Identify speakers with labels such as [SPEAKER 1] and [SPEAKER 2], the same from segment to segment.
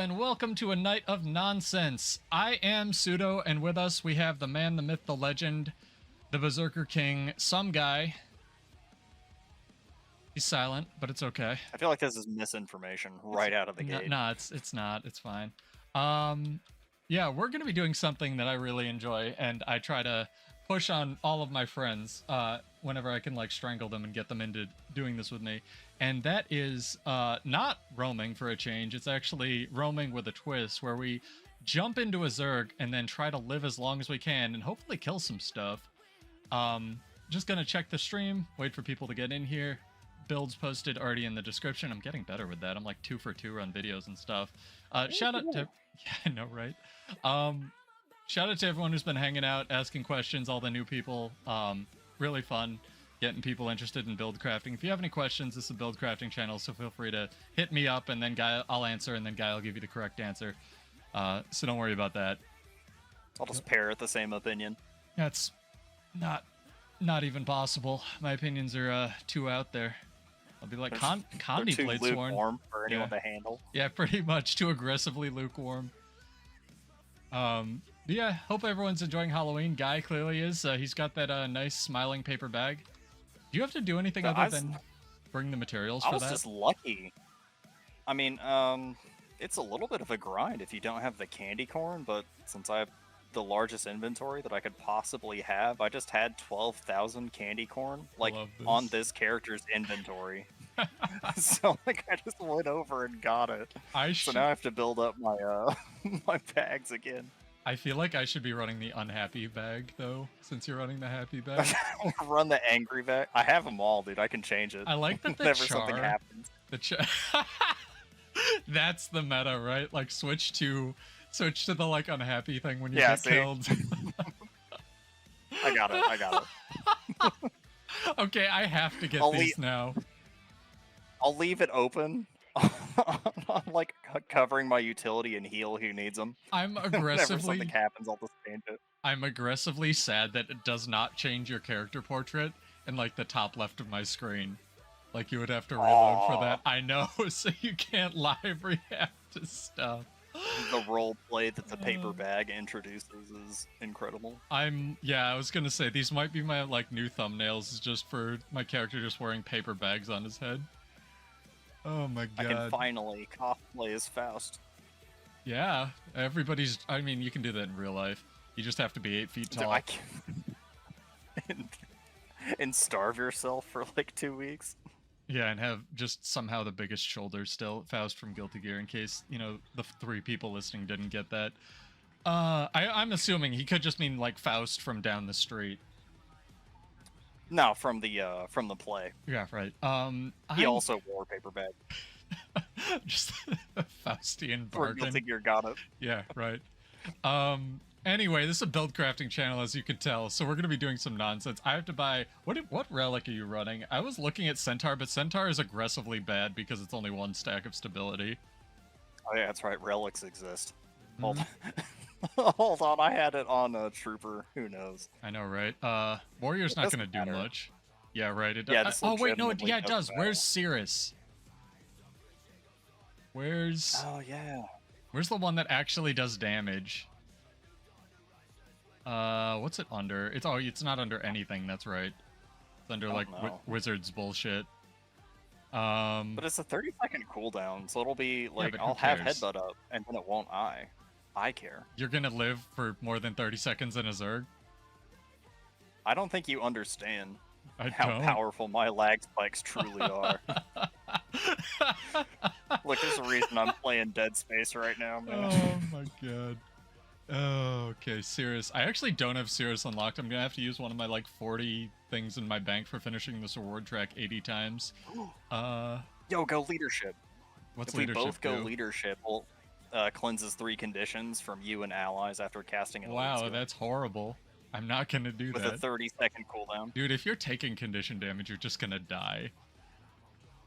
[SPEAKER 1] and welcome to a night of nonsense. I am Pseudo, and with us we have the man, the myth, the legend, the Berserker King, SomeGuy. He's silent, but it's okay.
[SPEAKER 2] I feel like this is misinformation right out of the gate.
[SPEAKER 1] No, it's not. It's fine. Yeah, we're gonna be doing something that I really enjoy, and I try to push on all of my friends whenever I can, like, strangle them and get them into doing this with me. And that is not roaming for a change. It's actually roaming with a twist, where we jump into a Zerg and then try to live as long as we can and hopefully kill some stuff. Just gonna check the stream, wait for people to get in here. Builds posted already in the description. I'm getting better with that. I'm like 2 for 2 on videos and stuff. Shout out to... Yeah, I know, right? Shout out to everyone who's been hanging out, asking questions, all the new people. Really fun getting people interested in build crafting. If you have any questions, this is a build crafting channel, so feel free to hit me up, and then Guy, I'll answer, and then Guy will give you the correct answer. So don't worry about that.
[SPEAKER 2] I'll just parrot the same opinion.
[SPEAKER 1] That's not even possible. My opinions are too out there. I'll be like, Condi
[SPEAKER 2] too
[SPEAKER 1] Blade
[SPEAKER 2] lukewarm for anyone to handle.
[SPEAKER 1] Yeah, pretty much. Too aggressively lukewarm. Yeah, hope everyone's enjoying Halloween. Guy clearly is. He's got that nice smiling paper bag. Do you have to do anything other than bring the materials for that?
[SPEAKER 2] I was just lucky. I mean, it's a little bit of a grind if you don't have the candy corn, but since I have the largest inventory that I could possibly have, I just had 12,000 candy corn, like, on this character's inventory. So, like, I just went over and got it. So now I have to build up my my bags again.
[SPEAKER 1] I feel like I should be running the unhappy bag, though, since you're running the happy bag.
[SPEAKER 2] Run the angry bag. I have them all, dude. I can change it.
[SPEAKER 1] I like that
[SPEAKER 2] whenever something happens.
[SPEAKER 1] That's the meta, right? Like, switch to the, like, unhappy thing when you get killed.
[SPEAKER 2] I got it.
[SPEAKER 1] Okay, I have to get these now.
[SPEAKER 2] I'll leave it open. I'm like covering my utility and heal who needs them.
[SPEAKER 1] I'm aggressively...
[SPEAKER 2] Whenever something happens, I'll just change it.
[SPEAKER 1] I'm aggressively sad that it does not change your character portrait in, like, the top left of my screen. Like, you would have to reload for that. I know, so you can't live react to stuff.
[SPEAKER 2] The role play that the paper bag introduces is incredible.
[SPEAKER 1] Yeah, I was gonna say, these might be my, like, new thumbnails, just for my character just wearing paper bags on his head. Oh my god.
[SPEAKER 2] I can finally cosplay as Faust.
[SPEAKER 1] Yeah, everybody's... I mean, you can do that in real life. You just have to be 8 feet tall.
[SPEAKER 2] And starve yourself for, like, 2 weeks.
[SPEAKER 1] Yeah, and have just somehow the biggest shoulders still. Faust from Guilty Gear, in case, you know, the 3 people listening didn't get that. I'm assuming he could just mean, like, Faust from down the street.
[SPEAKER 2] No, from the play.
[SPEAKER 1] Yeah, right.
[SPEAKER 2] He also wore paper bag.
[SPEAKER 1] Just a Faustian bargain.
[SPEAKER 2] Guilty Gear got it.
[SPEAKER 1] Yeah, right. Anyway, this is a build crafting channel, as you can tell, so we're going to be doing some nonsense. I have to buy... What relic are you running? I was looking at Centaur, but Centaur is aggressively bad because it's only 1 stack of stability.
[SPEAKER 2] Oh yeah, that's right. Relics exist. Hold on, I had it on Trooper. Who knows?
[SPEAKER 1] I know, right? Warrior's not going to do much. Yeah, right. It does.
[SPEAKER 2] Yeah,
[SPEAKER 1] oh, wait, no, yeah, it does. Where's Cirrus? Where's...
[SPEAKER 2] Oh, yeah.
[SPEAKER 1] Where's the one that actually does damage? What's it under? It's not under anything, that's right. It's under, like, wizard's bullshit.
[SPEAKER 2] But it's a 30-second cooldown, so it'll be, like,
[SPEAKER 1] yeah,
[SPEAKER 2] I'll have headbutt up, and then it won't I care.
[SPEAKER 1] You're gonna live for more than 30 seconds in a Zerg?
[SPEAKER 2] I don't think you understand how
[SPEAKER 1] don't.
[SPEAKER 2] Powerful my lag spikes truly are. Look, there's a reason I'm playing Dead Space right now, man.
[SPEAKER 1] Oh my god. Oh, okay, Cirrus. I actually don't have Cirrus unlocked. I'm gonna have to use one of my, like, 40 things in my bank for finishing this reward track 80 times.
[SPEAKER 2] Yo, go leadership.
[SPEAKER 1] What's
[SPEAKER 2] if
[SPEAKER 1] leadership
[SPEAKER 2] we both go
[SPEAKER 1] do?
[SPEAKER 2] Leadership, we'll cleanses 3 conditions from you and allies after casting an
[SPEAKER 1] Wow, that's horrible. I'm not gonna do that.
[SPEAKER 2] With a 30-second cooldown.
[SPEAKER 1] Dude, if you're taking condition damage, you're just gonna die.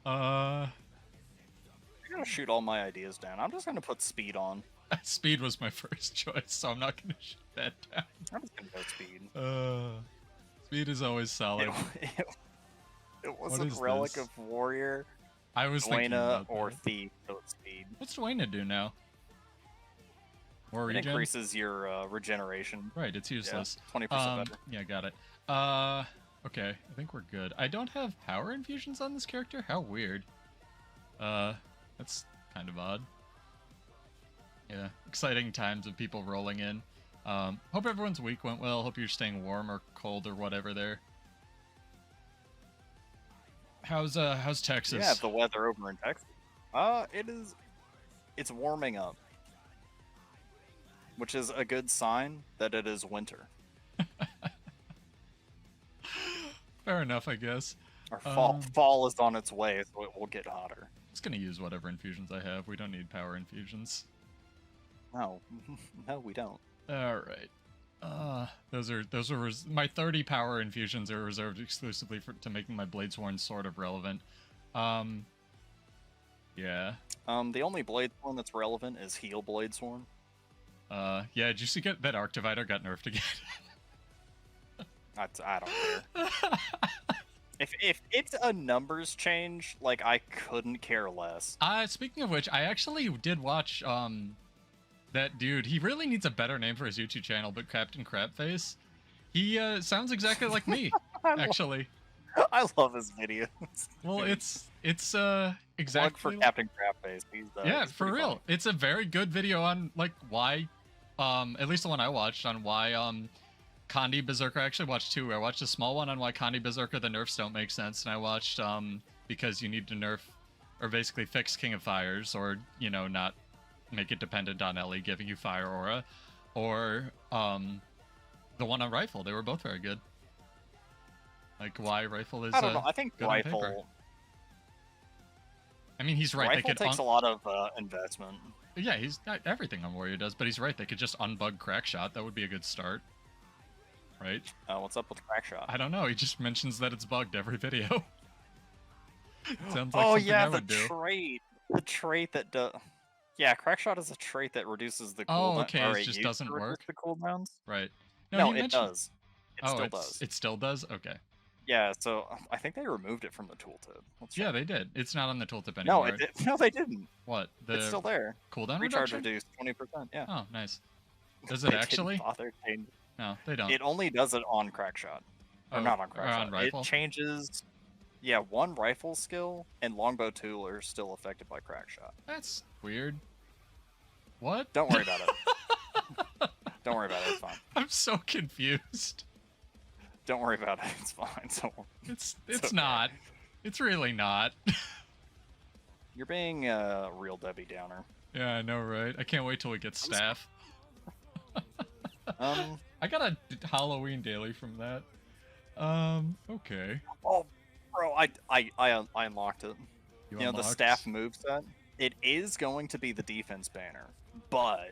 [SPEAKER 1] You're
[SPEAKER 2] gonna shoot all my ideas down. I'm just gonna put speed on.
[SPEAKER 1] Speed was my first choice, so I'm not gonna shoot that down.
[SPEAKER 2] I'm just gonna go speed.
[SPEAKER 1] Speed is always solid.
[SPEAKER 2] It was a relic of warrior.
[SPEAKER 1] I was thinking about
[SPEAKER 2] or thief, so it's speed.
[SPEAKER 1] What's Dwayne do now? More
[SPEAKER 2] It
[SPEAKER 1] regen?
[SPEAKER 2] increases your regeneration.
[SPEAKER 1] Right, it's useless.
[SPEAKER 2] 20% better.
[SPEAKER 1] Yeah, got it. Okay, I think we're good. I don't have power infusions on this character? How weird. That's kind of odd. Yeah, exciting times of people rolling in. Hope everyone's week went well. Hope you're staying warm or cold or whatever there. How's Texas?
[SPEAKER 2] Yeah, the weather over in Texas. It's warming up, which is a good sign that it is winter.
[SPEAKER 1] Fair enough, I guess.
[SPEAKER 2] Or fall is on its way, so it will get hotter.
[SPEAKER 1] I'm just gonna use whatever infusions I have. We don't need power infusions.
[SPEAKER 2] No, no, we don't.
[SPEAKER 1] All right. Those are my 30 power infusions are reserved exclusively to making my Bladesworn sort of relevant. Yeah.
[SPEAKER 2] The only Bladesworn that's relevant is Heal Bladesworn.
[SPEAKER 1] Yeah. Did you see that Arc Divider got nerfed again?
[SPEAKER 2] I don't care. If it's a numbers change, like, I couldn't care less.
[SPEAKER 1] Speaking of which, I actually did watch that dude. He really needs a better name for his YouTube channel, but Captain Crabface. He sounds exactly like me, actually.
[SPEAKER 2] I love his videos.
[SPEAKER 1] Well, it's exactly
[SPEAKER 2] Plug for Captain Crabface.
[SPEAKER 1] Yeah,
[SPEAKER 2] he's
[SPEAKER 1] for real.
[SPEAKER 2] funny.
[SPEAKER 1] It's a very good video on like why at least the one I watched on why Kandi Berserker. I actually watched two. I watched a small one on why Kandi Berserker the nerfs don't make sense, and I watched because you need to nerf or basically fix King of Fires, or not make it dependent on Ellie giving you fire aura, or the one on Rifle. They were both very good. Like why Rifle is
[SPEAKER 2] I don't know. I think
[SPEAKER 1] good on paper.
[SPEAKER 2] Rifle.
[SPEAKER 1] I mean, he's right.
[SPEAKER 2] Rifle
[SPEAKER 1] they could
[SPEAKER 2] takes a lot of investment.
[SPEAKER 1] Yeah, he's everything on Warrior does, but he's right. They could just unbug Crackshot. That would be a good start. Right?
[SPEAKER 2] What's up with Crackshot?
[SPEAKER 1] I don't know. He just mentions that it's bugged every video. Sounds like
[SPEAKER 2] oh
[SPEAKER 1] something
[SPEAKER 2] yeah,
[SPEAKER 1] I would do.
[SPEAKER 2] The trait that does. Yeah, Crackshot is a trait that reduces the cooldown.
[SPEAKER 1] Oh, okay. It just doesn't work.
[SPEAKER 2] The cooldowns.
[SPEAKER 1] Right.
[SPEAKER 2] No,
[SPEAKER 1] he
[SPEAKER 2] it does. It still does.
[SPEAKER 1] It still does. Okay.
[SPEAKER 2] Yeah, so I think they removed it from the tooltip.
[SPEAKER 1] Yeah, they did. It's not on the tooltip anymore.
[SPEAKER 2] No, they didn't.
[SPEAKER 1] What?
[SPEAKER 2] It's still there.
[SPEAKER 1] Cooldown
[SPEAKER 2] Recharge
[SPEAKER 1] reduction?
[SPEAKER 2] reduced 20%. Yeah.
[SPEAKER 1] Oh, nice. Does it actually?
[SPEAKER 2] Didn't bother changing.
[SPEAKER 1] No, they don't.
[SPEAKER 2] It only does it on Crackshot. Or not on Crackshot.
[SPEAKER 1] On Rifle?
[SPEAKER 2] It changes. Yeah, one rifle skill and longbow tool are still affected by Crackshot.
[SPEAKER 1] That's weird. What?
[SPEAKER 2] Don't worry about it. Don't worry about it. It's fine.
[SPEAKER 1] I'm so confused.
[SPEAKER 2] Don't worry about it. It's fine. So
[SPEAKER 1] it's
[SPEAKER 2] okay.
[SPEAKER 1] not. It's really not.
[SPEAKER 2] You're being a real Debbie Downer.
[SPEAKER 1] Yeah, I know, right? I can't wait till we get staff. I got a Halloween daily from that. Okay.
[SPEAKER 2] Oh, bro, I unlocked it.
[SPEAKER 1] You
[SPEAKER 2] know, the staff moveset? It is going to be the defense banner, but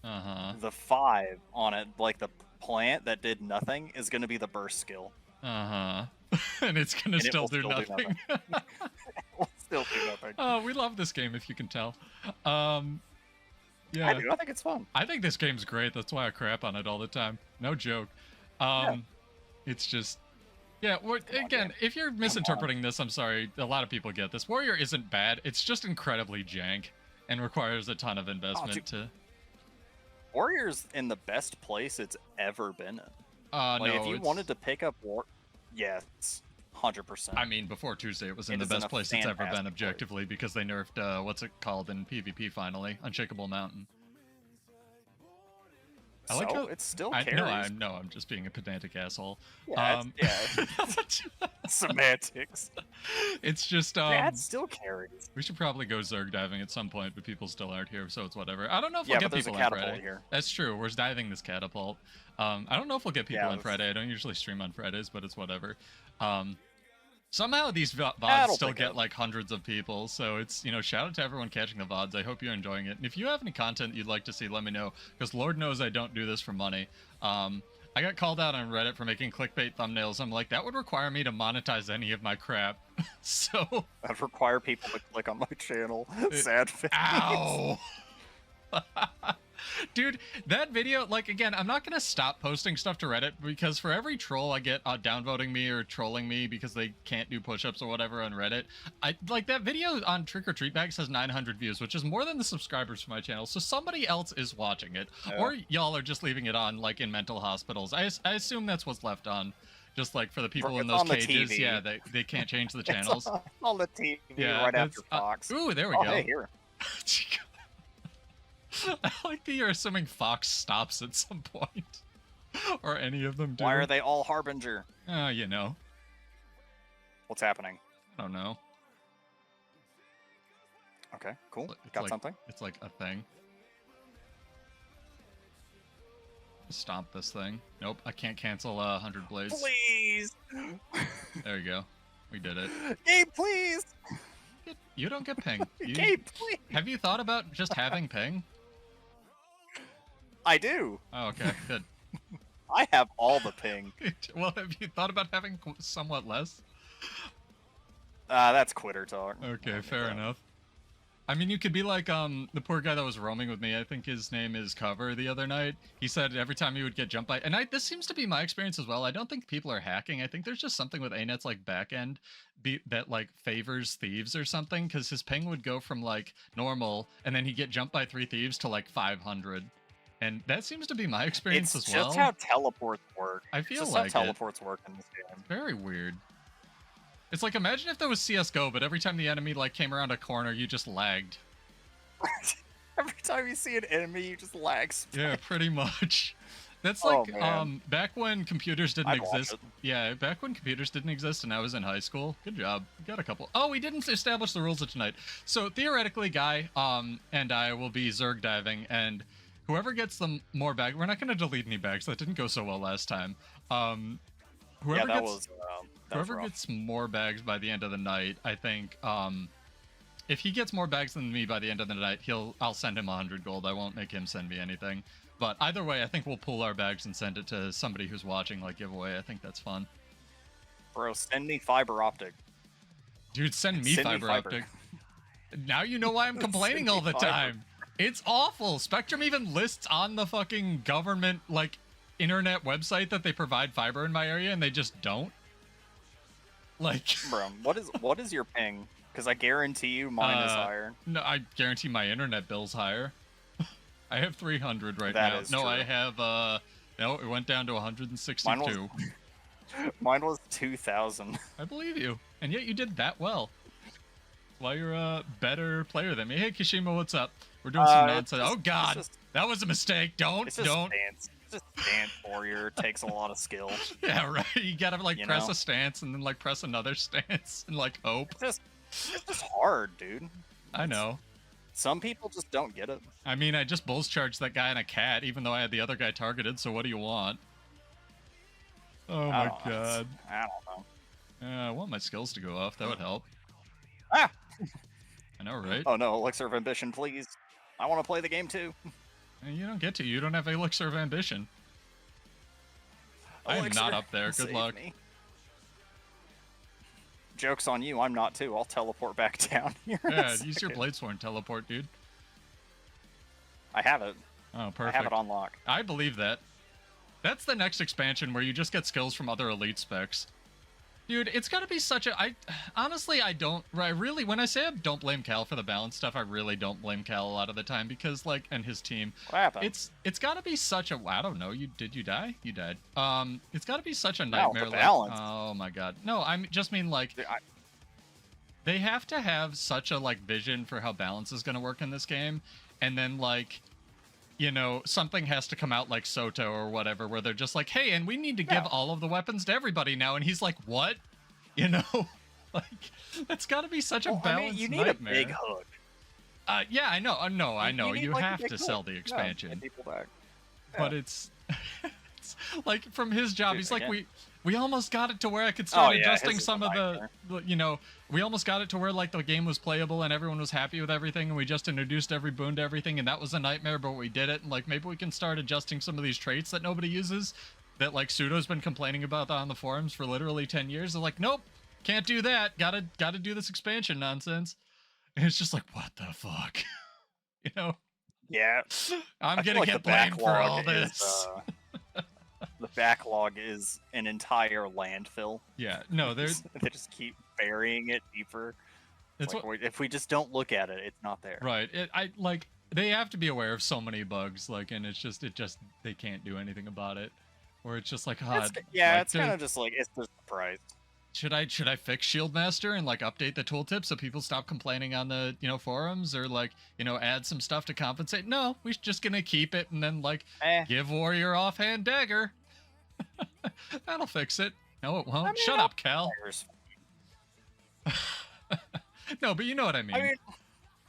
[SPEAKER 2] the 5 on it, like the plant that did nothing, is going to be the burst skill.
[SPEAKER 1] And it's going to still do nothing.
[SPEAKER 2] It will still do nothing.
[SPEAKER 1] Oh, we love this game, if you can tell. Yeah.
[SPEAKER 2] I do. I think it's fun.
[SPEAKER 1] I think this game's great. That's why I crap on it all the time. No joke. It's just... Yeah, again, if you're misinterpreting this, I'm sorry. A lot of people get this. Warrior isn't bad. It's just incredibly jank and requires a ton of investment to...
[SPEAKER 2] Warrior's in the best place it's ever been in.
[SPEAKER 1] No,
[SPEAKER 2] if you wanted to pick up yes, 100%.
[SPEAKER 1] I mean, before Tuesday, it was in the best place it's ever been objectively because they nerfed, what's it called in PvP finally? Unshakable Mountain. I like how
[SPEAKER 2] it still carries.
[SPEAKER 1] No, I'm just being a pedantic asshole.
[SPEAKER 2] Yeah, semantics.
[SPEAKER 1] It's just
[SPEAKER 2] it still carries.
[SPEAKER 1] We should probably go Zerg diving at some point, but people still aren't here, so it's whatever. I don't know if we'll
[SPEAKER 2] but
[SPEAKER 1] get
[SPEAKER 2] there's
[SPEAKER 1] people
[SPEAKER 2] a
[SPEAKER 1] on
[SPEAKER 2] catapult
[SPEAKER 1] Friday.
[SPEAKER 2] Here.
[SPEAKER 1] That's true. We're diving this catapult. I don't know if we'll get people on Friday. I don't usually stream on Fridays, but it's whatever. Somehow these VODs still get like hundreds of people, so it's, shout out to everyone catching the VODs. I hope you're enjoying it. And if you have any content you'd like to see, let me know, because Lord knows I don't do this for money. I got called out on Reddit for making clickbait thumbnails. I'm like, that would require me to monetize any of my crap. So...
[SPEAKER 2] That'd require people to click on my channel. Sad face.
[SPEAKER 1] Ow! Dude, that video, like, again, I'm not gonna stop posting stuff to Reddit because for every troll I get downvoting me or trolling me because they can't do push-ups or whatever on Reddit, like that video on trick or treat bags has 900 views, which is more than the subscribers for my channel. So somebody else is watching it, or y'all are just leaving it on like in mental hospitals. I assume that's what's left on. Just like for the people in those cages, yeah, they can't change the channels.
[SPEAKER 2] It's on the TV
[SPEAKER 1] yeah,
[SPEAKER 2] right after Fox.
[SPEAKER 1] Ooh, there we
[SPEAKER 2] go.
[SPEAKER 1] go.
[SPEAKER 2] Hey, here.
[SPEAKER 1] I like that you're assuming Fox stops at some point. Or any of them do.
[SPEAKER 2] Why are they all Harbinger?
[SPEAKER 1] You know.
[SPEAKER 2] What's happening?
[SPEAKER 1] I don't know.
[SPEAKER 2] Okay, cool.
[SPEAKER 1] It's
[SPEAKER 2] Got
[SPEAKER 1] like,
[SPEAKER 2] something?
[SPEAKER 1] It's like a thing. Stomp this thing. Nope, I can't cancel 100 blades.
[SPEAKER 2] Please!
[SPEAKER 1] There you go. We did it.
[SPEAKER 2] Gabe, please!
[SPEAKER 1] You don't get ping.
[SPEAKER 2] Gabe, please!
[SPEAKER 1] Have you thought about just having ping?
[SPEAKER 2] I do.
[SPEAKER 1] Oh, okay, good.
[SPEAKER 2] I have all the ping.
[SPEAKER 1] Well, have you thought about having somewhat less?
[SPEAKER 2] That's quitter talk.
[SPEAKER 1] Okay, fair enough. I mean, you could be like the poor guy that was roaming with me. I think his name is Cover the other night. He said every time he would get jumped by, and this seems to be my experience as well. I don't think people are hacking. I think there's just something with Anet's like backend that like favors thieves or something, because his ping would go from like normal, and then he'd get jumped by 3 thieves to like 500. And that seems to be my experience as well.
[SPEAKER 2] It's just how teleports work.
[SPEAKER 1] I feel
[SPEAKER 2] it's just
[SPEAKER 1] like
[SPEAKER 2] how teleports work in this game.
[SPEAKER 1] Very weird. It's like, imagine if there was CSGO, but every time the enemy like came around a corner, you just lagged.
[SPEAKER 2] Every time you see an enemy, you just lag.
[SPEAKER 1] Yeah, pretty much. That's like back when computers didn't exist. Yeah, back when computers didn't exist and I was in high school. Good job. Got a couple. Oh, we didn't establish the rules of tonight. So theoretically, Guy and I will be Zerg diving, and whoever gets the more bags, we're not going to delete any bags. That didn't go so well last time. Whoever gets more bags by the end of the night, I think, if he gets more bags than me by the end of the night, I'll send him 100 gold. I won't make him send me anything. But either way, I think we'll pool our bags and send it to somebody who's watching, like giveaway. I think that's fun.
[SPEAKER 2] Bro, send me fiber optic.
[SPEAKER 1] Dude, send me fiber optic. Now you know why I'm complaining all the time. It's awful. Spectrum even lists on the fucking government, like, internet website that they provide fiber in my area, and they just don't. Like,
[SPEAKER 2] bro, what is your ping? Because I guarantee you mine is higher.
[SPEAKER 1] No, I guarantee my internet bill's higher. I have 300 right now.
[SPEAKER 2] No,
[SPEAKER 1] true. I have no, it went down to 162.
[SPEAKER 2] Mine was 2,000.
[SPEAKER 1] I believe you, and yet you did that well. Well, you're a better player than me. Hey, Kishima, what's up? We're doing some nonsense. Oh God, that was a mistake. Don't.
[SPEAKER 2] Stance. It's just stance warrior. Takes a lot of skill.
[SPEAKER 1] Yeah, right. You gotta like press a stance and then like press another stance and like hope.
[SPEAKER 2] It's just hard, dude.
[SPEAKER 1] I know.
[SPEAKER 2] Some people just don't get it.
[SPEAKER 1] I mean, I just bulls charged that guy in a cat, even though I had the other guy targeted. So what do you want? Oh my God.
[SPEAKER 2] I don't know.
[SPEAKER 1] I want my skills to go off. That would help.
[SPEAKER 2] Ah.
[SPEAKER 1] I know, right?
[SPEAKER 2] Oh no, Elixir of Ambition, please. I want to play the game too.
[SPEAKER 1] You don't get to. You don't have Elixir of Ambition. I am not up there. Good luck.
[SPEAKER 2] Me. Joke's on you. I'm not too. I'll teleport back down here.
[SPEAKER 1] Yeah, use your Bladesworn teleport, dude.
[SPEAKER 2] I have it.
[SPEAKER 1] Oh, perfect.
[SPEAKER 2] I have it on lock.
[SPEAKER 1] I believe that. That's the next expansion where you just get skills from other elite specs. Dude, it's gotta be such a... Honestly, when I say I don't blame Cal for the balance stuff, I really don't blame Cal a lot of the time because, like, and his team.
[SPEAKER 2] What happened?
[SPEAKER 1] It's gotta be such a... I don't know. Did you die? You died. It's gotta be such a nightmare.
[SPEAKER 2] No, the balance.
[SPEAKER 1] Oh my God. No, I just mean, like... They have to have such a, like, vision for how balance is gonna work in this game, and then, like... You know, something has to come out like Soto or whatever, where they're just like, hey, and we need to give all of the weapons to everybody now. And he's like, what? You know? Like, that's got to be such a balanced
[SPEAKER 2] you need
[SPEAKER 1] nightmare.
[SPEAKER 2] A big hook.
[SPEAKER 1] Yeah, I know. No, I know. You
[SPEAKER 2] like
[SPEAKER 1] have to sell the expansion.
[SPEAKER 2] Yeah, people back. Yeah.
[SPEAKER 1] But it's like, from his job, he's like, we almost got it to where I could start adjusting some of the, you know, we almost got it to where, like, the game was playable and everyone was happy with everything, and we just introduced every boon to everything, and that was a nightmare, but we did it, and, like, maybe we can start adjusting some of these traits that nobody uses, that, like, Pseudo's been complaining about on the forums for literally 10 years. They're like, nope, can't do that, gotta do this expansion nonsense. And it's just like, what the fuck? You know?
[SPEAKER 2] Yeah,
[SPEAKER 1] I'm
[SPEAKER 2] I feel
[SPEAKER 1] gonna
[SPEAKER 2] like
[SPEAKER 1] get
[SPEAKER 2] the
[SPEAKER 1] blamed for all
[SPEAKER 2] backlog is
[SPEAKER 1] this.
[SPEAKER 2] the backlog is an entire landfill.
[SPEAKER 1] Yeah, no, there's
[SPEAKER 2] They just keep burying it deeper.
[SPEAKER 1] it's
[SPEAKER 2] Like
[SPEAKER 1] what
[SPEAKER 2] if we just don't look at it, it's not there.
[SPEAKER 1] right. I like they have to be aware of so many bugs, like, and it's just they can't do anything about it. Or it's just like,
[SPEAKER 2] It's,
[SPEAKER 1] God,
[SPEAKER 2] yeah,
[SPEAKER 1] like,
[SPEAKER 2] it's kind of just like it's just the price.
[SPEAKER 1] should I fix Shield Master and like update the tooltip so people stop complaining on the forums, or like add some stuff to compensate? No, we're just gonna keep it and then like give Warrior offhand dagger. That'll fix it. No, it won't.
[SPEAKER 2] I mean,
[SPEAKER 1] Shut up, Cal.
[SPEAKER 2] Daggers.
[SPEAKER 1] No, but you know what I mean.
[SPEAKER 2] I mean,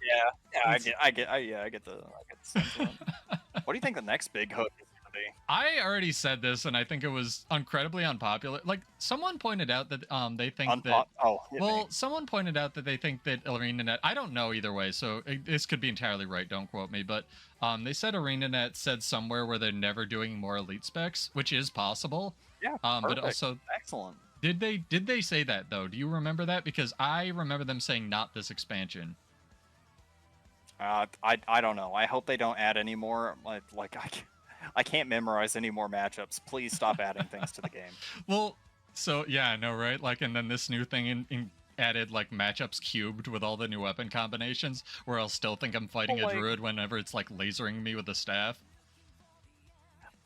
[SPEAKER 2] yeah, I get the sense of it. What do you think the next big hook is gonna be?
[SPEAKER 1] I already said this, and I think it was incredibly unpopular. Like, someone pointed out that they think that. Someone pointed out that they think that arenanet. I don't know either way, so this could be entirely right. Don't quote me, but they said arenanet said somewhere where they're never doing more elite specs, which is possible.
[SPEAKER 2] Yeah,
[SPEAKER 1] but also
[SPEAKER 2] excellent.
[SPEAKER 1] Did they say that though? Do you remember that? Because I remember them saying not this expansion.
[SPEAKER 2] I don't know. I hope they don't add any more. Like I can't memorize any more matchups. Please stop adding things to the game.
[SPEAKER 1] Well, so yeah, I know, right? Like, and then this new thing in added like matchups cubed with all the new weapon combinations, where I'll still think I'm fighting a druid whenever it's like lasering me with a staff.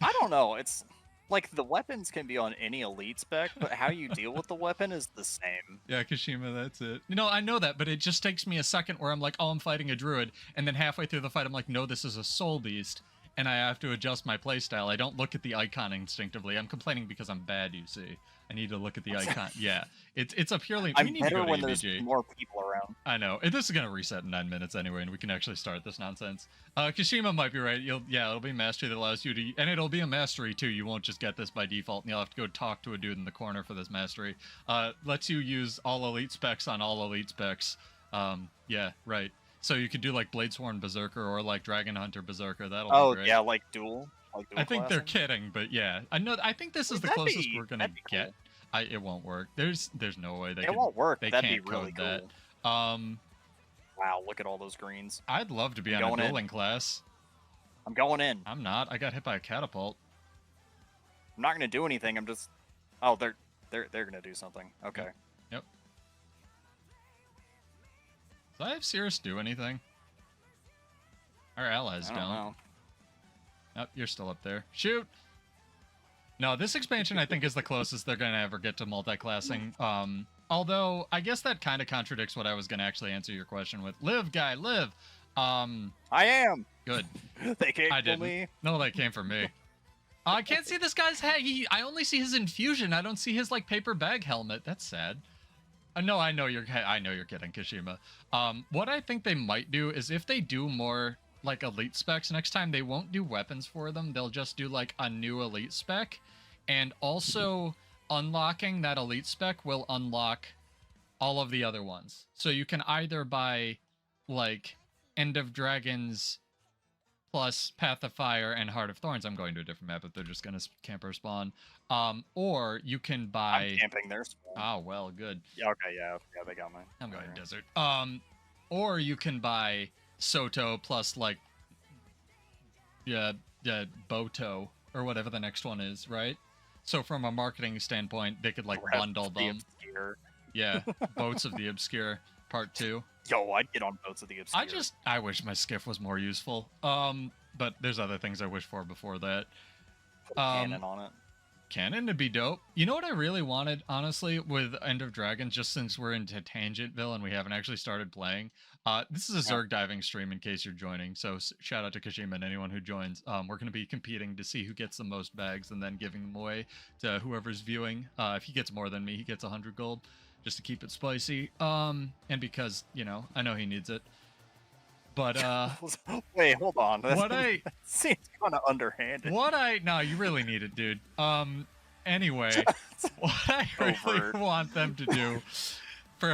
[SPEAKER 2] I don't know. It's like the weapons can be on any elite spec, but how you deal with the weapon is the same.
[SPEAKER 1] Yeah, Kashima, that's it. I know that, but it just takes me a second where I'm like, oh, I'm fighting a druid, and then halfway through the fight, I'm like, no, this is a soul beast, and I have to adjust my playstyle. I don't look at the icon instinctively. I'm complaining because I'm bad, you see. I need to look at the icon. Yeah, it's a purely.
[SPEAKER 2] I'm better when there's more people around.
[SPEAKER 1] I know. This is gonna reset in 9 minutes anyway, and we can actually start this nonsense. Kashima might be right. It'll be mastery that allows you to, and it'll be a mastery too. You won't just get this by default, and you'll have to go talk to a dude in the corner for this mastery. Lets you use all elite specs on all elite specs. Yeah, right. So you could do like Bladesworn Berserker or like Dragon Hunter Berserker. That'll be great.
[SPEAKER 2] Yeah, like dual.
[SPEAKER 1] I think they're kidding, but yeah, I know. I think this is the closest we're gonna get. Cool. It won't work. There's no way they. It
[SPEAKER 2] won't work.
[SPEAKER 1] They
[SPEAKER 2] that'd
[SPEAKER 1] can't
[SPEAKER 2] be really
[SPEAKER 1] code
[SPEAKER 2] cool.
[SPEAKER 1] that.
[SPEAKER 2] Wow, look at all those greens.
[SPEAKER 1] I'd love to be on a dueling class.
[SPEAKER 2] I'm going in.
[SPEAKER 1] I'm not. I got hit by a catapult.
[SPEAKER 2] I'm not gonna do anything. I'm just. Oh, they're gonna do something. Okay.
[SPEAKER 1] Yep. Does I have Cirrus do anything? Our allies don't.
[SPEAKER 2] Know.
[SPEAKER 1] Oh, you're still up there. Shoot! No, this expansion I think is the closest they're going to ever get to multi-classing. Although, I guess that kind of contradicts what I was going to actually answer your question with. Live, guy, live!
[SPEAKER 2] I am!
[SPEAKER 1] Good.
[SPEAKER 2] They came for me.
[SPEAKER 1] No, they came for me. I can't see this guy's head. I only see his infusion. I don't see his, like, paper bag helmet. That's sad. No, I know you're kidding, Kashima. What I think they might do is if they do more like elite specs next time, they won't do weapons for them. They'll just do like a new elite spec, and also unlocking that elite spec will unlock all of the other ones. So you can either buy like End of Dragons plus Path of Fire and Heart of Thorns. I'm going to a different map if they're just gonna camper spawn. Or you can buy.
[SPEAKER 2] I'm camping their spawn.
[SPEAKER 1] Oh well, good.
[SPEAKER 2] Yeah, okay, yeah, they got me.
[SPEAKER 1] I'm going to desert. Or you can buy Soto plus like Boto or whatever the next one is, right? So from a marketing standpoint, they could like bundle them. Yeah, Boats of the Obscure Part 2.
[SPEAKER 2] Yo, I'd get on Boats of the Obscure.
[SPEAKER 1] I wish my skiff was more useful. But there's other things I wish for before that.
[SPEAKER 2] Cannon on it.
[SPEAKER 1] Cannon would be dope. You know what I really wanted, honestly, with End of Dragons, just since we're into Tangentville and we haven't actually started playing? This is a Zerg diving stream in case you're joining, so shout out to Kashima and anyone who joins. We're going to be competing to see who gets the most bags and then giving them away to whoever's viewing. If he gets more than me, he gets 100 gold, just to keep it spicy. And because, I know he needs it. But,
[SPEAKER 2] wait, hold on.
[SPEAKER 1] That
[SPEAKER 2] seems kind of underhanded.
[SPEAKER 1] No, you really need it, dude. Anyway, what I really want them to do for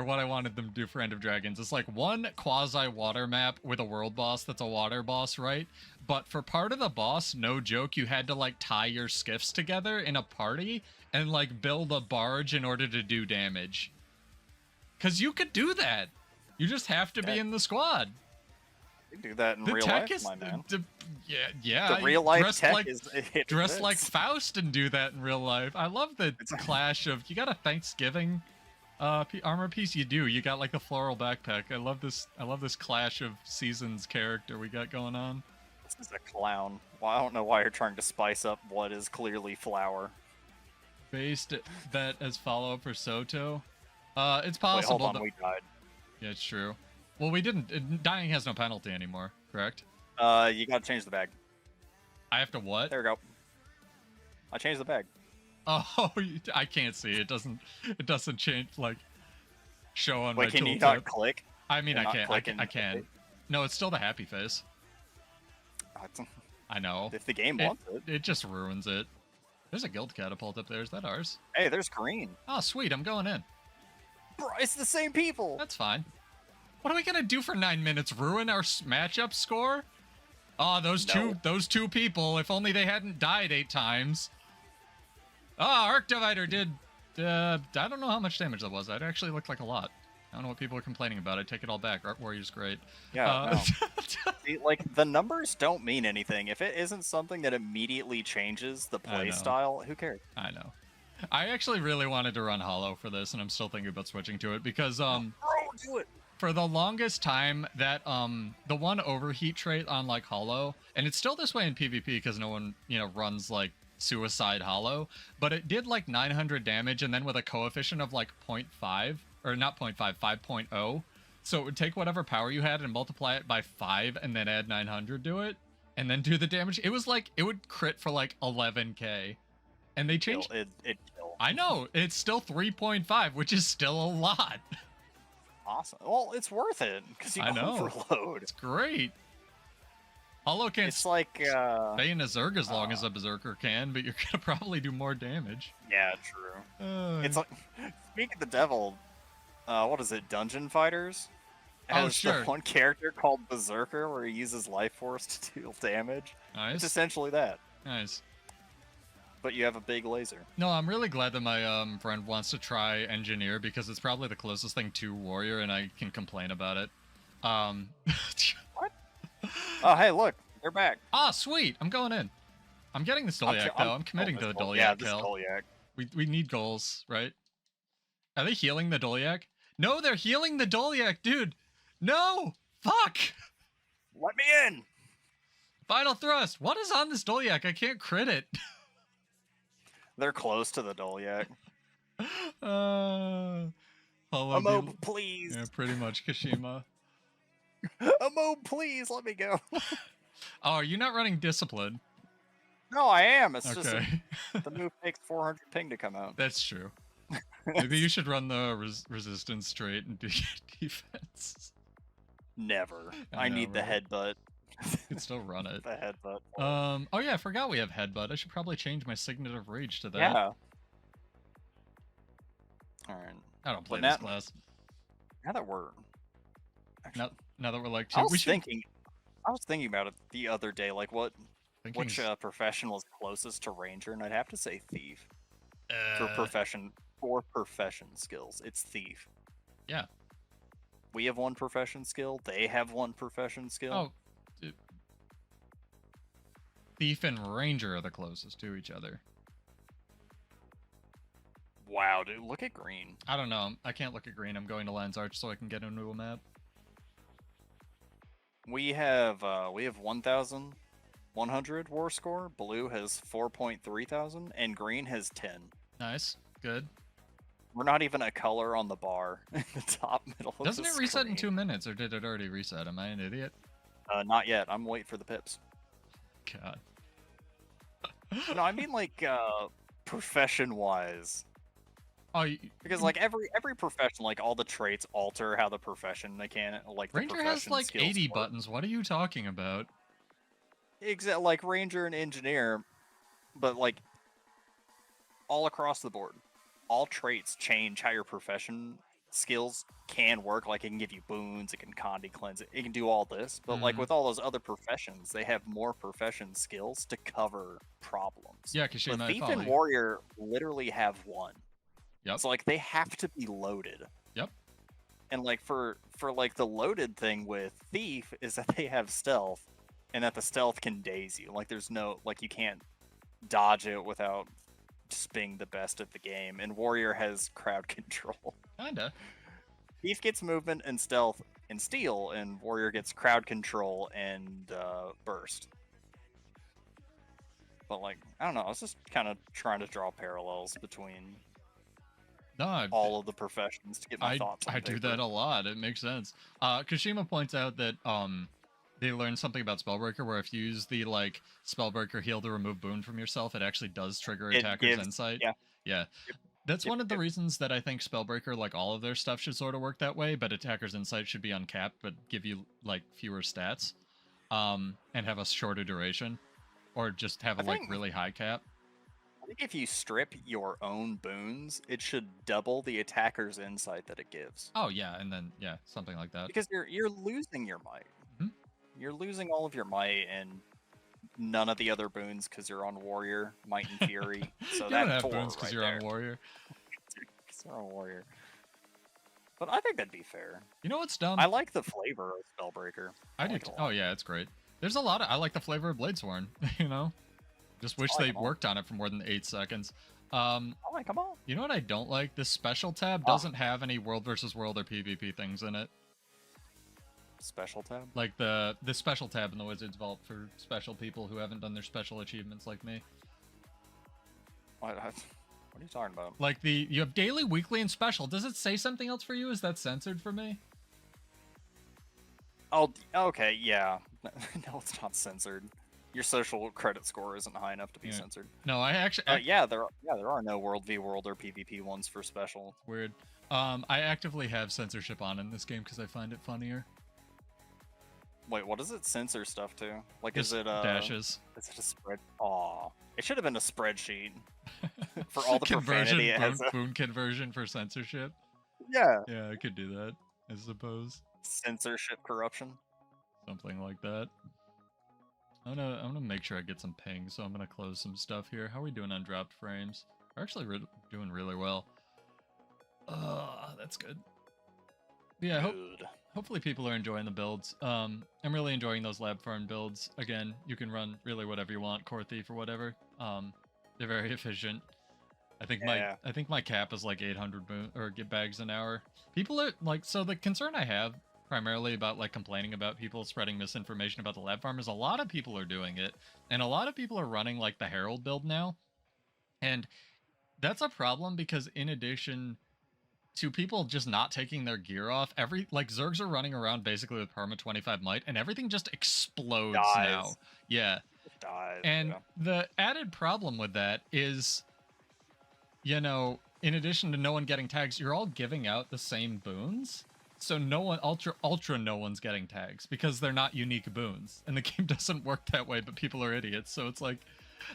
[SPEAKER 1] what I wanted them to do for End of Dragons is like one quasi-water map with a world boss that's a water boss, right? But for part of the boss, no joke, you had to like tie your skiffs together in a party and like build a barge in order to do damage. 'Cause you could do that. You just have to be in the squad.
[SPEAKER 2] You do that in
[SPEAKER 1] The
[SPEAKER 2] real
[SPEAKER 1] tech
[SPEAKER 2] life,
[SPEAKER 1] is
[SPEAKER 2] my man.
[SPEAKER 1] yeah.
[SPEAKER 2] The real life
[SPEAKER 1] dressed
[SPEAKER 2] tech
[SPEAKER 1] like,
[SPEAKER 2] is it
[SPEAKER 1] dressed like
[SPEAKER 2] exists.
[SPEAKER 1] Faust and do that in real life. I love the clash of you got a Thanksgiving armor piece. You do. You got like the floral backpack. I love this. I love this clash of seasons character we got going on.
[SPEAKER 2] This is a clown. Well, I don't know why you're trying to spice up what is clearly flour.
[SPEAKER 1] Based bet as follow up for Soto. It's
[SPEAKER 2] Wait,
[SPEAKER 1] possible.
[SPEAKER 2] hold on, we died.
[SPEAKER 1] Yeah, it's true. Well, we didn't. Dying has no penalty anymore, correct?
[SPEAKER 2] You gotta change the bag.
[SPEAKER 1] I have to what?
[SPEAKER 2] There we go. I changed the bag.
[SPEAKER 1] Oh, I can't see. It doesn't. It doesn't change like show on
[SPEAKER 2] Wait,
[SPEAKER 1] my
[SPEAKER 2] can you
[SPEAKER 1] tooltip.
[SPEAKER 2] not click?
[SPEAKER 1] I mean,
[SPEAKER 2] You're not
[SPEAKER 1] I
[SPEAKER 2] clicking
[SPEAKER 1] can.
[SPEAKER 2] it?
[SPEAKER 1] No, it's still the happy face. I know.
[SPEAKER 2] If the game wants it.
[SPEAKER 1] It just ruins it. There's a guild catapult up there. Is that ours?
[SPEAKER 2] Hey, there's green.
[SPEAKER 1] Oh, sweet. I'm going in.
[SPEAKER 2] Bro, it's the same people.
[SPEAKER 1] That's fine. What are we gonna do for 9 minutes? Ruin our matchup score? Oh, those two people. If only they hadn't died 8 times. Oh, Arc Divider did. I don't know how much damage that was. That actually looked like a lot. I don't know what people are complaining about. I take it all back. Art Warrior's great.
[SPEAKER 2] Yeah, no. See, like, the numbers don't mean anything. If it isn't something that immediately changes the play style, who cares?
[SPEAKER 1] I know. I actually really wanted to run Hollow for this, and I'm still thinking about switching to it because
[SPEAKER 2] Bro, do it.
[SPEAKER 1] for the longest time that the one overheat trait on like Hollow, and it's still this way in PvP because no one runs like Suicide Hollow, but it did like 900 damage, and then with a coefficient of like 0.5 or not 0.5, 5.0. So it would take whatever power you had and multiply it by 5 and then add 900 to it and then do the damage. It was like it would crit for like 11k. And they changed
[SPEAKER 2] it killed.
[SPEAKER 1] I know, it's still 3.5, which is still a lot.
[SPEAKER 2] Awesome. Well, it's worth it because you overload.
[SPEAKER 1] It's great. Hollow can't
[SPEAKER 2] It's like
[SPEAKER 1] stay in a Zerg as long as a berserker can, but you're gonna probably do more damage.
[SPEAKER 2] Yeah, true. It's like, speaking of the devil, what is it, Dungeon Fighters? Has
[SPEAKER 1] sure.
[SPEAKER 2] the one character called Berserker where he uses life force to deal damage.
[SPEAKER 1] Nice.
[SPEAKER 2] It's essentially that.
[SPEAKER 1] Nice.
[SPEAKER 2] But you have a big laser.
[SPEAKER 1] No, I'm really glad that my friend wants to try engineer because it's probably the closest thing to warrior, and I can complain about it.
[SPEAKER 2] What? Oh, hey, look, they're back.
[SPEAKER 1] Ah, sweet! I'm going in. I'm getting the Dolyak though. I'm committing to the Dolyak kill.
[SPEAKER 2] Dolyak.
[SPEAKER 1] We need goals, right? Are they healing the Dolyak? No, they're healing the Dolyak, dude. No, fuck.
[SPEAKER 2] Let me in.
[SPEAKER 1] Final thrust. What is on this Dolyak? I can't crit it.
[SPEAKER 2] They're close to the Dolyak.
[SPEAKER 1] Amo,
[SPEAKER 2] please.
[SPEAKER 1] Yeah, pretty much, Kashima.
[SPEAKER 2] Amo, please, let me go.
[SPEAKER 1] Oh, are you not running Discipline?
[SPEAKER 2] No, I am. It's just
[SPEAKER 1] Okay.
[SPEAKER 2] the move takes 400 ping to come out.
[SPEAKER 1] That's true. Maybe you should run the resistance straight and do defense.
[SPEAKER 2] Never.
[SPEAKER 1] I
[SPEAKER 2] I
[SPEAKER 1] know,
[SPEAKER 2] need the
[SPEAKER 1] right?
[SPEAKER 2] headbutt.
[SPEAKER 1] You can still run it.
[SPEAKER 2] The headbutt.
[SPEAKER 1] Oh yeah, I forgot we have headbutt. I should probably change my signet of rage to that.
[SPEAKER 2] Yeah. Alright.
[SPEAKER 1] I don't play
[SPEAKER 2] But
[SPEAKER 1] this class.
[SPEAKER 2] Now that we're actually,
[SPEAKER 1] Now that we're like
[SPEAKER 2] I
[SPEAKER 1] two,
[SPEAKER 2] was thinking about it the other day, like which
[SPEAKER 1] thinking's-
[SPEAKER 2] professional is closest to ranger, and I'd have to say thief. For profession skills, it's thief.
[SPEAKER 1] Yeah.
[SPEAKER 2] We have one profession skill. They have one profession skill.
[SPEAKER 1] Oh, dude. Thief and ranger are the closest to each other.
[SPEAKER 2] Wow, dude, look at green.
[SPEAKER 1] I don't know. I can't look at green. I'm going to Lion's Arch so I can get into a map.
[SPEAKER 2] We have 1,100 war score. Blue has 4,300, and green has 10.
[SPEAKER 1] Nice. Good.
[SPEAKER 2] We're not even a color on the bar in the top middle of
[SPEAKER 1] Doesn't
[SPEAKER 2] the
[SPEAKER 1] it reset in
[SPEAKER 2] screen.
[SPEAKER 1] 2 minutes, or did it already reset? Am I an idiot?
[SPEAKER 2] Not yet. I'm waiting for the pips.
[SPEAKER 1] God.
[SPEAKER 2] No, I mean like profession-wise.
[SPEAKER 1] Oh,
[SPEAKER 2] Because like every profession, like all the traits alter how the profession like the
[SPEAKER 1] Ranger has
[SPEAKER 2] profession
[SPEAKER 1] like
[SPEAKER 2] skills
[SPEAKER 1] 80
[SPEAKER 2] work.
[SPEAKER 1] buttons. What are you talking about?
[SPEAKER 2] Like ranger and engineer, but like all across the board, all traits change how your profession skills can work. Like it can give you boons, it can condi cleanse, it can do all this. But like with all those other professions, they have more profession skills to cover problems.
[SPEAKER 1] Yeah, because
[SPEAKER 2] But thief and warrior literally have one.
[SPEAKER 1] Yep.
[SPEAKER 2] So like they have to be loaded.
[SPEAKER 1] Yep.
[SPEAKER 2] And like for like the loaded thing with thief is that they have stealth, and that the stealth can daze you. Like there's no like you can't dodge it without just being the best at the game. And warrior has crowd control.
[SPEAKER 1] Kinda.
[SPEAKER 2] Thief gets movement and stealth and steal, and warrior gets crowd control and burst. But like I don't know, I was just kind of trying to draw parallels between
[SPEAKER 1] No,
[SPEAKER 2] all of the professions to get my thoughts on
[SPEAKER 1] I do
[SPEAKER 2] paper.
[SPEAKER 1] that a lot. It makes sense. Kashima points out that they learned something about Spellbreaker where if you use the like Spellbreaker heal to remove boon from yourself, it actually does trigger
[SPEAKER 2] It
[SPEAKER 1] attacker's
[SPEAKER 2] gives,
[SPEAKER 1] insight.
[SPEAKER 2] yeah.
[SPEAKER 1] Yeah.
[SPEAKER 2] Yep.
[SPEAKER 1] That's
[SPEAKER 2] Yep,
[SPEAKER 1] one of the
[SPEAKER 2] yep.
[SPEAKER 1] reasons that I think Spellbreaker, like all of their stuff, should sort of work that way, but attacker's insight should be uncapped, but give you like fewer stats, and have a shorter duration, or just have a like really high cap.
[SPEAKER 2] I think if you strip your own boons, it should double the attacker's insight that it gives.
[SPEAKER 1] Oh yeah, and then yeah, something like that.
[SPEAKER 2] Because you're losing your might.
[SPEAKER 1] Mhm.
[SPEAKER 2] You're losing all of your might and none of the other boons because you're on warrior, might and fury. So
[SPEAKER 1] You
[SPEAKER 2] that
[SPEAKER 1] don't have
[SPEAKER 2] 4
[SPEAKER 1] boons because
[SPEAKER 2] right
[SPEAKER 1] you're
[SPEAKER 2] there.
[SPEAKER 1] on warrior.
[SPEAKER 2] 'Cause you're on warrior. But I think that'd be fair.
[SPEAKER 1] You know what's dumb?
[SPEAKER 2] I like the flavor of Spellbreaker.
[SPEAKER 1] I do.
[SPEAKER 2] like it a
[SPEAKER 1] Oh
[SPEAKER 2] lot.
[SPEAKER 1] yeah, it's great. There's a lot of. I like the flavor of Bladesworn. You know, just wish
[SPEAKER 2] I like
[SPEAKER 1] they
[SPEAKER 2] 'em all.
[SPEAKER 1] worked on it for more than 8 seconds.
[SPEAKER 2] I like them all.
[SPEAKER 1] You know what I don't like? This special tab
[SPEAKER 2] Oh.
[SPEAKER 1] doesn't have any world versus world or PvP things in it.
[SPEAKER 2] Special tab?
[SPEAKER 1] Like the special tab in the Wizards Vault for special people who haven't done their special achievements like me.
[SPEAKER 2] What are you talking about?
[SPEAKER 1] Like you have daily, weekly, and special. Does it say something else for you? Is that censored for me?
[SPEAKER 2] Oh, okay, yeah. No, it's not censored. Your social credit score isn't high enough to be
[SPEAKER 1] Yeah.
[SPEAKER 2] censored.
[SPEAKER 1] No, I actually.
[SPEAKER 2] Yeah, there are no World v World or PvP ones for special.
[SPEAKER 1] Weird. I actively have censorship on in this game because I find it funnier.
[SPEAKER 2] Wait, what does it censor stuff to? Like,
[SPEAKER 1] Just
[SPEAKER 2] is it
[SPEAKER 1] dashes?
[SPEAKER 2] Is it a spread? Aw, it should have been a spreadsheet for all the
[SPEAKER 1] Conversion,
[SPEAKER 2] profanity it has.
[SPEAKER 1] boon conversion for censorship.
[SPEAKER 2] Yeah,
[SPEAKER 1] Yeah, I could do that, I suppose.
[SPEAKER 2] censorship corruption.
[SPEAKER 1] Something like that. I'm gonna make sure I get some pings, so I'm gonna close some stuff here. How are we doing on dropped frames? We're actually doing really well. That's good. Yeah, hopefully people are enjoying the builds. I'm really enjoying those lab farm builds. Again, you can run really whatever you want, core thief or whatever. They're very efficient. I think my cap is like 800 get bags an hour. People are like, so the concern I have primarily about like complaining about people spreading misinformation about the lab farm is a lot of people are doing it, and a lot of people are running like the Herald build now, and that's a problem because in addition to people just not taking their gear off, Zergs are running around basically with perma 25 might, and everything just explodes now. Yeah.
[SPEAKER 2] It dies.
[SPEAKER 1] And
[SPEAKER 2] yeah.
[SPEAKER 1] the added problem with that is, you know, in addition to no one getting tags, you're all giving out the same boons. So no one, ultra no one's getting tags because they're not unique boons. And the game doesn't work that way, but people are idiots. So it's like,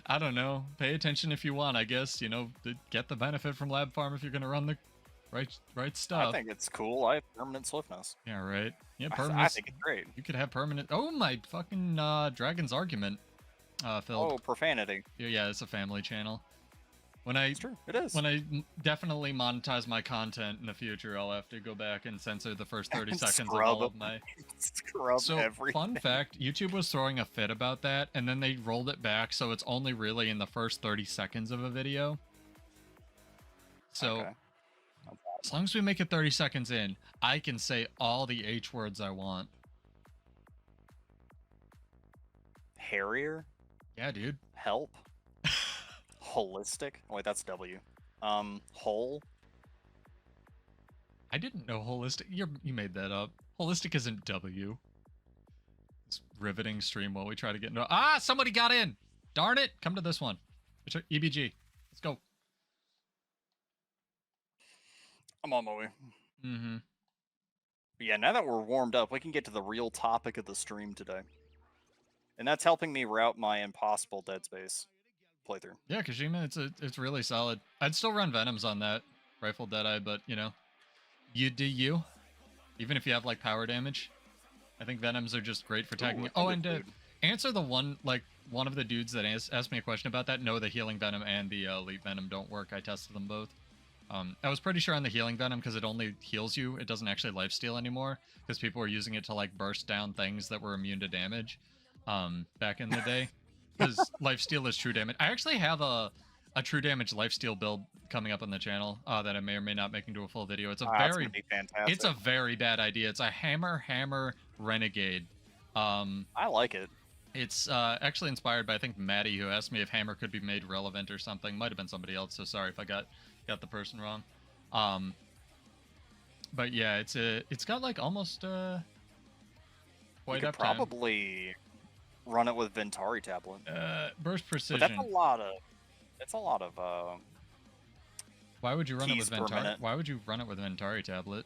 [SPEAKER 1] I don't know, pay attention if you want, I guess, you know, to get the benefit from lab farm if you're going to run the right stuff.
[SPEAKER 2] I think it's cool. I have permanent swiftness.
[SPEAKER 1] Yeah, right. Yeah, permanent.
[SPEAKER 2] I think it's great.
[SPEAKER 1] You could have permanent. Oh, my fucking Dragon's Argument, Phil.
[SPEAKER 2] Oh, profanity.
[SPEAKER 1] Yeah, it's a family channel.
[SPEAKER 2] It's true. It is.
[SPEAKER 1] When I definitely monetize my content in the future, I'll have to go back and censor the first 30 seconds of all of my. So,
[SPEAKER 2] everything.
[SPEAKER 1] Fun fact: YouTube was throwing a fit about that, and then they rolled it back, so it's only really in the first 30 seconds of a video. So,
[SPEAKER 2] Okay.
[SPEAKER 1] as long as we make it 30 seconds in, I can say all the H words I want.
[SPEAKER 2] Harrier?
[SPEAKER 1] Yeah, dude.
[SPEAKER 2] Help? Holistic? Oh, wait, that's W. Whole?
[SPEAKER 1] I didn't know holistic. You made that up. Holistic isn't W. It's riveting stream while we try to get into. Somebody got in. Darn it! Come to this one. EBG. Let's go.
[SPEAKER 2] I'm on my way.
[SPEAKER 1] Mm-hmm.
[SPEAKER 2] But yeah, now that we're warmed up, we can get to the real topic of the stream today. And that's helping me route my impossible Dead Space playthrough.
[SPEAKER 1] Yeah, Kojima, it's really solid. I'd still run Venoms on that Rifle Deadeye, but you know, you do you. Even if you have like power damage, I think Venoms are just great for tagging. Oh, and to answer the one of the dudes that asked me a question about that, no, the healing Venom and the elite Venom don't work. I tested them both. I was pretty sure on the healing venom because it only heals you. It doesn't actually lifesteal anymore because people were using it to like burst down things that were immune to damage back in the day. Because lifesteal is true damage. I actually have a true damage lifesteal build coming up on the channel that I may or may not make into a full video. It's a
[SPEAKER 2] That's gonna be fantastic.
[SPEAKER 1] it's a very bad idea. It's a hammer renegade.
[SPEAKER 2] I like it.
[SPEAKER 1] It's actually inspired by I think Maddie, who asked me if hammer could be made relevant or something. Might have been somebody else. So sorry if I got the person wrong. But yeah, it's got like almost
[SPEAKER 2] You
[SPEAKER 1] quite
[SPEAKER 2] could
[SPEAKER 1] up
[SPEAKER 2] probably run it with Ventari tablet.
[SPEAKER 1] burst precision.
[SPEAKER 2] But that's a lot of. It's a lot of.
[SPEAKER 1] Why would you run it with
[SPEAKER 2] keys per
[SPEAKER 1] Ventari?
[SPEAKER 2] minute.
[SPEAKER 1] Why would you run it with Ventari tablet?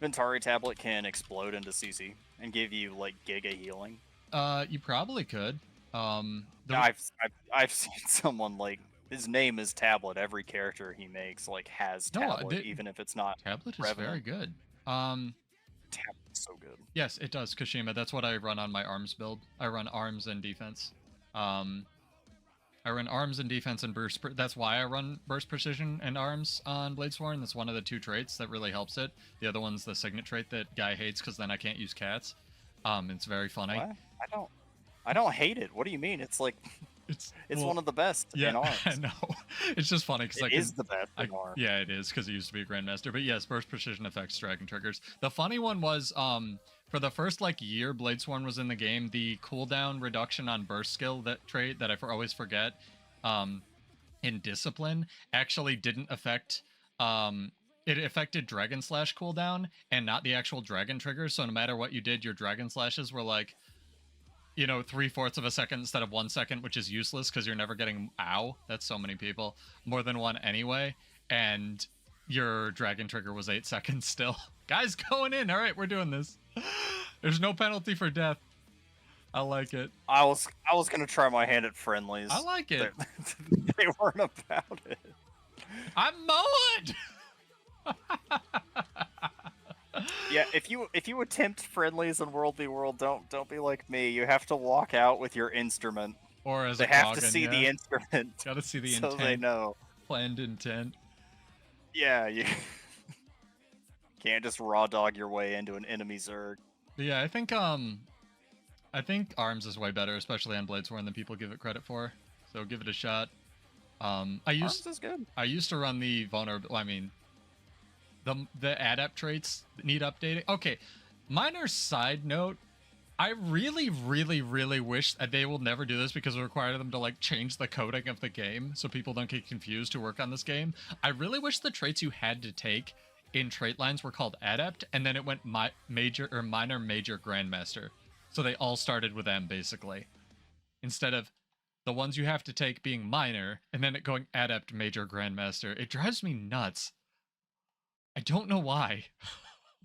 [SPEAKER 2] Ventari tablet can explode into CC and give you like giga healing.
[SPEAKER 1] You probably could.
[SPEAKER 2] I've seen someone like his name is Tablet. Every character he makes like has Tablet, even if it's not.
[SPEAKER 1] Tablet is
[SPEAKER 2] Revenant.
[SPEAKER 1] very good.
[SPEAKER 2] Tablet's so good.
[SPEAKER 1] Yes, it does, Kashima. That's what I run on my arms build. I run arms and defense. I run arms and defense and burst. That's why I run burst precision and arms on Bladesworn. That's one of the two traits that really helps it. The other one's the signet trait that Guy hates because then I can't use cats. It's very funny.
[SPEAKER 2] What? I don't hate it. What do you mean? It's like it's
[SPEAKER 1] well,
[SPEAKER 2] one of the best in arms.
[SPEAKER 1] I know. It's just funny because
[SPEAKER 2] it is the best in arms.
[SPEAKER 1] Yeah, it is because it used to be a grandmaster. But yes, burst precision affects dragon triggers. The funny one was for the first like year Bladesworn was in the game, the cooldown reduction on burst skill, that trait that I always forget, in discipline actually didn't affect it affected Dragon Slash cooldown and not the actual dragon triggers. So no matter what you did, your Dragon Slashes were like, 3/4 of a second instead of 1 second, which is useless because you're never getting, that's so many people, more than one anyway. And your dragon trigger was 8 seconds still. Guys, going in. All right, we're doing this. There's no penalty for death. I like it.
[SPEAKER 2] I was gonna try my hand at friendlies.
[SPEAKER 1] I like it.
[SPEAKER 2] They weren't about it.
[SPEAKER 1] I'm mowing.
[SPEAKER 2] Yeah, if you attempt friendlies in World v World, don't be like me. You have to walk out with your instrument.
[SPEAKER 1] Or as
[SPEAKER 2] they
[SPEAKER 1] a
[SPEAKER 2] have
[SPEAKER 1] Goggin,
[SPEAKER 2] to see the instrument.
[SPEAKER 1] Gotta see the
[SPEAKER 2] so
[SPEAKER 1] intent.
[SPEAKER 2] They know.
[SPEAKER 1] Planned intent.
[SPEAKER 2] Yeah, you can't just raw dog your way into an enemy Zerg.
[SPEAKER 1] Yeah, I think arms is way better, especially on Bladesworn, than people give it credit for. So give it a shot.
[SPEAKER 2] Arms is good.
[SPEAKER 1] I used to run the vulnerable. I mean, the adept traits need updating. Okay, minor side note. I really, really, really wish that they will never do this because it requires them to like change the coding of the game so people don't get confused to work on this game. I really wish the traits you had to take in trait lines were called adept, and then it went major or minor, major, grandmaster. So they all started with M basically, instead of the ones you have to take being minor and then it going adept, major, grandmaster. It drives me nuts. I don't know why.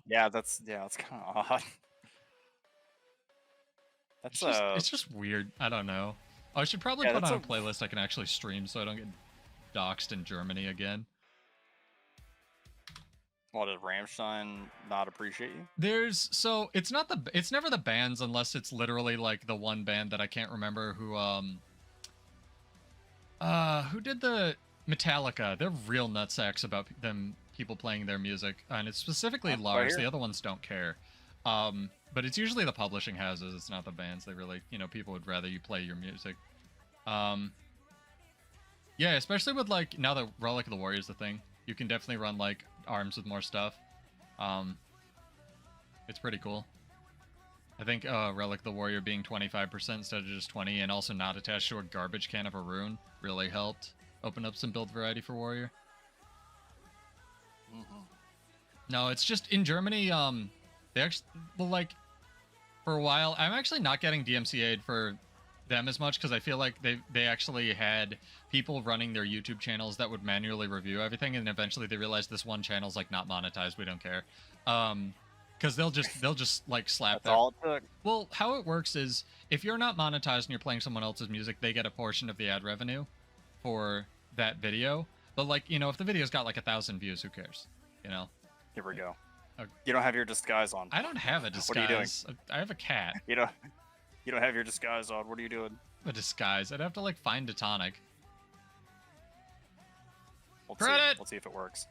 [SPEAKER 2] Yeah, that's kind of odd.
[SPEAKER 1] It's just weird. I don't know. Oh, I should probably put on a playlist I can actually stream so I don't get doxxed in Germany again.
[SPEAKER 2] What, did Rammstein not appreciate you?
[SPEAKER 1] It's never the bands unless it's literally like the one band that I can't remember who did the Metallica. They're real nutsacks about people playing their music, and it's specifically Lars. The other ones don't care. But it's usually the publishing houses. It's not the bands. They really, people would rather you play your music. Yeah, especially with like now that Relic of the Warrior is the thing, you can definitely run like arms with more stuff. It's pretty cool. I think Relic of the Warrior being 25% instead of just 20, and also not attached to a garbage can of a rune, really helped open up some build variety for Warrior. No, it's just in Germany. They actually for a while. I'm actually not getting DMCA'd for them as much because I feel like they actually had people running their YouTube channels that would manually review everything, and eventually they realized this one channel's like not monetized. We don't care. Because they'll just like slap
[SPEAKER 2] That's all it took.
[SPEAKER 1] Well, how it works is if you're not monetized and you're playing someone else's music, they get a portion of the ad revenue for that video. But like, if the video's got like 1,000 views, who cares?
[SPEAKER 2] Here we go. You don't have your disguise on.
[SPEAKER 1] I don't have a disguise.
[SPEAKER 2] What are you doing?
[SPEAKER 1] I have a cat.
[SPEAKER 2] You don't have your disguise on. What are you doing?
[SPEAKER 1] A disguise. I'd have to like find a tonic. Credit!
[SPEAKER 2] Let's see if it works.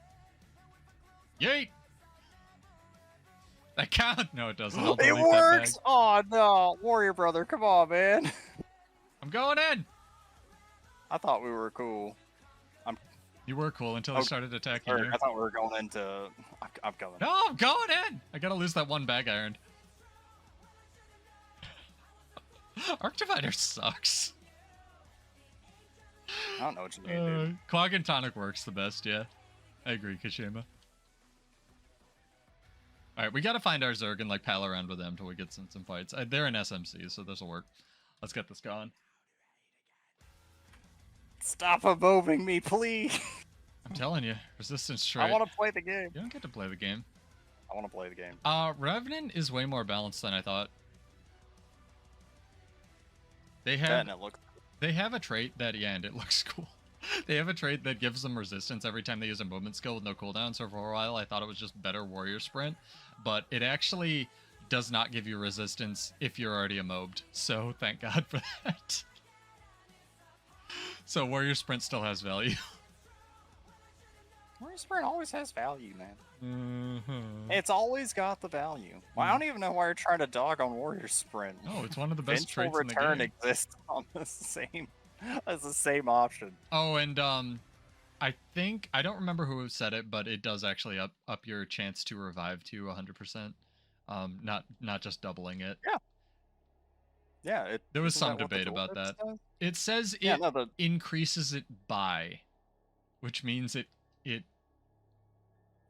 [SPEAKER 1] Yeet! That count? No, it doesn't. I'll
[SPEAKER 2] It
[SPEAKER 1] delete that bag.
[SPEAKER 2] works! Oh no, warrior brother, come on, man.
[SPEAKER 1] I'm going in.
[SPEAKER 2] I thought we were cool.
[SPEAKER 1] You were cool until I started attacking you.
[SPEAKER 2] I thought we were going into. I'm going.
[SPEAKER 1] No, I'm going in. I gotta lose that one bag I earned. Arctifighter sucks.
[SPEAKER 2] I don't know what you mean, dude.
[SPEAKER 1] Clog and Tonic works the best, yeah. I agree, Kashima. Alright, we gotta find our Zerg and, like, pal around with them until we get some fights. They're in SMC, so this'll work. Let's get this going.
[SPEAKER 2] Stop evolving me, please.
[SPEAKER 1] I'm telling you, resistance trait.
[SPEAKER 2] I want to play the game.
[SPEAKER 1] You don't get to play the game.
[SPEAKER 2] I want to play the game.
[SPEAKER 1] Revenant is way more balanced than I thought. They have a trait that, yeah, and it looks cool. They have a trait that gives them resistance every time they use a movement skill with no cooldown, so for a while I thought it was just better warrior sprint, but it actually does not give you resistance if you're already mobbed, so thank God for that. So warrior sprint still has value.
[SPEAKER 2] Warrior sprint always has value, man.
[SPEAKER 1] Mm-hmm.
[SPEAKER 2] It's always got the value. Well, I don't even know why you're trying to dog on warrior sprint.
[SPEAKER 1] Oh, it's one of the best
[SPEAKER 2] Vengeful
[SPEAKER 1] traits in the
[SPEAKER 2] return
[SPEAKER 1] game.
[SPEAKER 2] exists on the same as the same option.
[SPEAKER 1] Oh, and I think I don't remember who said it, but it does actually up your chance to revive to 100%. Not just doubling it.
[SPEAKER 2] Yeah. Yeah.
[SPEAKER 1] There was some debate about that. It says it increases it by, which means it.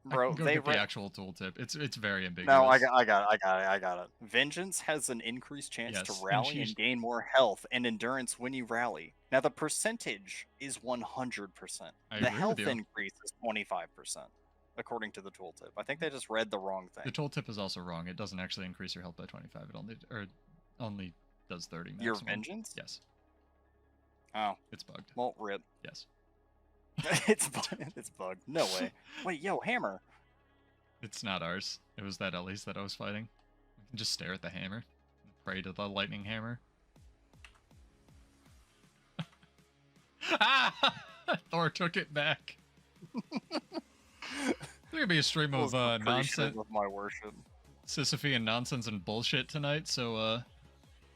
[SPEAKER 2] Bro,
[SPEAKER 1] I can go get the actual tooltip. It's very ambiguous.
[SPEAKER 2] No, I got it. Vengeance has an increased chance to rally and gain more health and endurance when you rally. Now the percentage is 100%. The health increase is 25%, according to the tooltip. I think they just read the wrong thing.
[SPEAKER 1] The tooltip is also wrong. It doesn't actually increase your health by 25. It only does 30 maximum.
[SPEAKER 2] Your vengeance?
[SPEAKER 1] Yes.
[SPEAKER 2] Oh.
[SPEAKER 1] It's bugged.
[SPEAKER 2] Well, rip.
[SPEAKER 1] Yes.
[SPEAKER 2] It's bugged. No way. Wait, yo, hammer.
[SPEAKER 1] It's not ours. It was that Ellie's that I was fighting. We can just stare at the hammer. Pray to the lightning hammer. Ah! Thor took it back. There's gonna be a stream of nonsense.
[SPEAKER 2] With my worship.
[SPEAKER 1] Sisyphean nonsense and bullshit tonight, so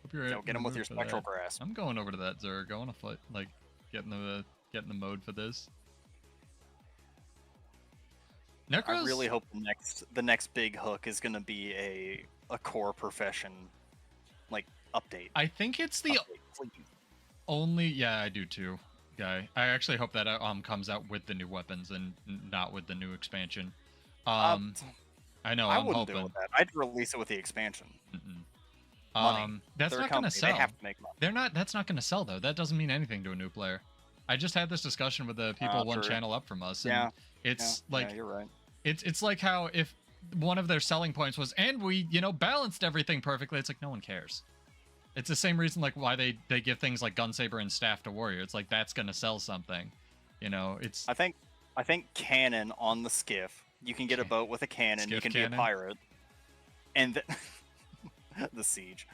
[SPEAKER 1] hope you're
[SPEAKER 2] get him with your spectral grasp.
[SPEAKER 1] I'm going over to that Zerg. I wanna fight, like, get in the mode for this. Necros?
[SPEAKER 2] I really hope the next big hook is gonna be a core profession, like, update.
[SPEAKER 1] I think it's the only. Yeah, I do too, guy. I actually hope that comes out with the new weapons and not with the new expansion. I know.
[SPEAKER 2] I wouldn't do it with that. I'd release it with the expansion. Money.
[SPEAKER 1] That's not gonna sell.
[SPEAKER 2] They have to make money.
[SPEAKER 1] They're not. That's not gonna sell though. That doesn't mean anything to a new player. I just had this discussion with the people one channel up from us, and it's like
[SPEAKER 2] you're right.
[SPEAKER 1] It's like how if one of their selling points was, and we balanced everything perfectly. It's like no one cares. It's the same reason like why they give things like Gunsaber and Staff to Warrior. It's like that's gonna sell something, It's
[SPEAKER 2] I think cannon on the skiff. You can get a boat with a cannon.
[SPEAKER 1] Skiff
[SPEAKER 2] you can
[SPEAKER 1] cannon.
[SPEAKER 2] be a pirate, and the siege.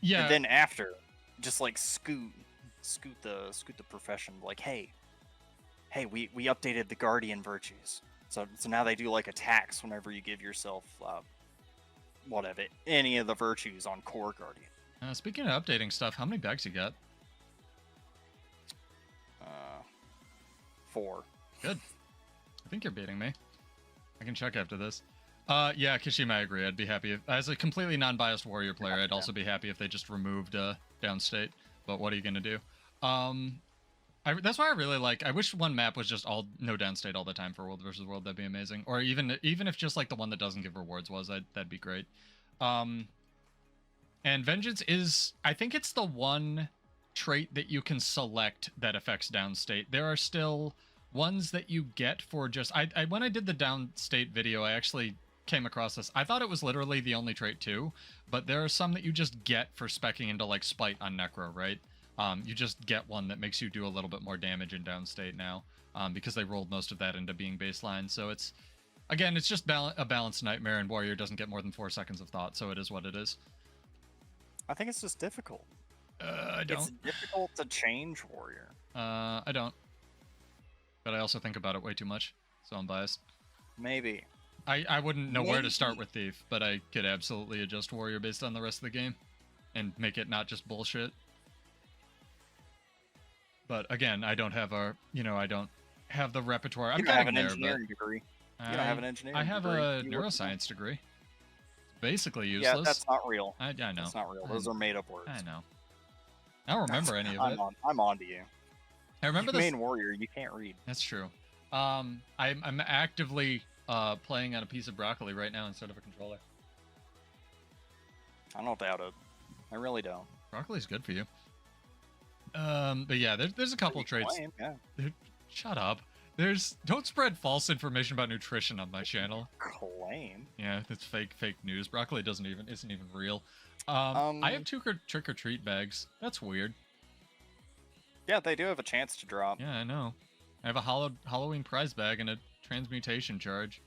[SPEAKER 1] Yeah.
[SPEAKER 2] And then after, just like scoot the profession. Like hey, we updated the guardian virtues. So now they do like attacks whenever you give yourself whatever any of the virtues on core guardian.
[SPEAKER 1] Speaking of updating stuff, how many bags you got?
[SPEAKER 2] 4.
[SPEAKER 1] Good. I think you're beating me. I can check after this. Yeah, Kashima, I agree. I'd be happy if, as a completely non-biased warrior player, I'd also be happy if they just removed downstate. But what are you gonna do? That's why I really like. I wish one map was just all no downstate all the time for World versus World. That'd be amazing. Or even if just like the one that doesn't give rewards was, that'd be great. And Vengeance is, I think it's the one trait that you can select that affects downstate. There are still ones that you get for just. When I did the downstate video, I actually came across this. I thought it was literally the only trait too, but there are some that you just get for speccing into like Spite on Necro, right? You just get one that makes you do a little bit more damage in downstate now, because they rolled most of that into being baseline. So it's, again, it's just a balanced nightmare, and Warrior doesn't get more than 4 seconds of thought, so it is what it is.
[SPEAKER 2] I think it's just difficult.
[SPEAKER 1] I don't.
[SPEAKER 2] It's difficult to change Warrior.
[SPEAKER 1] I don't. but I also think about it way too much, so I'm biased.
[SPEAKER 2] Maybe.
[SPEAKER 1] I wouldn't know where to start
[SPEAKER 2] Maybe.
[SPEAKER 1] with Thief, but I could absolutely adjust Warrior based on the rest of the game and make it not just bullshit. But again, I don't have I don't have the repertoire. I'm
[SPEAKER 2] You don't have
[SPEAKER 1] getting
[SPEAKER 2] an
[SPEAKER 1] there, but
[SPEAKER 2] engineering degree. You don't have an engineering
[SPEAKER 1] I have
[SPEAKER 2] degree.
[SPEAKER 1] a
[SPEAKER 2] You wouldn't know.
[SPEAKER 1] neuroscience degree. It's basically
[SPEAKER 2] Yeah,
[SPEAKER 1] useless.
[SPEAKER 2] that's not real.
[SPEAKER 1] I know.
[SPEAKER 2] That's not real. Those are made up words.
[SPEAKER 1] I know. I don't remember any of it.
[SPEAKER 2] I'm on to you.
[SPEAKER 1] I remember
[SPEAKER 2] you
[SPEAKER 1] this.
[SPEAKER 2] main warrior, you can't read.
[SPEAKER 1] That's true. I'm actively playing on a piece of broccoli right now instead of a controller.
[SPEAKER 2] I don't doubt it. I really don't.
[SPEAKER 1] Broccoli's good for you. But yeah, there's a couple traits.
[SPEAKER 2] Claim, yeah.
[SPEAKER 1] Shut up. Don't spread false information about nutrition on my channel.
[SPEAKER 2] Claim.
[SPEAKER 1] Yeah, it's fake news. Broccoli isn't even real. I have two trick or treat bags. That's weird.
[SPEAKER 2] Yeah, they do have a chance to drop.
[SPEAKER 1] Yeah, I know. I have a Halloween prize bag and a transmutation charge.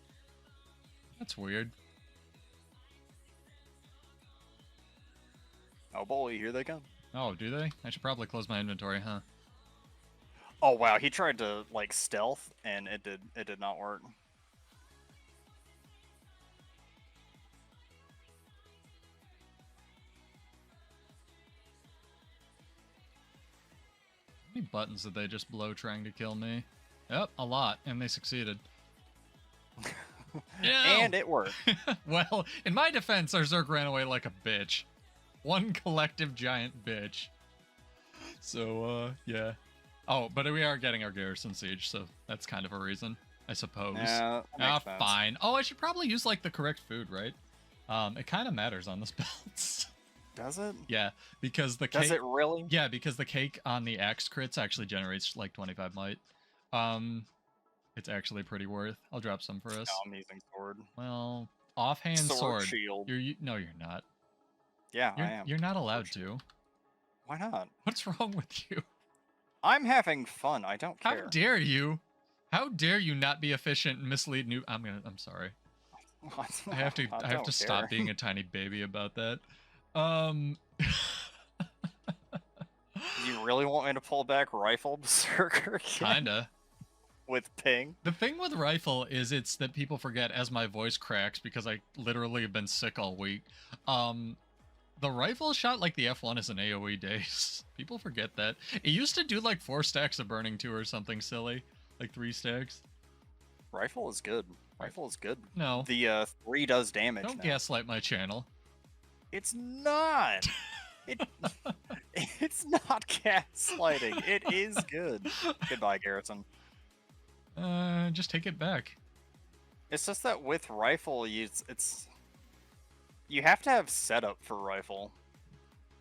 [SPEAKER 1] That's weird.
[SPEAKER 2] Oh boy, here they come.
[SPEAKER 1] Oh, do they? I should probably close my inventory, huh?
[SPEAKER 2] Oh wow, he tried to like stealth and it did not work.
[SPEAKER 1] How many buttons did they just blow trying to kill me? Yep, a lot, and they succeeded. Yeah.
[SPEAKER 2] And it worked.
[SPEAKER 1] Well, in my defense, our Zerg ran away like a bitch. One collective giant bitch. So, yeah. Oh, but we are getting our garrison siege, so that's kind of a reason, I suppose.
[SPEAKER 2] Yeah, that makes sense.
[SPEAKER 1] Fine. Oh, I should probably use, like, the correct food, right? It kind of matters on this build.
[SPEAKER 2] Does it?
[SPEAKER 1] Yeah, because the cake...
[SPEAKER 2] Does it really?
[SPEAKER 1] Yeah, because the cake on the axe crits actually generates, like, 25 might. It's actually pretty worth. I'll drop some for us.
[SPEAKER 2] No, I'm using sword.
[SPEAKER 1] Well, offhand sword.
[SPEAKER 2] Shield.
[SPEAKER 1] No, you're not.
[SPEAKER 2] Yeah, I am.
[SPEAKER 1] You're not allowed to.
[SPEAKER 2] Why not?
[SPEAKER 1] What's wrong with you?
[SPEAKER 2] I'm having fun. I don't care.
[SPEAKER 1] How dare you? How dare you not be efficient and mislead new? I'm sorry. I have to stop being a tiny baby about that.
[SPEAKER 2] You really want me to pull back Rifle Berserker again?
[SPEAKER 1] Kinda.
[SPEAKER 2] With ping?
[SPEAKER 1] The thing with Rifle is it's that people forget as my voice cracks because I literally have been sick all week. The rifle shot like the F1 is an AoE days. People forget that. It used to do like 4 stacks of burning 2 or something silly. Like 3 stacks.
[SPEAKER 2] Rifle is good. Rifle is good.
[SPEAKER 1] No.
[SPEAKER 2] The 3 does damage.
[SPEAKER 1] Don't
[SPEAKER 2] now.
[SPEAKER 1] gaslight my channel.
[SPEAKER 2] It's not. It's not gaslighting. It is good. Goodbye, Garrison.
[SPEAKER 1] Just take it back.
[SPEAKER 2] It's just that with Rifle, you have to have setup for Rifle,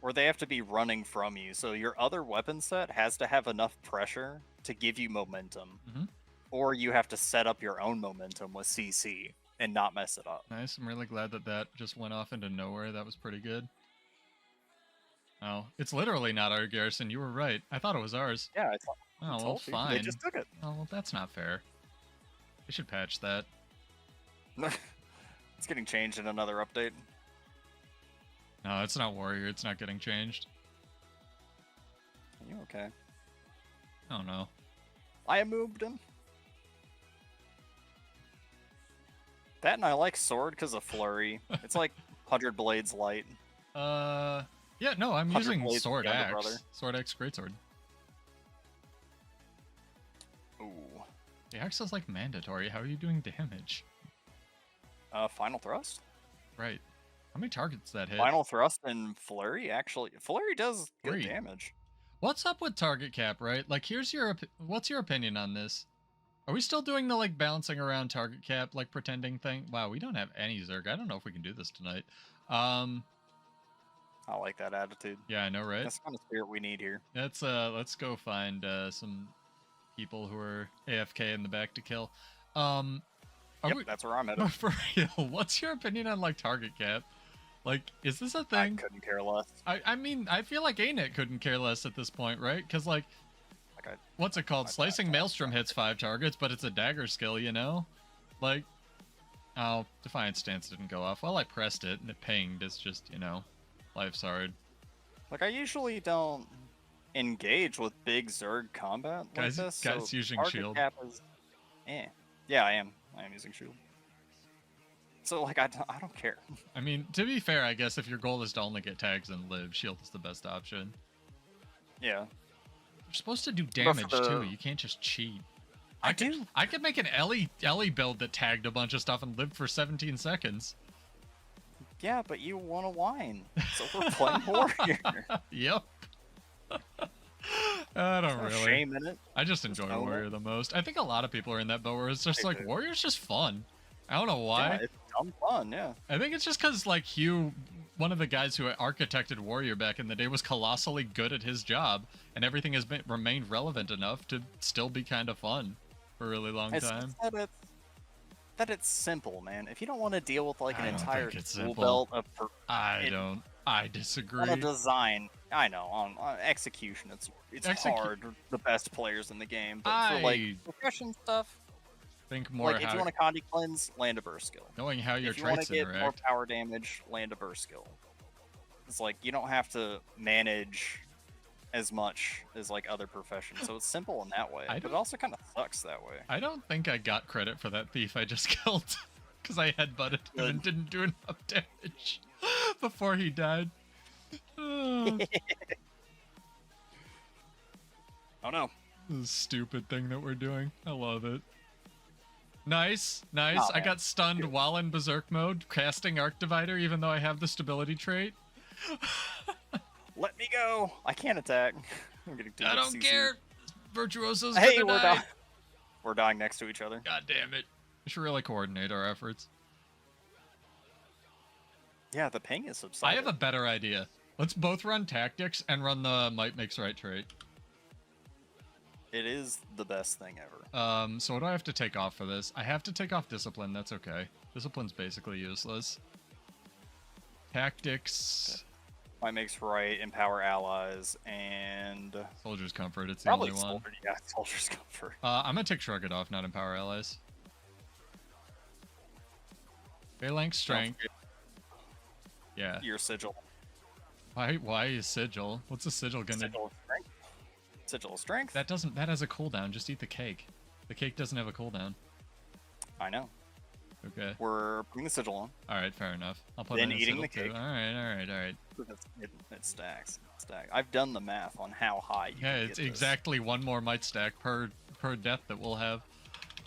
[SPEAKER 2] or they have to be running from you. So your other weapon set has to have enough pressure to give you momentum, or you have to set up your own momentum with CC and not mess it up.
[SPEAKER 1] Nice. I'm really glad that just went off into nowhere. That was pretty good. Oh, it's literally not our garrison. You were right. I thought it was ours.
[SPEAKER 2] Yeah,
[SPEAKER 1] oh, well, fine.
[SPEAKER 2] They just took it.
[SPEAKER 1] Oh, well, that's not fair. They should patch that.
[SPEAKER 2] It's getting changed in another update.
[SPEAKER 1] No, it's not Warrior. It's not getting changed.
[SPEAKER 2] Are you okay?
[SPEAKER 1] I don't know.
[SPEAKER 2] I moved him. That and I like sword because of flurry. It's like 100 blades light.
[SPEAKER 1] Yeah, no, I'm using sword axe.
[SPEAKER 2] Brother.
[SPEAKER 1] Sword axe, greatsword.
[SPEAKER 2] Ooh.
[SPEAKER 1] The axe is like mandatory. How are you doing damage?
[SPEAKER 2] Final thrust?
[SPEAKER 1] Right. How many targets that hit?
[SPEAKER 2] Final thrust and flurry? Actually, flurry does good
[SPEAKER 1] 3.
[SPEAKER 2] damage.
[SPEAKER 1] What's up with target cap, right? Like, what's your opinion on this? Are we still doing the, like, balancing around target cap, like, pretending thing? Wow, we don't have any Zerg. I don't know if we can do this tonight.
[SPEAKER 2] I like that attitude.
[SPEAKER 1] Yeah, I know, right?
[SPEAKER 2] That's the kind of spirit we need here.
[SPEAKER 1] Let's go find some people who are AFK in the back to kill.
[SPEAKER 2] That's where I'm at.
[SPEAKER 1] For real, what's your opinion on, like, target cap? Like, is this a thing?
[SPEAKER 2] I couldn't care less.
[SPEAKER 1] I mean, I feel like arenanet couldn't care less at this point, right? Because, like what's it called? Slicing Maelstrom hits 5 targets, but it's a dagger skill, you know? Like, oh, Defiant Stance didn't go off. Well, I pressed it, and it pinged. It's just, you know, life's hard.
[SPEAKER 2] Like, I usually don't engage with big Zerg combat like
[SPEAKER 1] Guys,
[SPEAKER 2] this.
[SPEAKER 1] guys
[SPEAKER 2] so
[SPEAKER 1] using
[SPEAKER 2] target
[SPEAKER 1] shield.
[SPEAKER 2] cap is, yeah, I am using shield. So like I don't care.
[SPEAKER 1] I mean, to be fair, I guess if your goal is to only get tags and live, shield is the best option.
[SPEAKER 2] Yeah.
[SPEAKER 1] You're supposed to do damage
[SPEAKER 2] the-
[SPEAKER 1] too. You can't just cheat.
[SPEAKER 2] I do.
[SPEAKER 1] I could make an Ellie build that tagged a bunch of stuff and lived for 17 seconds.
[SPEAKER 2] Yeah, but you want to whine, so we're playing warrior.
[SPEAKER 1] Yep. I don't
[SPEAKER 2] There's no
[SPEAKER 1] really.
[SPEAKER 2] shame in it.
[SPEAKER 1] I just enjoy
[SPEAKER 2] own it.
[SPEAKER 1] Warrior the most. I think a lot of people are in that boat where it's just
[SPEAKER 2] I
[SPEAKER 1] like
[SPEAKER 2] do.
[SPEAKER 1] Warrior's just fun. I don't know why.
[SPEAKER 2] Yeah, it's dumb fun. Yeah.
[SPEAKER 1] I think it's just because like Hugh, one of the guys who architected Warrior back in the day, was colossally good at his job, and everything has remained relevant enough to still be kind of fun for a really long
[SPEAKER 2] It's
[SPEAKER 1] time.
[SPEAKER 2] just that it's simple, man. If you don't want to deal with like an
[SPEAKER 1] I don't
[SPEAKER 2] entire
[SPEAKER 1] think it's
[SPEAKER 2] tool
[SPEAKER 1] simple.
[SPEAKER 2] belt of
[SPEAKER 1] I disagree.
[SPEAKER 2] on a design, I know on execution, it's hard. The best players in the game, but for like profession stuff,
[SPEAKER 1] think more
[SPEAKER 2] like if
[SPEAKER 1] how
[SPEAKER 2] you want to Condi cleanse, land a burst skill.
[SPEAKER 1] knowing how your
[SPEAKER 2] If you want
[SPEAKER 1] traits
[SPEAKER 2] to get more
[SPEAKER 1] interact.
[SPEAKER 2] power damage, land a burst skill. It's like you don't have to manage as much as like other professions, so it's simple in that way. But it also kind of sucks that way.
[SPEAKER 1] I don't think I got credit for that thief I just killed, because I headbutted him and didn't do enough damage before he died.
[SPEAKER 2] Oh no.
[SPEAKER 1] This stupid thing that we're doing. I love it. Nice, nice.
[SPEAKER 2] Oh,
[SPEAKER 1] I
[SPEAKER 2] man.
[SPEAKER 1] got stunned while in berserk mode, casting Arc Divider, even though I have the stability trait.
[SPEAKER 2] Let me go. I can't attack. I'm getting too
[SPEAKER 1] I
[SPEAKER 2] much
[SPEAKER 1] don't
[SPEAKER 2] CC.
[SPEAKER 1] care. Virtuoso's
[SPEAKER 2] Hey,
[SPEAKER 1] gonna
[SPEAKER 2] we're
[SPEAKER 1] die.
[SPEAKER 2] dying. We're dying next to each other.
[SPEAKER 1] God damn it. We should really coordinate our efforts.
[SPEAKER 2] Yeah, the ping is
[SPEAKER 1] I
[SPEAKER 2] subsided.
[SPEAKER 1] have a better idea. Let's both run tactics and run the might makes right trait.
[SPEAKER 2] It is the best thing ever.
[SPEAKER 1] So what do I have to take off for this? I have to take off discipline. That's okay. Discipline's basically useless. Tactics.
[SPEAKER 2] Might makes right, empower allies, and
[SPEAKER 1] Soldier's comfort. It's the
[SPEAKER 2] probably
[SPEAKER 1] only one.
[SPEAKER 2] soldier. Yeah, soldier's comfort.
[SPEAKER 1] I'm gonna take Shrug It Off, not Empower Allies. Phalanx Strength. Yeah.
[SPEAKER 2] Your sigil.
[SPEAKER 1] Why is Sigil? What's a Sigil gonna...
[SPEAKER 2] Sigil of strength. Sigil of strength.
[SPEAKER 1] That has a cooldown. Just eat the cake. The cake doesn't have a cooldown.
[SPEAKER 2] I know.
[SPEAKER 1] Okay.
[SPEAKER 2] We're putting the sigil on.
[SPEAKER 1] Alright, fair enough. I'll put
[SPEAKER 2] Then
[SPEAKER 1] in
[SPEAKER 2] eating
[SPEAKER 1] Sigil
[SPEAKER 2] the
[SPEAKER 1] too.
[SPEAKER 2] cake.
[SPEAKER 1] Alright.
[SPEAKER 2] It stacks. I've done the math on how high you
[SPEAKER 1] Yeah,
[SPEAKER 2] can
[SPEAKER 1] it's
[SPEAKER 2] get this.
[SPEAKER 1] exactly one more might stack per death that we'll have.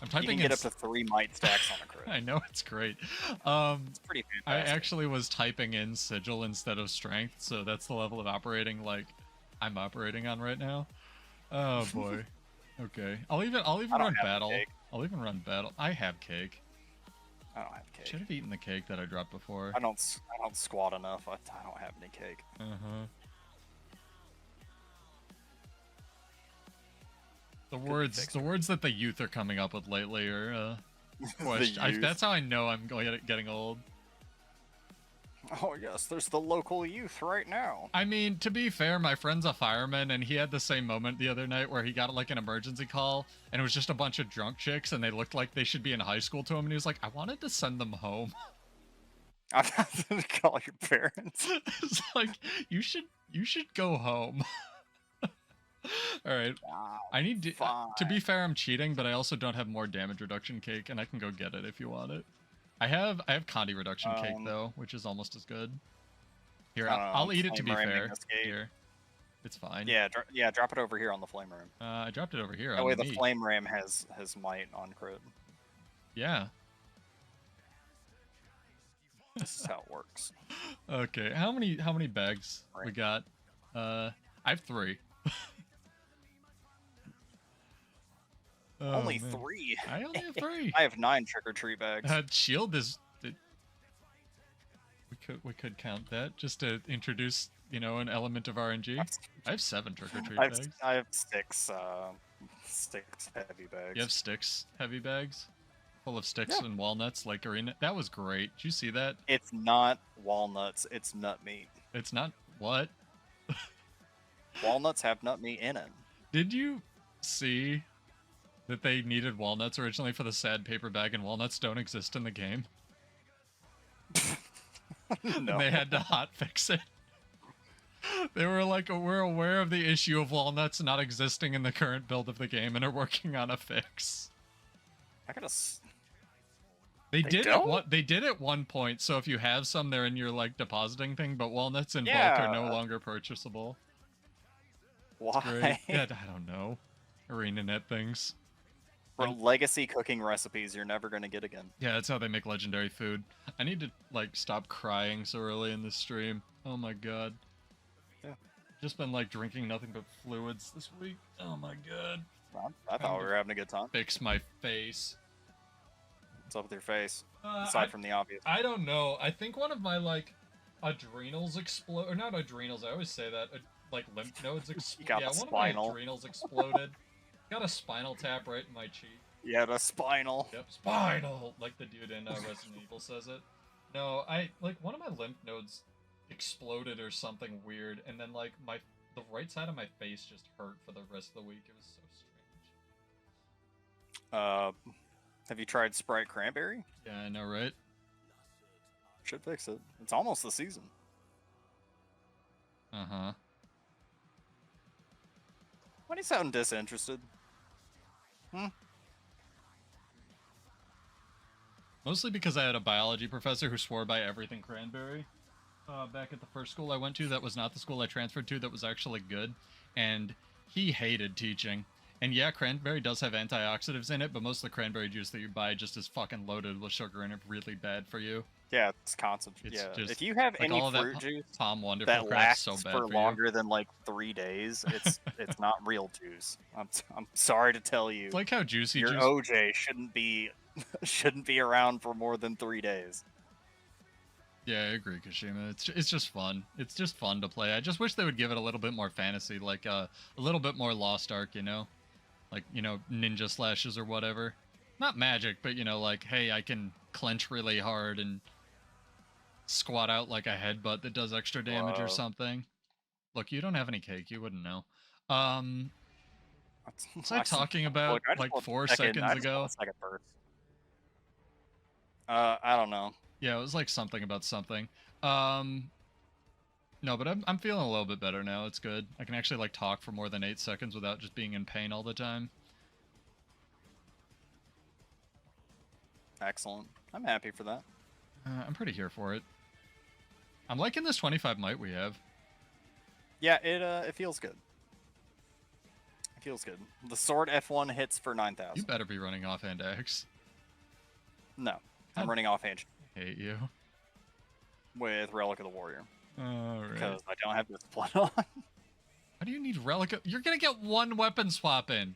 [SPEAKER 1] I'm
[SPEAKER 2] You
[SPEAKER 1] typing
[SPEAKER 2] can
[SPEAKER 1] in...
[SPEAKER 2] get up to 3 might stacks on a crit.
[SPEAKER 1] I know, it's great.
[SPEAKER 2] It's pretty
[SPEAKER 1] I
[SPEAKER 2] fantastic.
[SPEAKER 1] actually was typing in Sigil instead of Strength, so that's the level of operating like I'm operating on right now. Oh boy. Okay. I'll even
[SPEAKER 2] I don't
[SPEAKER 1] run
[SPEAKER 2] have the
[SPEAKER 1] battle.
[SPEAKER 2] cake.
[SPEAKER 1] I'll even run battle. I have cake.
[SPEAKER 2] I don't have cake.
[SPEAKER 1] Should have eaten the cake that I dropped before.
[SPEAKER 2] I don't squat enough. I don't have any cake.
[SPEAKER 1] Uh-huh. The words that the youth are coming up with lately are
[SPEAKER 2] youth.
[SPEAKER 1] that's how I know I'm getting old.
[SPEAKER 2] Oh yes, there's the local youth right now.
[SPEAKER 1] I mean, to be fair, my friend's a fireman, and he had the same moment the other night where he got like an emergency call, and it was just a bunch of drunk chicks, and they looked like they should be in high school to him, and he was like, I wanted to send them home.
[SPEAKER 2] I'm not gonna call your parents.
[SPEAKER 1] It's like, you should go home. All right, I need to be fair, I'm cheating, but I also don't have more damage reduction cake, and I can go get it if you want it. I have Condi reduction cake though, which is almost as good. Here, I'll eat it to be fair. Here, it's fine.
[SPEAKER 2] Yeah, drop it over here on the flame ram.
[SPEAKER 1] I dropped it over here.
[SPEAKER 2] That
[SPEAKER 1] on
[SPEAKER 2] way the
[SPEAKER 1] me.
[SPEAKER 2] flame ram has might on crit.
[SPEAKER 1] Yeah.
[SPEAKER 2] This is how it works.
[SPEAKER 1] Okay, how many bags we got? I have 3. Oh,
[SPEAKER 2] only
[SPEAKER 1] man.
[SPEAKER 2] 3.
[SPEAKER 1] I only have 3.
[SPEAKER 2] I have 9 trick-or-treat bags.
[SPEAKER 1] Shield is... We could count that just to introduce, an element of RNG. I have 7 trick-or-treat bags.
[SPEAKER 2] I have 6 heavy bags.
[SPEAKER 1] You have sticks heavy bags? Full of sticks and walnuts like arena. That was great. Did you see that?
[SPEAKER 2] It's not walnuts, it's nut meat.
[SPEAKER 1] It's not what?
[SPEAKER 2] Walnuts have nut meat in it.
[SPEAKER 1] Did you see that they needed walnuts originally for the sad paper bag, and walnuts don't exist in the game?
[SPEAKER 2] No.
[SPEAKER 1] And they had to hot fix it. They were like, we're aware of the issue of walnuts not existing in the current build of the game and are working on a fix.
[SPEAKER 2] I gotta.
[SPEAKER 1] They
[SPEAKER 2] They
[SPEAKER 1] did
[SPEAKER 2] don't?
[SPEAKER 1] they did at one point, so if you have some, they're in your like depositing thing, but walnuts in bulk are
[SPEAKER 2] Yeah.
[SPEAKER 1] no longer purchasable. It's great.
[SPEAKER 2] Why?
[SPEAKER 1] Yeah, I don't know. Arenanet things.
[SPEAKER 2] For legacy cooking recipes you're never gonna get again.
[SPEAKER 1] Yeah, that's how they make legendary food. I need to like stop crying so early in the stream. Oh my god.
[SPEAKER 2] Yeah.
[SPEAKER 1] Just been like drinking nothing but fluids this week. Oh my god.
[SPEAKER 2] I thought we were having a good time.
[SPEAKER 1] Fix my face.
[SPEAKER 2] What's up with your face? Aside from the obvious.
[SPEAKER 1] I don't know. I think one of my like adrenals explode, or not adrenals. I always say that. Like lymph nodes explode. Yeah, one
[SPEAKER 2] spinal.
[SPEAKER 1] of my adrenals exploded. Got a spinal tap right in my cheek.
[SPEAKER 2] Yeah, the spinal.
[SPEAKER 1] Yep, spinal, like the dude in Resident Evil says it. No, like one of my lymph nodes exploded or something weird, and then like the right side of my face just hurt for the rest of the week. It was so strange.
[SPEAKER 2] Have you tried Sprite Cranberry?
[SPEAKER 1] Yeah, I know, right?
[SPEAKER 2] Should fix it. It's almost the season.
[SPEAKER 1] Uh-huh.
[SPEAKER 2] Why do you sound disinterested?
[SPEAKER 1] Mostly because I had a biology professor who swore by everything cranberry. Back at the first school I went to, that was not the school I transferred to, that was actually good. And he hated teaching. And yeah, cranberry does have antioxidants in it, but most of the cranberry juice that you buy just is fucking loaded with sugar and it's really bad for you.
[SPEAKER 2] Yeah, it's concentrated.
[SPEAKER 1] It's
[SPEAKER 2] Yeah,
[SPEAKER 1] just,
[SPEAKER 2] if you have
[SPEAKER 1] like,
[SPEAKER 2] any
[SPEAKER 1] all of
[SPEAKER 2] fruit
[SPEAKER 1] that
[SPEAKER 2] juice
[SPEAKER 1] Palm Wonderful
[SPEAKER 2] that
[SPEAKER 1] crap's
[SPEAKER 2] lasts
[SPEAKER 1] so bad
[SPEAKER 2] for
[SPEAKER 1] for
[SPEAKER 2] longer than like 3 days, it's not real juice. I'm sorry to tell you.
[SPEAKER 1] It's like how juicy
[SPEAKER 2] your
[SPEAKER 1] juice.
[SPEAKER 2] OJ shouldn't be around for more than 3 days.
[SPEAKER 1] Yeah, I agree, Kashima. It's just fun. It's just fun to play. I just wish they would give it a little bit more fantasy, like a little bit more Lost Ark, you know? Like, you know, ninja slashes or whatever. Not magic, but, you know, like, hey, I can clench really hard and squat out like a headbutt that does extra damage or something. Look, you don't have any cake. You wouldn't know. Was I talking about,
[SPEAKER 2] look,
[SPEAKER 1] like, 4 seconds ago?
[SPEAKER 2] Second burst. I don't know.
[SPEAKER 1] Yeah, it was like something about something. No, but I'm feeling a little bit better now. It's good. I can actually like talk for more than 8 seconds without just being in pain all the time.
[SPEAKER 2] Excellent. I'm happy for that.
[SPEAKER 1] I'm pretty here for it. I'm liking this 25 might we have.
[SPEAKER 2] Yeah, it feels good. It feels good. The sword F1 hits for 9,000.
[SPEAKER 1] You better be running offhand axe.
[SPEAKER 2] No, I'm running offhand
[SPEAKER 1] Hate you.
[SPEAKER 2] with Relic of the Warrior.
[SPEAKER 1] Alright.
[SPEAKER 2] Because I don't have this blood on.
[SPEAKER 1] Why do you need relic? You're gonna get one weapon swap in.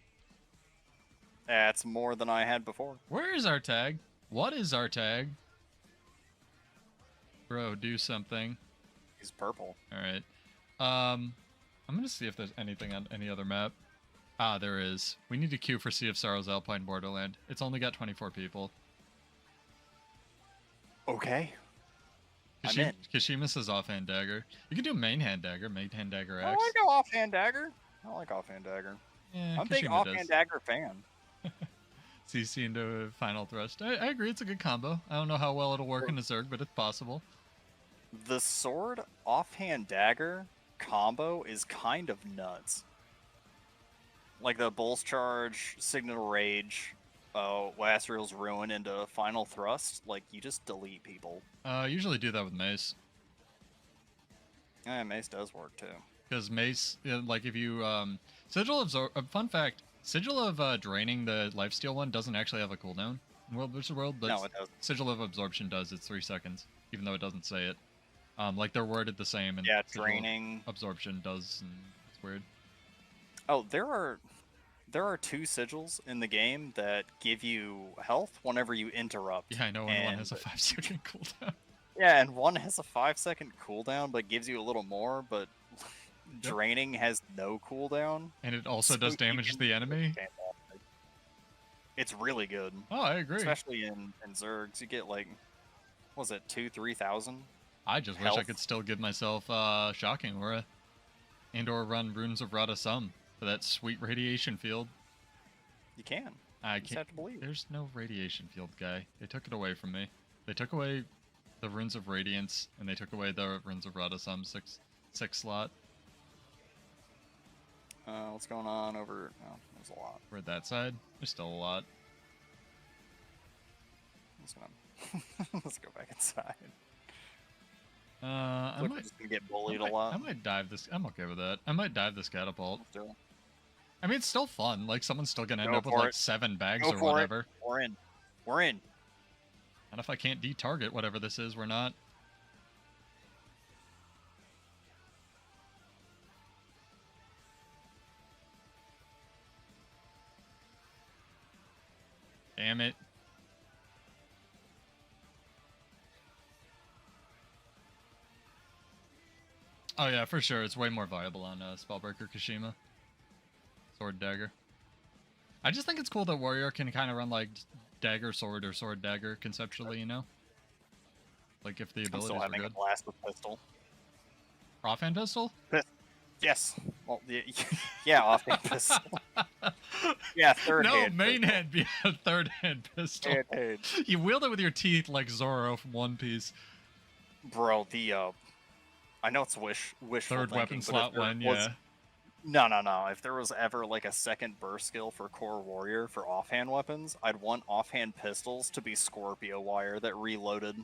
[SPEAKER 2] That's more than I had before.
[SPEAKER 1] Where is our tag? What is our tag? Bro, do something.
[SPEAKER 2] He's purple.
[SPEAKER 1] Alright. I'm gonna see if there's anything on any other map. Ah, there is. We need to queue for Sea of Sorrows Alpine Borderland. It's only got 24 people.
[SPEAKER 2] Okay. I'm in.
[SPEAKER 1] Kashima says offhand dagger. You can do main hand dagger
[SPEAKER 2] I
[SPEAKER 1] axe.
[SPEAKER 2] like go offhand dagger. I like offhand dagger.
[SPEAKER 1] Yeah,
[SPEAKER 2] I'm a big
[SPEAKER 1] Kashima
[SPEAKER 2] offhand
[SPEAKER 1] does.
[SPEAKER 2] dagger fan.
[SPEAKER 1] CC into a final thrust. I agree, it's a good combo. I don't know how well it'll work in a Zerg, but it's possible.
[SPEAKER 2] The sword offhand dagger combo is kind of nuts. Like the Bull's Charge, Signal Rage, Wasriel's Ruin into Final Thrust, like you just delete people.
[SPEAKER 1] I usually do that with Mace.
[SPEAKER 2] Yeah, Mace does work too.
[SPEAKER 1] Because Mace, like if you, Sigil of fun fact, Sigil of draining the lifesteal one doesn't actually have a cooldown in World vs. World, but
[SPEAKER 2] No, it doesn't.
[SPEAKER 1] Sigil of Absorption does, it's 3 seconds, even though it doesn't say it. Like they're worded the same, and
[SPEAKER 2] Yeah,
[SPEAKER 1] Sigil of
[SPEAKER 2] draining.
[SPEAKER 1] Absorption does, and it's weird.
[SPEAKER 2] Oh, there are 2 sigils in the game that give you health whenever you interrupt.
[SPEAKER 1] Yeah, I know, and one has a 5-second cooldown.
[SPEAKER 2] Yeah, and one has a 5-second cooldown, but gives you a little more, but draining has no cooldown.
[SPEAKER 1] And it also
[SPEAKER 2] So
[SPEAKER 1] does
[SPEAKER 2] you
[SPEAKER 1] damage to the enemy.
[SPEAKER 2] Fantastic. It's really good.
[SPEAKER 1] Oh, I agree.
[SPEAKER 2] Especially in Zergs, you get like, what was it, 2,000-3,000?
[SPEAKER 1] I just wish I could still give myself Shocking Aura. And or run Runes of Rada Sum for that sweet radiation field.
[SPEAKER 2] You can.
[SPEAKER 1] I
[SPEAKER 2] You just
[SPEAKER 1] can't.
[SPEAKER 2] have to believe.
[SPEAKER 1] There's no radiation field guy. They took it away from me. They took away the Runes of Radiance, and they took away the Runes of Rada Sum 6 slot.
[SPEAKER 2] What's going on over? Oh, there's a lot.
[SPEAKER 1] We're at that side. There's still a lot.
[SPEAKER 2] Let's go back inside.
[SPEAKER 1] I
[SPEAKER 2] Look,
[SPEAKER 1] might
[SPEAKER 2] we're just gonna get bullied a lot.
[SPEAKER 1] I might dive this. I'm okay with that. I might dive this catapult.
[SPEAKER 2] Let's do it.
[SPEAKER 1] I mean, it's still fun. Like, someone's still gonna end
[SPEAKER 2] Go
[SPEAKER 1] up with
[SPEAKER 2] for
[SPEAKER 1] like
[SPEAKER 2] it.
[SPEAKER 1] 7 bags
[SPEAKER 2] Go
[SPEAKER 1] or
[SPEAKER 2] for
[SPEAKER 1] whatever.
[SPEAKER 2] it. We're in. We're in.
[SPEAKER 1] And if I can't de-target whatever this is, we're not. Damn it. Oh yeah, for sure. It's way more viable on Spellbreaker Kashima. Sword Dagger. I just think it's cool that Warrior can kind of run like Dagger Sword or Sword Dagger conceptually, you know? Like if the
[SPEAKER 2] I'm
[SPEAKER 1] abilities
[SPEAKER 2] still
[SPEAKER 1] were
[SPEAKER 2] having a
[SPEAKER 1] good.
[SPEAKER 2] blast with pistol.
[SPEAKER 1] Offhand pistol?
[SPEAKER 2] Yes. Well, yeah, offhand pistol. Yeah, third hand.
[SPEAKER 1] No, main
[SPEAKER 2] pistol.
[SPEAKER 1] hand be a third hand pistol.
[SPEAKER 2] Hand.
[SPEAKER 1] You wield it with your teeth like Zoro from One Piece.
[SPEAKER 2] Bro, I know it's wishful
[SPEAKER 1] Third
[SPEAKER 2] thinking,
[SPEAKER 1] weapon
[SPEAKER 2] but
[SPEAKER 1] slot
[SPEAKER 2] if there
[SPEAKER 1] one,
[SPEAKER 2] was-
[SPEAKER 1] yeah.
[SPEAKER 2] No. If there was ever like a second burst skill for core warrior for offhand weapons, I'd want offhand pistols to be Scorpio wire that reloaded.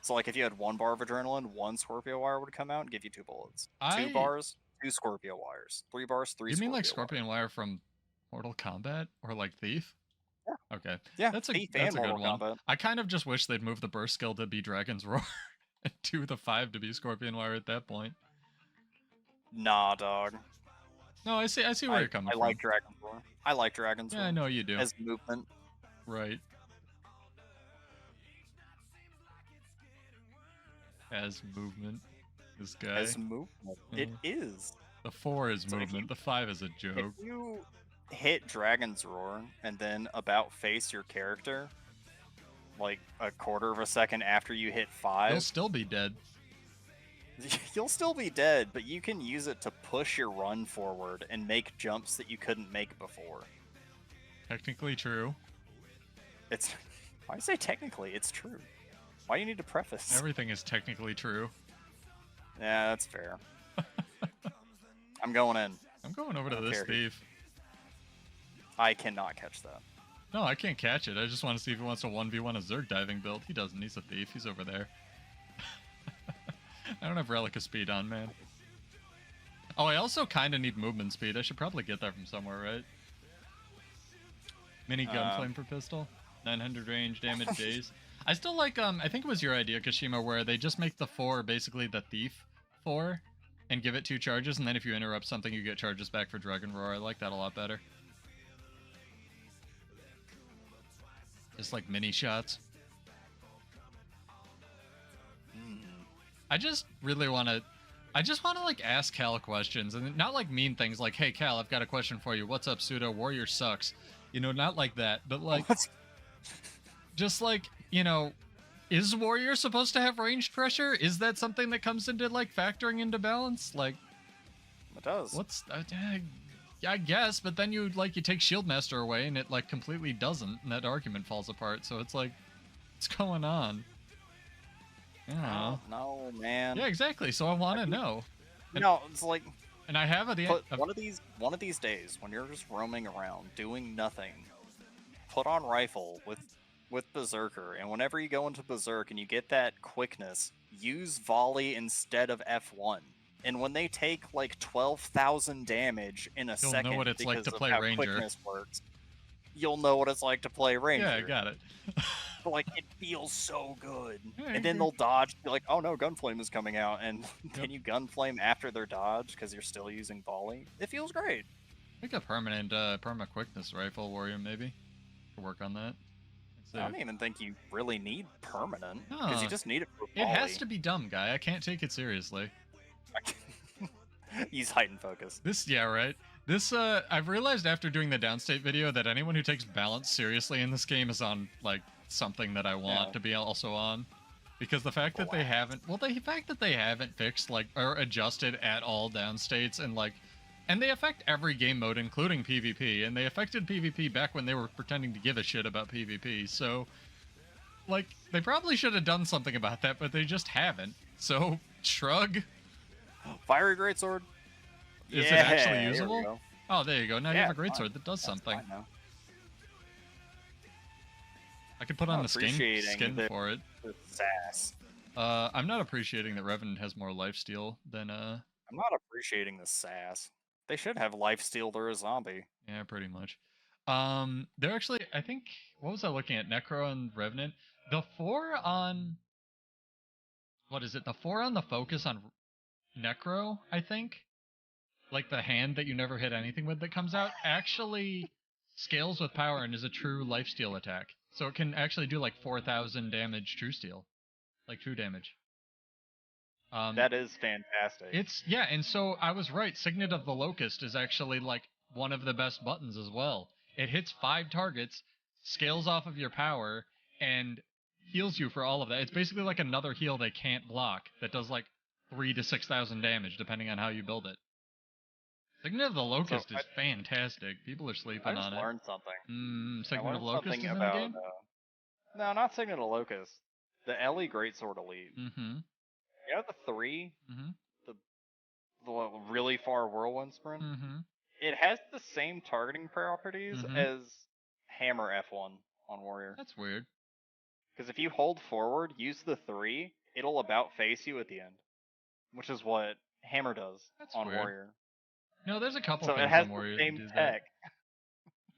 [SPEAKER 2] So like if you had 1 bar of adrenaline, 1 Scorpio wire would come out and give you 2 bullets. 2 bars, 2 Scorpio wires. 3 bars, 3
[SPEAKER 1] You
[SPEAKER 2] Scorpio
[SPEAKER 1] mean like
[SPEAKER 2] wires.
[SPEAKER 1] Scorpion Wire from Mortal Kombat? Or like Thief?
[SPEAKER 2] Yeah.
[SPEAKER 1] Okay.
[SPEAKER 2] Yeah,
[SPEAKER 1] That's a
[SPEAKER 2] Thief
[SPEAKER 1] good
[SPEAKER 2] and Mortal
[SPEAKER 1] one.
[SPEAKER 2] Kombat.
[SPEAKER 1] I kind of just wish they'd move the burst skill to be Dragon's Roar and 2 the 5 to be Scorpion Wire at that point.
[SPEAKER 2] Nah, dog.
[SPEAKER 1] No, I see where you're coming
[SPEAKER 2] I
[SPEAKER 1] from.
[SPEAKER 2] like Dragon's Roar. I like Dragon's Roar.
[SPEAKER 1] Yeah, I know you do.
[SPEAKER 2] As movement.
[SPEAKER 1] Right. As movement. This guy.
[SPEAKER 2] As movement. It is.
[SPEAKER 1] The 4 is
[SPEAKER 2] So if
[SPEAKER 1] movement. The 5 is a joke.
[SPEAKER 2] If you hit Dragon's Roar and then about face your character, like a quarter of a second after you hit 5,
[SPEAKER 1] He'll still be dead.
[SPEAKER 2] you'll still be dead, but you can use it to push your run forward and make jumps that you couldn't make before.
[SPEAKER 1] Technically true.
[SPEAKER 2] It's why I say technically, it's true. Why do you need to preface?
[SPEAKER 1] Everything is technically true.
[SPEAKER 2] Yeah, that's fair. I'm going in.
[SPEAKER 1] I'm going over to
[SPEAKER 2] I don't
[SPEAKER 1] this
[SPEAKER 2] care.
[SPEAKER 1] thief.
[SPEAKER 2] I cannot catch that.
[SPEAKER 1] No, I can't catch it. I just want to see if he wants to 1v1 a Zerg diving build. He doesn't. He's a thief. He's over there. I don't have Relic of Speed on, man. Oh, I also kind of need movement speed. I should probably get that from somewhere, right? Mini gunflame for pistol. 900 range, damage days. I still like, I think it was your idea, Kashima, where they just make the 4 basically the thief 4 and give it 2 charges, and then if you interrupt something, you get charges back for Dragon Roar. I like that a lot better. Just like mini shots. I just really want to... I just want to, like, ask Cal questions, and not, like, mean things like, hey, Cal, I've got a question for you. What's up, Pseudo? Warrior sucks. You know, not like that, but, like... just, like, you know, is Warrior supposed to have ranged pressure? Is that something that comes into, like, factoring into balance? Like...
[SPEAKER 2] It does.
[SPEAKER 1] What's... I guess, but then you, like, you take Shieldmaster away, and it, like, completely doesn't, and that argument falls apart, so it's like... What's going on? Yeah.
[SPEAKER 2] No, man.
[SPEAKER 1] Yeah, exactly. So I want to know.
[SPEAKER 2] No, it's like,
[SPEAKER 1] And I have
[SPEAKER 2] one of these days when you're just roaming around doing nothing, put on rifle with Berserker, and whenever you go into Berserk and you get that quickness, use volley instead of F1. And when they take like 12,000 damage in a
[SPEAKER 1] You'll
[SPEAKER 2] second,
[SPEAKER 1] know what it's like
[SPEAKER 2] because
[SPEAKER 1] to
[SPEAKER 2] of
[SPEAKER 1] play
[SPEAKER 2] how
[SPEAKER 1] Ranger.
[SPEAKER 2] quickness works, you'll know what it's like to play Ranger.
[SPEAKER 1] Yeah, I got it.
[SPEAKER 2] But, like, it feels so good.
[SPEAKER 1] Yeah, I
[SPEAKER 2] and then
[SPEAKER 1] agree.
[SPEAKER 2] they'll dodge, be like, oh no, Gunflame is coming out, and then you Gunflame after their dodge because you're still using volley. It feels great.
[SPEAKER 1] Make a permanent perma quickness rifle warrior maybe. To work on that.
[SPEAKER 2] I don't even think you really need permanent, because
[SPEAKER 1] No.
[SPEAKER 2] you just need it for
[SPEAKER 1] It
[SPEAKER 2] volley.
[SPEAKER 1] has to be dumb, guy. I can't take it seriously.
[SPEAKER 2] Use heightened focus.
[SPEAKER 1] Yeah, right. This, I've realized after doing the downstate video that anyone who takes balance seriously in this game is on, like, something that I want to be also on. Because the fact that they haven't, the fact that they haven't fixed, like, or adjusted at all downstates and, like, and they affect every game mode, including PvP, and they affected PvP back when they were pretending to give a shit about PvP, so, like, they probably should have done something about that, but they just haven't. So, shrug.
[SPEAKER 2] Fiery Greatsword.
[SPEAKER 1] Is it actually
[SPEAKER 2] here we
[SPEAKER 1] usable?
[SPEAKER 2] go.
[SPEAKER 1] Oh, there you go. Now you
[SPEAKER 2] Yeah,
[SPEAKER 1] have a
[SPEAKER 2] it's
[SPEAKER 1] greatsword
[SPEAKER 2] fine.
[SPEAKER 1] that does
[SPEAKER 2] That's
[SPEAKER 1] something.
[SPEAKER 2] fine now.
[SPEAKER 1] I could put
[SPEAKER 2] I'm
[SPEAKER 1] on
[SPEAKER 2] not
[SPEAKER 1] the
[SPEAKER 2] appreciating
[SPEAKER 1] skin for it.
[SPEAKER 2] the sass.
[SPEAKER 1] I'm not appreciating that Revenant has more lifesteal than
[SPEAKER 2] I'm not appreciating the sass. They should have lifesteal. They're a zombie.
[SPEAKER 1] yeah, pretty much. They're actually, I think, what was I looking at? Necro and Revenant. The 4 on, what is it? The 4 on the focus on Necro, I think, like the hand that you never hit anything with that comes out, actually scales with power and is a true lifesteal attack. So it can actually do like 4,000 damage true steal, like true damage.
[SPEAKER 2] That is fantastic.
[SPEAKER 1] It's yeah, and so I was right. Signet of the Locust is actually like one of the best buttons as well. It hits 5 targets, scales off of your power, and heals you for all of that. It's basically like another heal they can't block that does like 3 to 6,000 damage depending on how you build it. Signet of the Locust is fantastic. People are sleeping on it.
[SPEAKER 2] I learned something.
[SPEAKER 1] Signet of the Locust is in the
[SPEAKER 2] about,
[SPEAKER 1] game?
[SPEAKER 2] no, not Signet of the Locust. The Ellie Greatsword Elite.
[SPEAKER 1] Mm-hmm.
[SPEAKER 2] You know the 3?
[SPEAKER 1] Mm-hmm.
[SPEAKER 2] The really far whirlwind sprint?
[SPEAKER 1] Mm-hmm.
[SPEAKER 2] It has the same targeting properties
[SPEAKER 1] Mhm.
[SPEAKER 2] as Hammer F1 on Warrior.
[SPEAKER 1] That's weird.
[SPEAKER 2] Because if you hold forward, use the 3, it'll about face you at the end. Which is what Hammer does on
[SPEAKER 1] weird.
[SPEAKER 2] Warrior.
[SPEAKER 1] No, there's a couple
[SPEAKER 2] So
[SPEAKER 1] things
[SPEAKER 2] it has
[SPEAKER 1] on Warrior
[SPEAKER 2] the same
[SPEAKER 1] that do
[SPEAKER 2] tech.
[SPEAKER 1] that.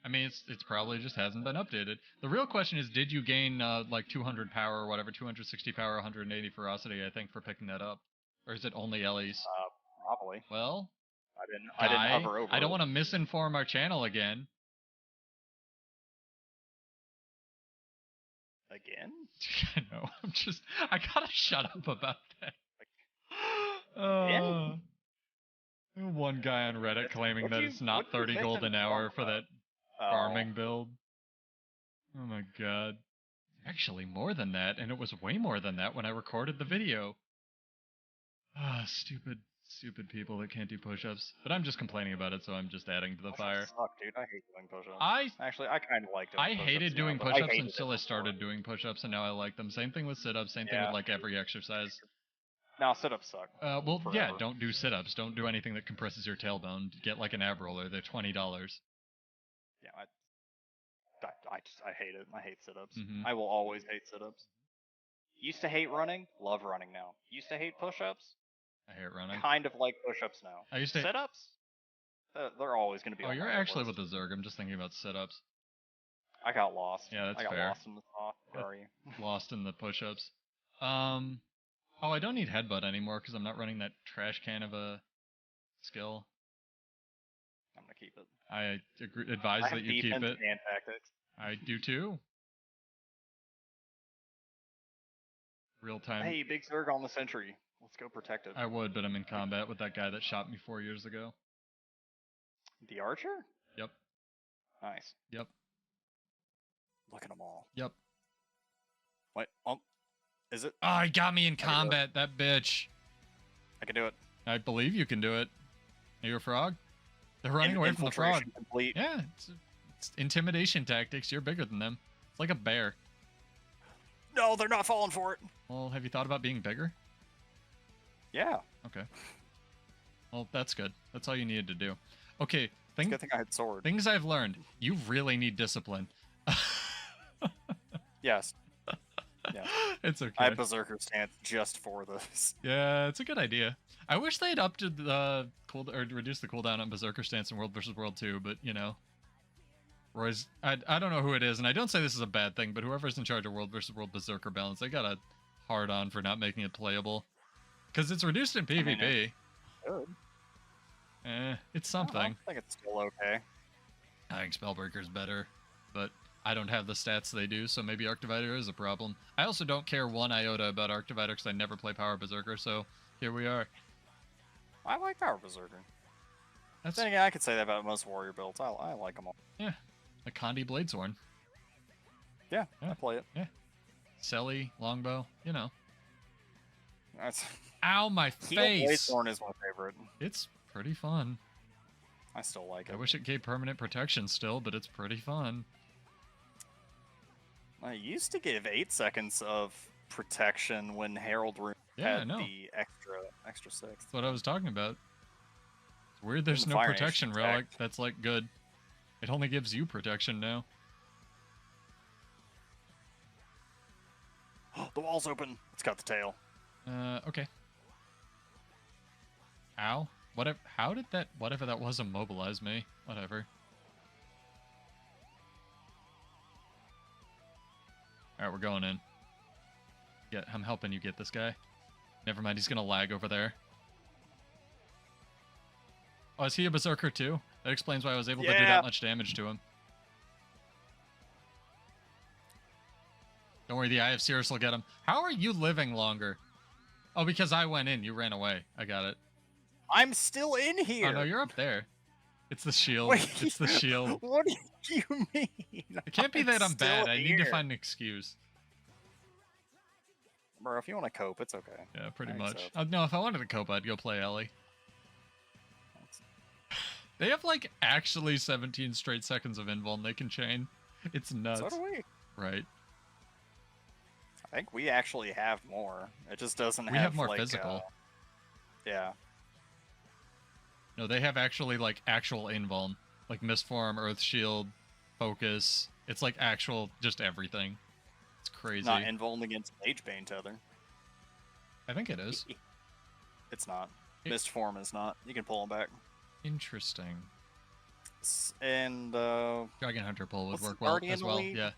[SPEAKER 1] I mean, it's probably just hasn't been updated. The real question is, did you gain like 200 power or whatever, 260 power, 180 ferocity? I think for picking that up, or is it only Ellie's?
[SPEAKER 2] Probably.
[SPEAKER 1] Well,
[SPEAKER 2] I didn't hover over.
[SPEAKER 1] I don't want to misinform our channel again.
[SPEAKER 2] Again?
[SPEAKER 1] I know. I gotta shut up about that. One guy on Reddit claiming that it's not 30 gold an hour for that farming build. Oh my god. Actually, more than that, and it was way more than that when I recorded the video. Stupid people that can't do push-ups. But I'm just complaining about it, so I'm just adding to the fire.
[SPEAKER 2] Suck, dude. I hate doing push-ups. I kind of like doing
[SPEAKER 1] push-ups. I hated doing push-ups until I started
[SPEAKER 2] before.
[SPEAKER 1] doing push-ups, and now I like them. Same thing with sit-ups, same thing with like every exercise.
[SPEAKER 2] No, sit-ups suck.
[SPEAKER 1] Well, forever. Yeah, don't do sit-ups. Don't do anything that compresses your tailbone. Get like an ab roller. They're $20.
[SPEAKER 2] Yeah, I hate it. I hate sit-ups.
[SPEAKER 1] Mm-hmm.
[SPEAKER 2] I will always hate sit-ups. Used to hate running, love running now. Used to hate push-ups,
[SPEAKER 1] I hate running.
[SPEAKER 2] kind of like push-ups now.
[SPEAKER 1] I used to
[SPEAKER 2] sit-ups. They're always going to be.
[SPEAKER 1] Oh, you're actually with the Zerg. I'm just thinking about sit-ups.
[SPEAKER 2] I got lost.
[SPEAKER 1] Yeah, that's fair.
[SPEAKER 2] I got lost in the thought. Where are you?
[SPEAKER 1] Lost in the push-ups. Oh, I don't need headbutt anymore because I'm not running that trash can of a skill.
[SPEAKER 2] I'm gonna keep it.
[SPEAKER 1] I advise that you keep it.
[SPEAKER 2] And tactics.
[SPEAKER 1] I do too. Real time.
[SPEAKER 2] Hey, big Zerg on the sentry. Let's go protect it.
[SPEAKER 1] I would, but I'm in combat with that guy that shot me 4 years ago.
[SPEAKER 2] The archer?
[SPEAKER 1] Yep.
[SPEAKER 2] Nice.
[SPEAKER 1] Yep.
[SPEAKER 2] Look at them all.
[SPEAKER 1] Yep.
[SPEAKER 2] Wait, is it?
[SPEAKER 1] Oh, he got me in combat, that bitch.
[SPEAKER 2] I can do it.
[SPEAKER 1] I believe you can do it. Are you a frog? They're running away from the frog.
[SPEAKER 2] Complete.
[SPEAKER 1] Yeah, it's intimidation tactics. You're bigger than them. It's like a bear.
[SPEAKER 2] No, they're not falling for it.
[SPEAKER 1] Well, have you thought about being bigger?
[SPEAKER 2] Yeah.
[SPEAKER 1] Okay. Well, that's good. That's all you needed to do. Okay.
[SPEAKER 2] Good thing I had sword.
[SPEAKER 1] Things I've learned. You really need discipline.
[SPEAKER 2] Yes. Yeah.
[SPEAKER 1] It's okay.
[SPEAKER 2] I have Berserker stance just for this.
[SPEAKER 1] Yeah, it's a good idea. I wish they'd upped the reduced the cooldown on Berserker stance in World vs. World 2, but you know. Roy's I don't know who it is, and I don't say this is a bad thing, but whoever's in charge of World vs. World Berserker balance, they got a hard on for not making it playable. Because it's reduced in PvP.
[SPEAKER 2] I mean, good.
[SPEAKER 1] It's something.
[SPEAKER 2] I think it's still okay.
[SPEAKER 1] I think Spellbreaker's better, but I don't have the stats they do, so maybe Arc Divider is a problem. I also don't care one iota about Arc Divider because I never play Power Berserker, so here we are.
[SPEAKER 2] I like Power Berserker. Then again, I could say that about most warrior builds. I like them all.
[SPEAKER 1] Yeah. Like Condi Bladesworn.
[SPEAKER 2] Yeah, I play it.
[SPEAKER 1] Yeah. Selly, Longbow, you know.
[SPEAKER 2] That's...
[SPEAKER 1] Ow, my face!
[SPEAKER 2] Bladesworn is my favorite.
[SPEAKER 1] It's pretty fun.
[SPEAKER 2] I still like it.
[SPEAKER 1] I wish it gave permanent protection still, but it's pretty fun.
[SPEAKER 2] I used to give 8 seconds of protection when Herald Rune had the extra 6.
[SPEAKER 1] That's what I was talking about. Weird there's
[SPEAKER 2] the
[SPEAKER 1] no
[SPEAKER 2] Fire
[SPEAKER 1] protection
[SPEAKER 2] Nation
[SPEAKER 1] relic.
[SPEAKER 2] attacked.
[SPEAKER 1] That's like good. It only gives you protection now.
[SPEAKER 2] The wall's open. Let's cut the tail.
[SPEAKER 1] Okay. Ow. How did that, whatever that was, immobilize me? Whatever. Alright, we're going in. I'm helping you get this guy. Never mind, he's gonna lag over there. Oh, is he a berserker too? That explains why I was able to do that much damage to him. Don't worry, the Eye of Sirius will get him. How are you living longer? Oh, because I went in. You ran away. I got it.
[SPEAKER 2] I'm still in here.
[SPEAKER 1] Oh, no, you're up there. It's the shield.
[SPEAKER 2] Wait,
[SPEAKER 1] It's the shield.
[SPEAKER 2] What do you mean?
[SPEAKER 1] It can't be that I'm bad.
[SPEAKER 2] still
[SPEAKER 1] I need to find an excuse.
[SPEAKER 2] Bro, if you want to cope, it's okay.
[SPEAKER 1] Yeah, pretty
[SPEAKER 2] I
[SPEAKER 1] much.
[SPEAKER 2] accept.
[SPEAKER 1] No, if I wanted to cope, I'd go play Ellie. They have, like, actually 17 straight seconds of invul, and they can chain. It's nuts.
[SPEAKER 2] So do we.
[SPEAKER 1] Right.
[SPEAKER 2] I think we actually have more. It just doesn't have,
[SPEAKER 1] We have more
[SPEAKER 2] like,
[SPEAKER 1] physical.
[SPEAKER 2] Yeah.
[SPEAKER 1] No, they have actually, like, actual invuln. Like, Mistform, Earth Shield, Focus. It's, like, actual, just everything. It's crazy.
[SPEAKER 2] Not invuln against Magebane Tether.
[SPEAKER 1] I think it is.
[SPEAKER 2] It's not. Mist form is not. You can pull them back.
[SPEAKER 1] Interesting.
[SPEAKER 2] And,
[SPEAKER 1] Dragon Hunter pull would
[SPEAKER 2] what's the
[SPEAKER 1] work well
[SPEAKER 2] Guardian
[SPEAKER 1] as well,
[SPEAKER 2] Elite?
[SPEAKER 1] yeah.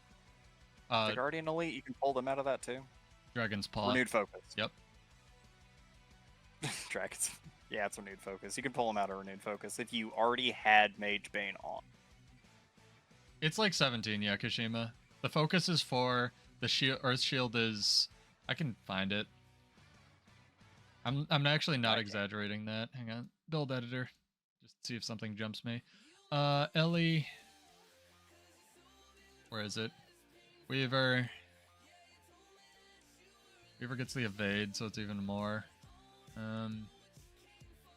[SPEAKER 2] the Guardian Elite, you can pull them out of that too.
[SPEAKER 1] Dragon's Paw.
[SPEAKER 2] Renewed Focus.
[SPEAKER 1] Yep.
[SPEAKER 2] Dragons. Yeah, it's Renewed Focus. You can pull them out of Renewed Focus if you already had Magebane on.
[SPEAKER 1] It's like 17, yeah, Kashima. The Focus is 4. The shield, Earth Shield is... I can find it. I'm actually not exaggerating that. Hang on. Build editor. Just see if something jumps me. Ellie... Where is it? Weaver... Weaver gets the evade, so it's even more. I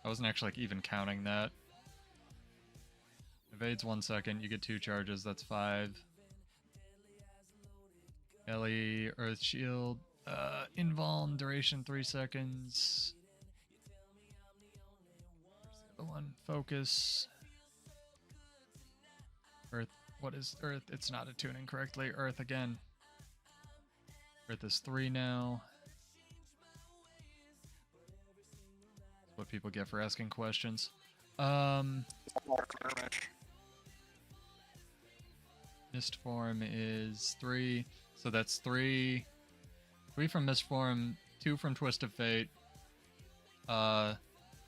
[SPEAKER 1] wasn't actually even counting that. Evade's 1 second, you get 2 charges, that's 5. Ellie, Earth Shield, invuln, duration 3 seconds. Where's the other one? Focus. Earth, what is Earth? It's not attuning correctly. Earth again. Earth is 3 now. That's what people get for asking questions. Mist form is 3, so that's 3 from Mist form, 2 from Twist of Fate,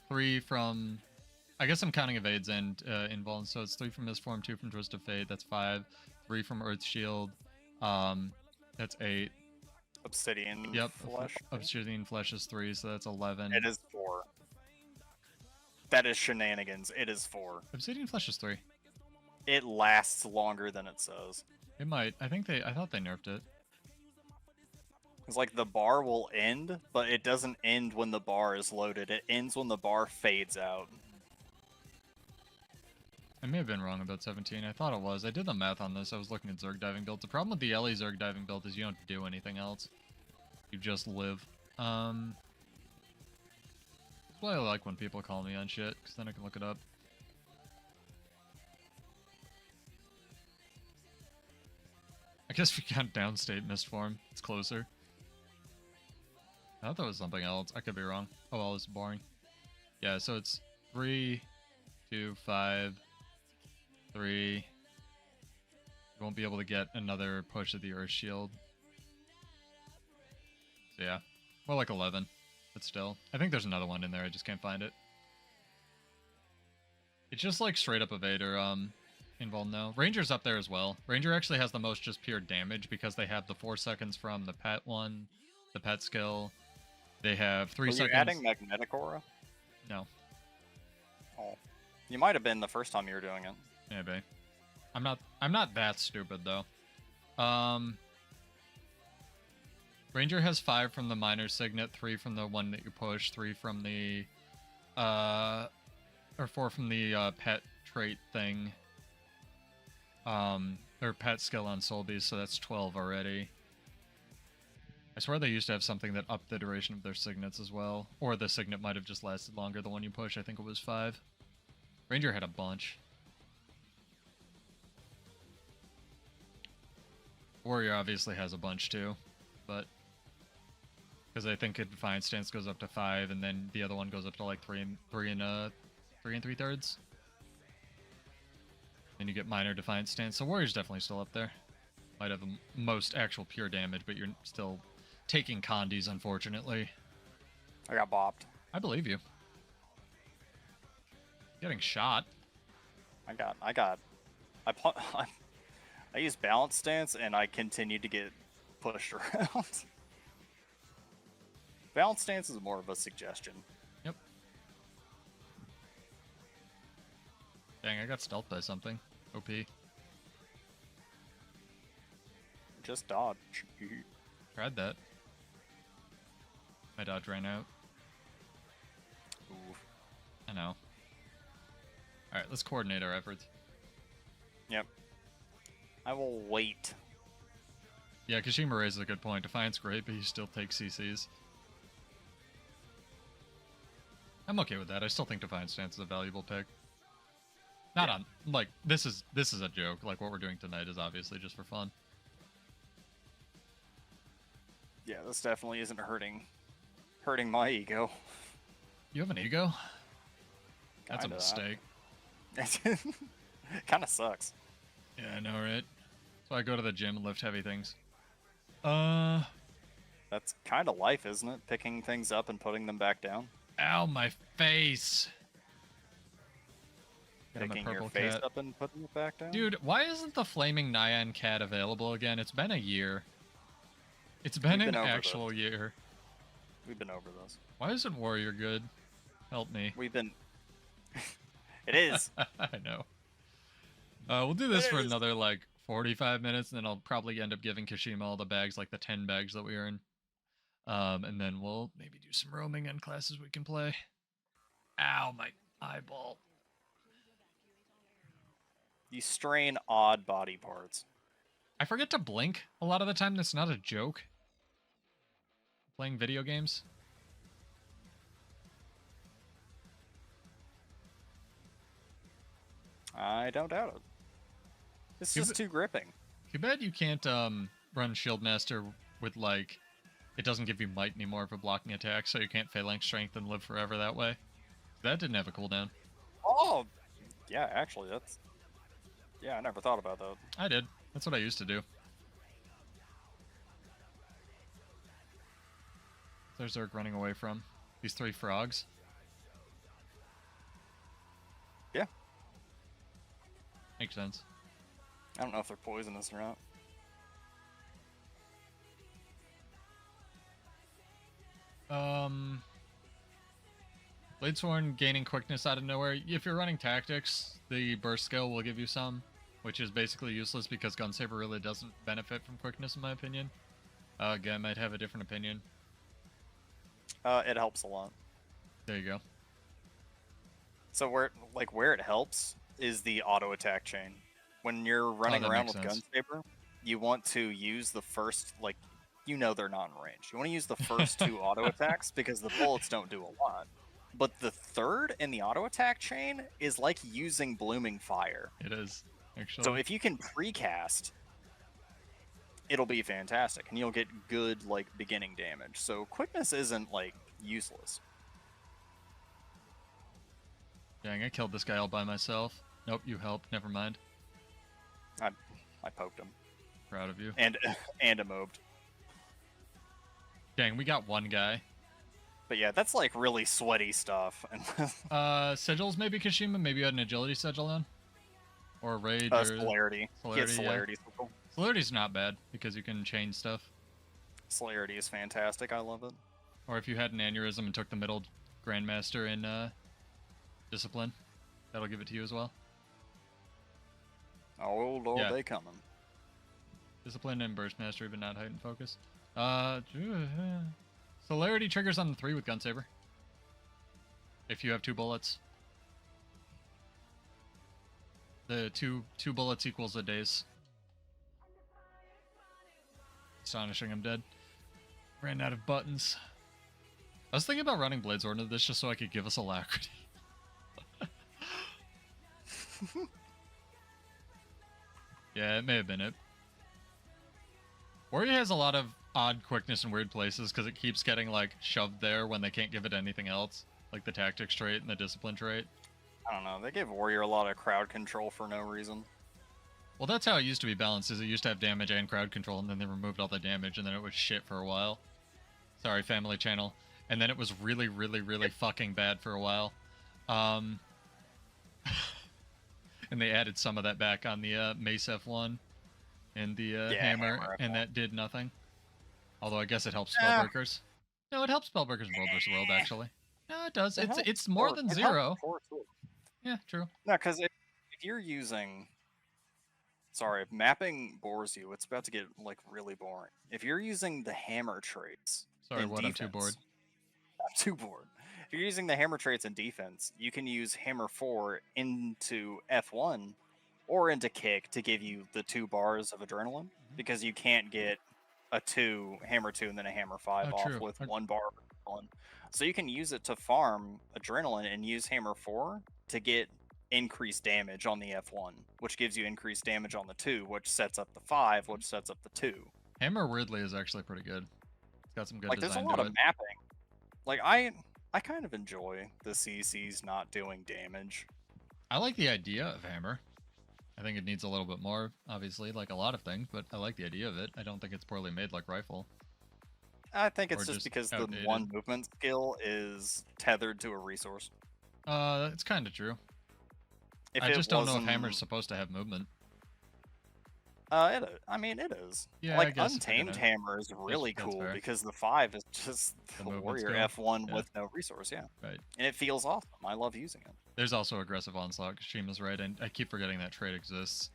[SPEAKER 1] 3 from, I guess I'm counting evades and invuln, so it's 3 from Mist form, 2 from Twist of Fate, that's 5, 3 from Earth Shield, that's 8.
[SPEAKER 2] Obsidian Flesh.
[SPEAKER 1] Obsidian Flesh is 3, so that's 11.
[SPEAKER 2] It is 4. That is shenanigans. It is 4.
[SPEAKER 1] Obsidian Flesh is 3.
[SPEAKER 2] It lasts longer than it says.
[SPEAKER 1] It might. I thought they nerfed it.
[SPEAKER 2] It's like the bar will end, but it doesn't end when the bar is loaded. It ends when the bar fades out.
[SPEAKER 1] I may have been wrong about 17. I thought it was. I did the math on this. I was looking at Zerg diving builds. The problem with the Ellie Zerg diving build is you don't do anything else. You just live. That's why I like when people call me on shit, because then I can look it up. I guess we got downstate mist form. It's closer. I thought that was something else. I could be wrong. Oh well, it's boring. Yeah, so it's 3, 2, 5, 3. You won't be able to get another push of the Earth Shield. So yeah, more like 11. But still, I think there's another one in there. I just can't find it. It's just like straight up evader. Invuln now. Ranger's up there as well. Ranger actually has the most just pure damage because they have the 4 seconds from the pet one, the pet skill. They have 3 seconds.
[SPEAKER 2] Are you adding Magnetic Aura?
[SPEAKER 1] No.
[SPEAKER 2] Oh. You might have been the first time you were doing it.
[SPEAKER 1] Maybe. I'm not that stupid though. Ranger has 5 from the minor signet, 3 from the one that you push, 3 from the or 4 from the pet trait thing. Or pet skill on soul beast, so that's 12 already. I swear they used to have something that upped the duration of their signets as well. Or the signet might have just lasted longer, the one you push, I think it was 5. Ranger had a bunch. Warrior obviously has a bunch too, but because I think Defiant Stance goes up to 5, and then the other one goes up to like 3 and 3/3. Then you get minor Defiant Stance. So Warrior's definitely still up there. Might have the most actual pure damage, but you're still taking condies, unfortunately.
[SPEAKER 2] I got bopped.
[SPEAKER 1] I believe you. Getting shot.
[SPEAKER 2] I used balance stance and I continued to get pushed around. Balance stance is more of a suggestion.
[SPEAKER 1] Yep. Dang, I got stealthed by something. OP.
[SPEAKER 2] Just dodge.
[SPEAKER 1] Tried that. My dodge ran out.
[SPEAKER 2] Ooh.
[SPEAKER 1] I know. Alright, let's coordinate our efforts.
[SPEAKER 2] Yep. I will wait.
[SPEAKER 1] Yeah, Kashima raises a good point. Defiant's great, but you still take CCs. I'm okay with that. I still think Defiant Stance is a valuable pick. Not on like this is a joke. Like what we're doing tonight is obviously just for fun.
[SPEAKER 2] Yeah, this definitely isn't hurting my ego.
[SPEAKER 1] You have an ego? That's a
[SPEAKER 2] Kinda.
[SPEAKER 1] mistake.
[SPEAKER 2] Kind of sucks.
[SPEAKER 1] Yeah, I know, right? So I go to the gym and lift heavy things.
[SPEAKER 2] That's kind of life, isn't it? Picking things up and putting them back down.
[SPEAKER 1] Ow, my face. Get him a
[SPEAKER 2] Picking
[SPEAKER 1] purple
[SPEAKER 2] your face
[SPEAKER 1] cat.
[SPEAKER 2] up and putting it back down.
[SPEAKER 1] Dude, why isn't the flaming Nyan cat available again? It's been a year. It's been an actual year.
[SPEAKER 2] We've been over this.
[SPEAKER 1] Why isn't Warrior good? Help me.
[SPEAKER 2] We've been. It is.
[SPEAKER 1] I know. We'll do this for another like 45 minutes, and then I'll probably end up giving Kashima all the bags, like the 10 bags that we earn. And then we'll maybe do some roaming and classes we can play. Ow, my eyeball.
[SPEAKER 2] You strain odd body parts.
[SPEAKER 1] I forget to blink a lot of the time. That's not a joke. Playing video games.
[SPEAKER 2] I don't doubt it. It's just too gripping.
[SPEAKER 1] Too bad you can't run Shieldmaster with like it doesn't give you might anymore for blocking attacks, so you can't Phalanx Strength and live forever that way. That didn't have a cooldown.
[SPEAKER 2] Oh, yeah, actually, that's... Yeah, I never thought about that.
[SPEAKER 1] I did. That's what I used to do. There's Zerg running away from these 3 frogs.
[SPEAKER 2] Yeah.
[SPEAKER 1] Makes sense.
[SPEAKER 2] I don't know if they're poisonous or not.
[SPEAKER 1] Bladesworn gaining quickness out of nowhere. If you're running tactics, the burst skill will give you some, which is basically useless because Gunsaber really doesn't benefit from quickness in my opinion. Guy might have a different opinion.
[SPEAKER 2] It helps a lot.
[SPEAKER 1] There you go.
[SPEAKER 2] So where it helps is the auto attack chain. When you're running around with Gunsaber, you want to use the first, like, you know they're not in range. You want to use the first 2 auto attacks because the bullets don't do a lot. But the third in the auto attack chain is like using Blooming Fire.
[SPEAKER 1] It is, actually.
[SPEAKER 2] So if you can precast, it'll be fantastic, and you'll get good, like, beginning damage. So quickness isn't, like, useless.
[SPEAKER 1] Dang, I killed this guy all by myself. Nope, you helped. Never mind.
[SPEAKER 2] I poked him.
[SPEAKER 1] Proud of you.
[SPEAKER 2] And a mobed.
[SPEAKER 1] Dang, we got one guy.
[SPEAKER 2] But yeah, that's like really sweaty stuff.
[SPEAKER 1] Sigils maybe Kashima? Maybe you had an agility sigil on? Or rage or...
[SPEAKER 2] Celerity. He had Celerity.
[SPEAKER 1] Yeah. Celerity's not bad, because you can change stuff.
[SPEAKER 2] Celerity is fantastic, I love it.
[SPEAKER 1] Or if you had an aneurysm and took the middle Grandmaster in Discipline, that'll give it to you as well.
[SPEAKER 2] Oh lord,
[SPEAKER 1] Yeah.
[SPEAKER 2] they coming.
[SPEAKER 1] Discipline and Burstmastery, but not heightened focus. Celerity triggers on the 3 with Gunsaber. If you have 2 bullets. The two bullets equals a daze. Astonishing, I'm dead. Ran out of buttons. I was thinking about running Bladesword into this just so I could give us alacrity. Yeah, it may have been it. Warrior has a lot of odd quickness in weird places because it keeps getting like shoved there when they can't give it anything else, like the tactics trait and the discipline trait.
[SPEAKER 2] I don't know. They gave Warrior a lot of crowd control for no reason.
[SPEAKER 1] Well, that's how it used to be balanced. Is it used to have damage and crowd control, and then they removed all the damage, and then it was shit for a while. Sorry, Family Channel. And then it was really, really, really fucking bad for a while. And they added some of that back on the Mace F1 and the hammer, and that did nothing. Although I guess it helps Spellbreakers. No, it helps Spellbreakers in World vs. World, actually. No, it does. It's more than 0. Yeah, true.
[SPEAKER 2] No, because if you're using... Sorry, if mapping bores you, it's about to get, like, really boring. If you're using the hammer traits...
[SPEAKER 1] Sorry,
[SPEAKER 2] what?
[SPEAKER 1] Defense, I'm too bored.
[SPEAKER 2] I'm too bored. If you're using the hammer traits in defense, you can use hammer 4 into F1 or into kick to give you the 2 bars of adrenaline, because you can't get a hammer 2 and then a hammer 5 off with 1 bar of adrenaline. So you can use it to farm adrenaline and use hammer 4 to get increased damage on the F1, which gives you increased damage on the 2, which sets up the 5, which sets up the 2.
[SPEAKER 1] Hammer weirdly is actually pretty good. It's got some good
[SPEAKER 2] like,
[SPEAKER 1] design
[SPEAKER 2] there's a lot of mapping. Like, I kind of enjoy the CCs not doing damage.
[SPEAKER 1] I like the idea of hammer. I think it needs a little bit more, obviously, like a lot of things, but I like the idea of it. I don't think it's poorly made like rifle.
[SPEAKER 2] I think it's just because outdated. The one movement skill is tethered to a resource.
[SPEAKER 1] It's kind of true. I just don't know if hammer's supposed to have movement.
[SPEAKER 2] I mean, it is.
[SPEAKER 1] Yeah,
[SPEAKER 2] like, Untamed Hammer is really cool because the 5 is just the warrior F1 with no resource,
[SPEAKER 1] Right.
[SPEAKER 2] And it feels awesome. I love using it.
[SPEAKER 1] There's also Aggressive Onslaught. Kashima's right, and I keep forgetting that trait exists.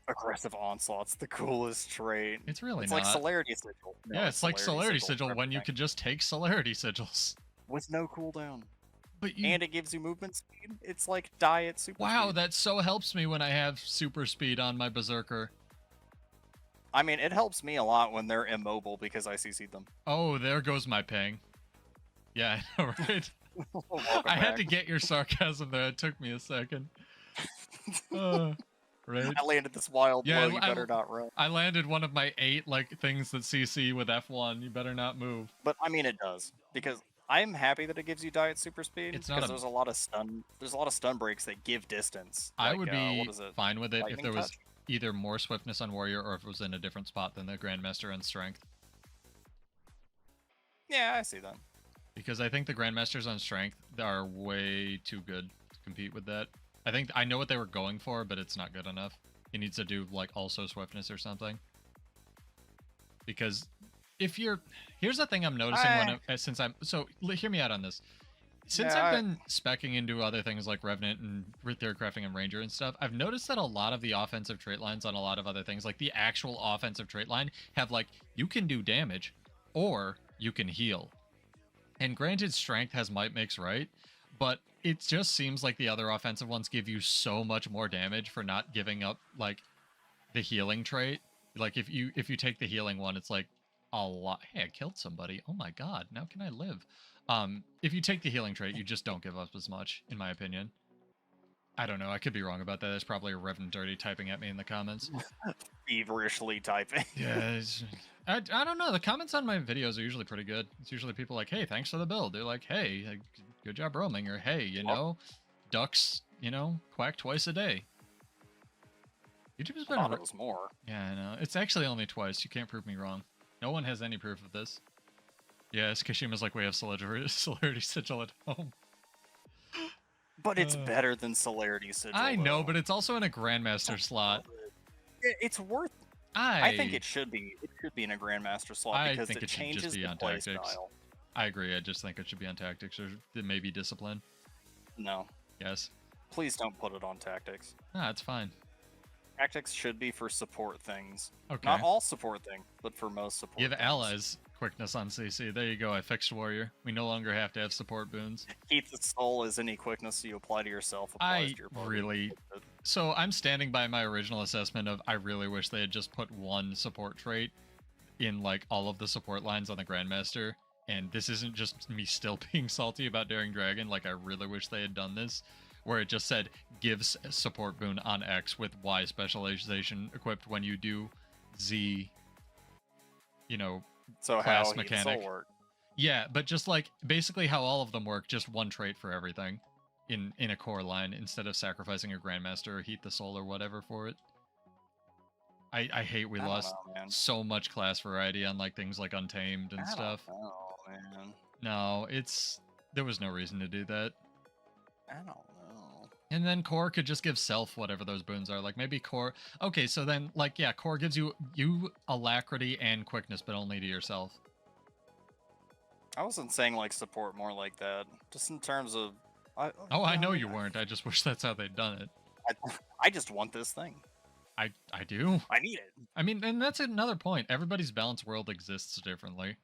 [SPEAKER 2] Aggressive Onslaught's the coolest trait.
[SPEAKER 1] It's really
[SPEAKER 2] not. It's like Celerity Sigil.
[SPEAKER 1] No, yeah, it's like Celerity Sigil when you can just take Celerity Sigils.
[SPEAKER 2] With no cooldown.
[SPEAKER 1] But
[SPEAKER 2] and it gives you movement speed. It's like diet super speed.
[SPEAKER 1] That so helps me when I have super speed on my Berserker.
[SPEAKER 2] I mean, it helps me a lot when they're immobile because I CC'd them.
[SPEAKER 1] Oh, there goes my ping. Yeah, I know, right? I had to get your sarcasm there. It took me a second. Right?
[SPEAKER 2] I landed this wild blow. You better not run.
[SPEAKER 1] I landed one of my 8 things that CC with F1. You better not move.
[SPEAKER 2] But I mean, it does, because I'm happy that it gives you diet super speed. Because there's a lot of stun. There's a lot of stun breaks that give distance.
[SPEAKER 1] I would be fine with it if there was either more swiftness on warrior or if it was in a different spot than the grandmaster and strength.
[SPEAKER 2] Yeah, I see that.
[SPEAKER 1] Because I think the grandmasters on strength are way too good to compete with that. I know what they were going for, but it's not good enough. He needs to do also swiftness or something. Because if you're, here's the thing I'm noticing hear me out on this. Since I've been speccing into other things like Revenant and Third Crafting and Ranger and stuff, I've noticed that a lot of the offensive trait lines on a lot of other things, like the actual offensive trait line, have you can do damage or you can heal. And granted, strength has might makes right, but it just seems like the other offensive ones give you so much more damage for not giving up the healing trait. Like if you take the healing one, it's like a lot. Hey, I killed somebody. Oh my god, now can I live? If you take the healing trait, you just don't give up as much, in my opinion. I don't know. I could be wrong about that. There's probably a Revenant Dirty typing at me in the comments.
[SPEAKER 2] Feverishly typing.
[SPEAKER 1] Yeah, I don't know. The comments on my videos are usually pretty good. It's usually people like, hey, thanks for the build. They're like, hey, good job roaming. Or, hey, ducks, quack twice a day. YouTube's been...
[SPEAKER 2] I thought it was more.
[SPEAKER 1] Yeah, I know. It's actually only twice. You can't prove me wrong. No one has any proof of this. Yes, Kashima's like, we have Celerity Sigil at home.
[SPEAKER 2] But it's better than Celerity Sigil.
[SPEAKER 1] I know, but it's also in a Grandmaster slot.
[SPEAKER 2] It's worth... I think it should be. It should be in a Grandmaster slot because it changes the play style.
[SPEAKER 1] I agree. I just think it should be on Tactics or maybe Discipline.
[SPEAKER 2] No.
[SPEAKER 1] Yes.
[SPEAKER 2] Please don't put it on Tactics.
[SPEAKER 1] Nah, it's fine.
[SPEAKER 2] Tactics should be for support things.
[SPEAKER 1] Okay.
[SPEAKER 2] Not all support things, but for most support
[SPEAKER 1] Give
[SPEAKER 2] things.
[SPEAKER 1] allies quickness on CC. There you go. I fixed Warrior. We no longer have to have support boons.
[SPEAKER 2] Keep the soul as any quickness you apply to yourself applies to your party.
[SPEAKER 1] So I'm standing by my original assessment of I really wish they had just put one support trait in all of the support lines on the Grandmaster. And this isn't just me still being salty about Daring Dragon. I really wish they had done this. where it just said gives support boon on X with Y specialization equipped when you do Z, you know,
[SPEAKER 2] So
[SPEAKER 1] class
[SPEAKER 2] how
[SPEAKER 1] mechanic.
[SPEAKER 2] heat soul work?
[SPEAKER 1] Yeah, but just like basically how all of them work, just one trait for everything in a core line instead of sacrificing your Grandmaster or Heat the Soul or whatever for it. I hate we
[SPEAKER 2] I don't
[SPEAKER 1] lost
[SPEAKER 2] know, man.
[SPEAKER 1] so much class variety on like things like Untamed and
[SPEAKER 2] I
[SPEAKER 1] stuff.
[SPEAKER 2] don't know, man.
[SPEAKER 1] No, there was no reason to do that.
[SPEAKER 2] I don't know.
[SPEAKER 1] And then core could just give self whatever those boons are. Like maybe core. Okay, so then like yeah, core gives you alacrity and quickness, but only to yourself.
[SPEAKER 2] I wasn't saying like support more like that. Just in terms of.
[SPEAKER 1] I know you weren't. I just wish that's how they'd done it.
[SPEAKER 2] I just want this thing.
[SPEAKER 1] I do.
[SPEAKER 2] I need it.
[SPEAKER 1] I mean, and that's another point. Everybody's balanced world exists differently.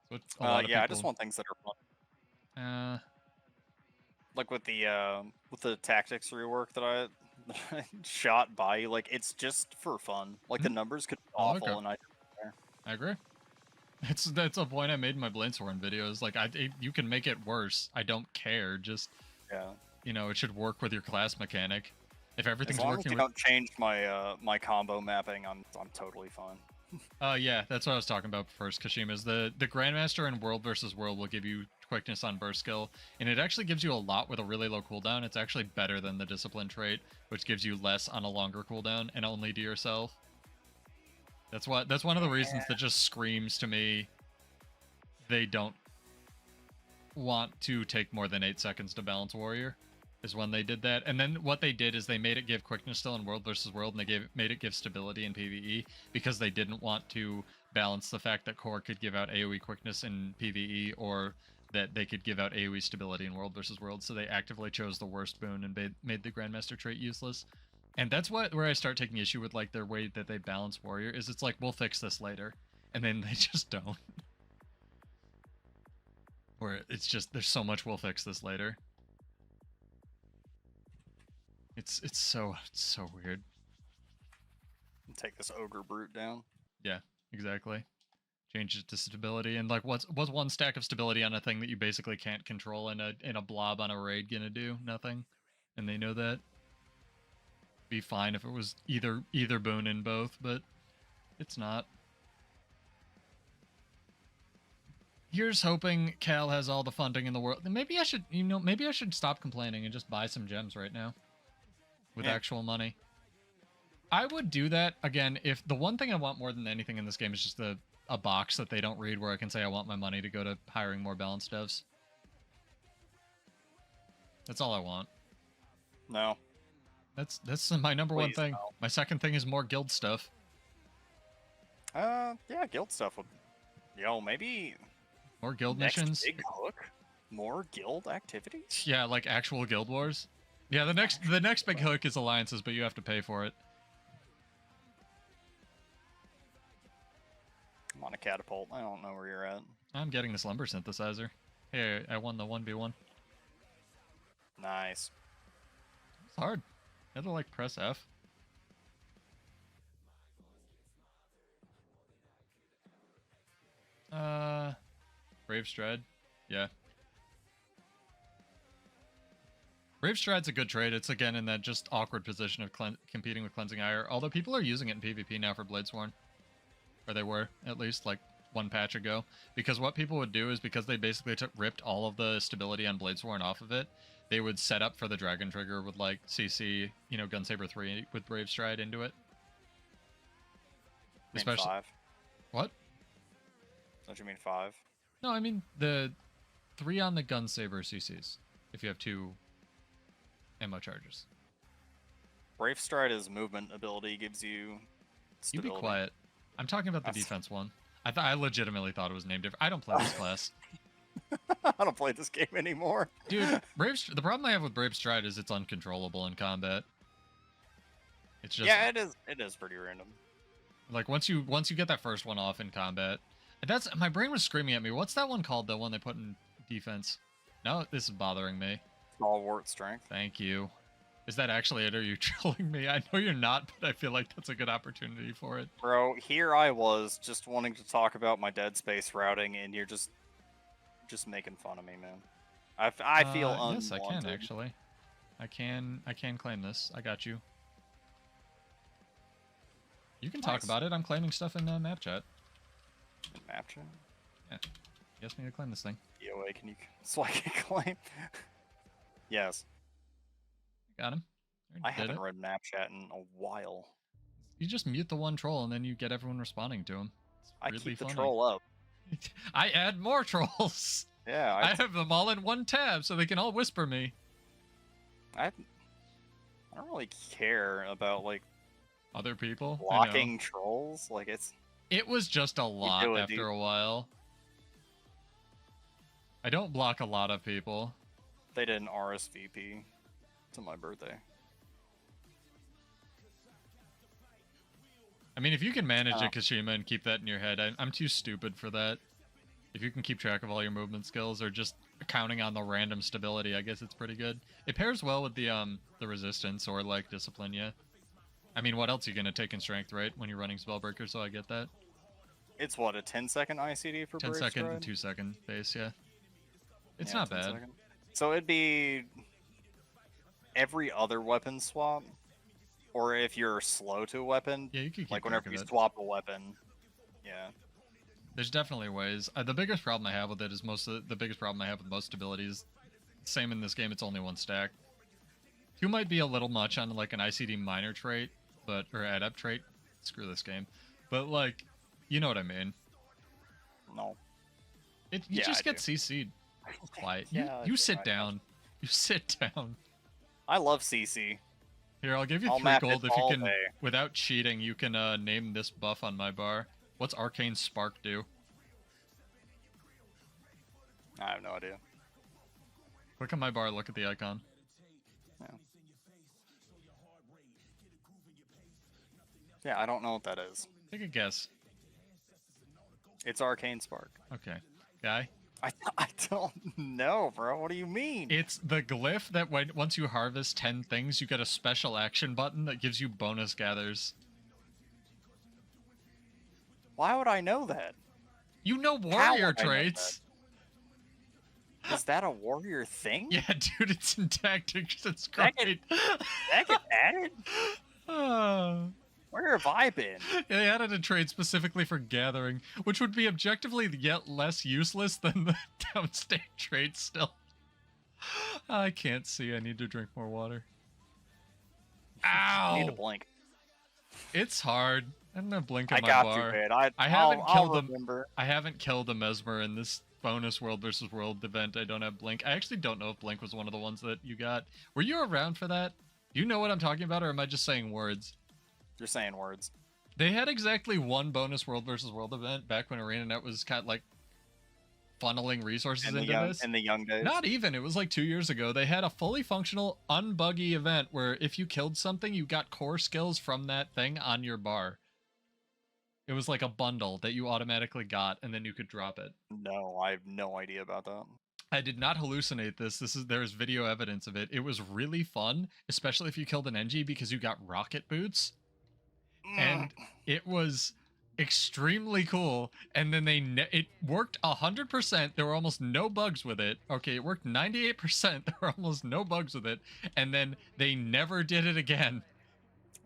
[SPEAKER 1] So it's a lot of
[SPEAKER 2] yeah,
[SPEAKER 1] people...
[SPEAKER 2] I just want things that are fun. Like with the tactics rework that I shot by, like it's just for fun. Like the numbers could be awful, and I
[SPEAKER 1] agree. That's a point I made in my Bladesworn videos. Like you can make it worse. I don't care. Just you know, it should work with your class mechanic. If everything's
[SPEAKER 2] as long
[SPEAKER 1] working,
[SPEAKER 2] as you don't change my my combo mapping, I'm totally fine.
[SPEAKER 1] Yeah, that's what I was talking about first. Kashima's the Grandmaster in World versus World will give you quickness on burst skill, and it actually gives you a lot with a really low cooldown. It's actually better than the discipline trait, which gives you less on a longer cooldown and only to yourself. That's one of the reasons that just screams to me they don't want to take more than 8 seconds to balance warrior, is when they did that. And then what they did is they made it give quickness still in World versus World, and they made it give stability in PvE because they didn't want to balance the fact that core could give out AoE quickness in PvE or that they could give out AoE stability in World versus World. So they actively chose the worst boon and made the Grandmaster trait useless. And that's where I start taking issue with like their way that they balance warrior is it's like we'll fix this later, and then they just don't. Or it's just there's so much we'll fix this later. It's so weird.
[SPEAKER 2] Take this ogre brute down.
[SPEAKER 1] Yeah, exactly. Change it to stability, and like what's one stack of stability on a thing that you basically can't control in a blob on a raid gonna do? Nothing. And they know that. Be fine if it was either boon in both, but it's not. Here's hoping Cal has all the funding in the world. Maybe I should stop complaining and just buy some gems right now with actual money. I would do that again if the one thing I want more than anything in this game is just a box that they don't read where I can say I want my money to go to hiring more balanced devs. That's all I want.
[SPEAKER 2] No.
[SPEAKER 1] That's my number one thing.
[SPEAKER 2] No.
[SPEAKER 1] My second thing is more guild stuff.
[SPEAKER 2] Yeah, guild stuff would. Yo, maybe.
[SPEAKER 1] More guild
[SPEAKER 2] next
[SPEAKER 1] missions.
[SPEAKER 2] Big hook. More guild activities.
[SPEAKER 1] Yeah, like actual guild wars. Yeah, the next big hook is alliances, but you have to pay for it.
[SPEAKER 2] I'm on a catapult. I don't know where you're at.
[SPEAKER 1] I'm getting this lumber synthesizer. Hey, I won the 1v1.
[SPEAKER 2] Nice.
[SPEAKER 1] It's hard. I had to like press F. Brave Stride. Yeah. Brave Stride's a good trade. It's again in that just awkward position of competing with Cleansing Ire. Although people are using it in PvP now for Bladesworn. Or they were, at least, like one patch ago. Because what people would do is because they basically ripped all of the stability on Bladesworn off of it, they would set up for the Dragon Trigger with like CC, you know, Gunsaber 3 with Brave Stride into it.
[SPEAKER 2] Especially 5.
[SPEAKER 1] What?
[SPEAKER 2] Don't you mean 5?
[SPEAKER 1] No, I mean the 3 on the Gunsaber CCs. If you have 2 ammo charges.
[SPEAKER 2] Brave Stride is movement ability, gives you stability.
[SPEAKER 1] You be quiet. I'm talking about the defense one. I legitimately thought it was named different. I don't play this class.
[SPEAKER 2] I don't play this game anymore.
[SPEAKER 1] Dude, the problem I have with Brave Stride is it's uncontrollable in combat. It's just
[SPEAKER 2] yeah, it is pretty random.
[SPEAKER 1] Like once you get that first one off in combat, that's my brain was screaming at me. What's that one called? The one they put in defense. No, this is bothering me.
[SPEAKER 2] Stalwart strength.
[SPEAKER 1] Thank you. Is that actually it? Or are you trolling me? I know you're not, but I feel like that's a good opportunity for it.
[SPEAKER 2] Bro, here I was just wanting to talk about my Dead Space routing, and you're just making fun of me, man. I feel unwanted.
[SPEAKER 1] Yes, I can actually. I can claim this. I got you. You can talk about it. I'm claiming stuff in map chat.
[SPEAKER 2] Map chat?
[SPEAKER 1] Yeah. You asked me to claim this thing.
[SPEAKER 2] DOA, can you... So I can claim? Yes.
[SPEAKER 1] Got him.
[SPEAKER 2] I haven't read map chat in a while.
[SPEAKER 1] You just mute the one troll and then you get everyone responding to him.
[SPEAKER 2] I
[SPEAKER 1] really
[SPEAKER 2] keep the
[SPEAKER 1] funny.
[SPEAKER 2] troll up.
[SPEAKER 1] I add more trolls.
[SPEAKER 2] Yeah,
[SPEAKER 1] I have them all in one tab so they can all whisper me.
[SPEAKER 2] I don't really care about like
[SPEAKER 1] other people
[SPEAKER 2] blocking trolls. Like
[SPEAKER 1] it was just a lot after a while. I don't block a lot of people.
[SPEAKER 2] They did an RSVP to my birthday.
[SPEAKER 1] I mean, if you can manage it, Kashima, and keep that in your head, I'm too stupid for that. If you can keep track of all your movement skills or just counting on the random stability, I guess it's pretty good. It pairs well with the resistance or like discipline, yeah. I mean, what else are you gonna take in strength, right? When you're running Spellbreaker, so I get that.
[SPEAKER 2] It's what, a 10-second ICD for
[SPEAKER 1] 10 second and 2 second base, yeah. It's not bad.
[SPEAKER 2] Second. So it'd be every other weapon swap, or if you're slow to a weapon,
[SPEAKER 1] yeah, you can keep
[SPEAKER 2] like whenever you swap a weapon. Yeah.
[SPEAKER 1] There's definitely ways. The biggest problem I have with it is the biggest problem I have with most abilities. Same in this game, it's only one stack. 2 might be a little much on like an ICD minor trait, or adept trait. Screw this game. But like, you know what I mean.
[SPEAKER 2] No.
[SPEAKER 1] You just get CC'd. Quiet.
[SPEAKER 2] Yeah,
[SPEAKER 1] you sit down. You sit down.
[SPEAKER 2] I love CC.
[SPEAKER 1] Here, I'll give you 3 gold if you can, without cheating, you can name this buff on my bar. What's Arcane Spark do?
[SPEAKER 2] I have no idea.
[SPEAKER 1] Click on my bar, look at the icon.
[SPEAKER 2] Yeah. Yeah, I don't know what that is.
[SPEAKER 1] Take a guess.
[SPEAKER 2] It's Arcane Spark.
[SPEAKER 1] Okay. Guy?
[SPEAKER 2] I don't know, bro. What do you mean?
[SPEAKER 1] It's the glyph that once you harvest 10 things, you get a special action button that gives you bonus gathers.
[SPEAKER 2] Why would I know that?
[SPEAKER 1] You know warrior traits.
[SPEAKER 2] Is that a warrior thing?
[SPEAKER 1] Yeah, dude, it's in tactics. It's great.
[SPEAKER 2] That get added? Where have I been?
[SPEAKER 1] Yeah, they added a trait specifically for gathering, which would be objectively yet less useless than the downstate trait still. I can't see. I need to drink more water. Ow!
[SPEAKER 2] I need to blink.
[SPEAKER 1] It's hard. I don't have blink on my
[SPEAKER 2] got
[SPEAKER 1] bar.
[SPEAKER 2] you, man.
[SPEAKER 1] I haven't killed a Mesmer in this bonus world versus world event. I don't have blink. I actually don't know if blink was one of the ones that you got. Were you around for that? Do you know what I'm talking about, or am I just saying words?
[SPEAKER 2] You're saying words.
[SPEAKER 1] They had exactly 1 bonus world versus world event back when arenanet was kind of like funneling resources into this.
[SPEAKER 2] In the young days?
[SPEAKER 1] Not even. It was like 2 years ago. They had a fully functional, unbuggy event where if you killed something, you got core skills from that thing on your bar. It was like a bundle that you automatically got, and then you could drop it.
[SPEAKER 2] No, I have no idea about that.
[SPEAKER 1] I did not hallucinate this. There's video evidence of it. It was really fun, especially if you killed an NG because you got rocket boots. And it was extremely cool. And then it worked 100%. There were almost no bugs with it. Okay, it worked 98%. There were almost no bugs with it. And then they never did it again.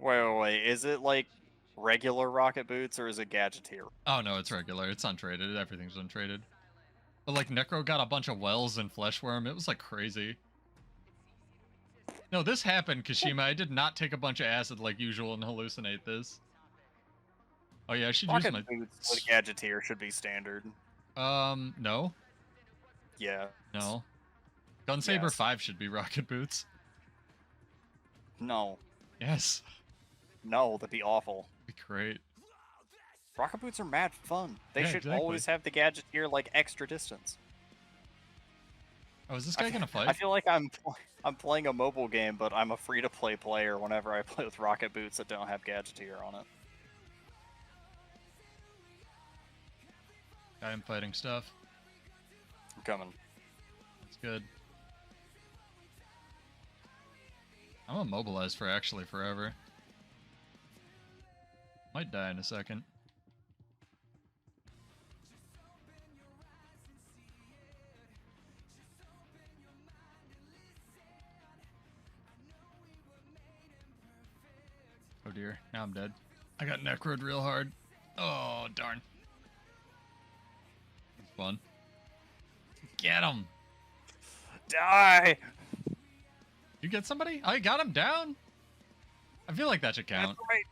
[SPEAKER 2] Wait. Is it like regular rocket boots or is it gadgeteer?
[SPEAKER 1] Oh no, it's regular. It's untraded. Everything's untraded. But like Necro got a bunch of wells and Fleshworm. It was like crazy. No, this happened, Kashima. I did not take a bunch of acid like usual and hallucinate this. Oh yeah, I should use my
[SPEAKER 2] boots with gadgeteer should be standard.
[SPEAKER 1] No.
[SPEAKER 2] Yeah.
[SPEAKER 1] No. Gunsaber 5 should be rocket boots.
[SPEAKER 2] No.
[SPEAKER 1] Yes.
[SPEAKER 2] No, that'd be awful.
[SPEAKER 1] That'd be great.
[SPEAKER 2] Rocket boots are mad fun. They should always have the gadgeteer like extra distance.
[SPEAKER 1] Oh, is this guy gonna fight?
[SPEAKER 2] I feel like I'm playing a mobile game, but I'm a free-to-play player whenever I play with rocket boots that don't have gadgeteer on it.
[SPEAKER 1] I am fighting stuff.
[SPEAKER 2] I'm coming.
[SPEAKER 1] That's good. I'm immobilized for actually forever. Might die in a second. dear. Now I'm dead. I got necroed real hard. Oh, darn. That's fun. Get him.
[SPEAKER 2] Die!
[SPEAKER 1] You get somebody? I got him down? I feel like that should count.
[SPEAKER 2] That's right.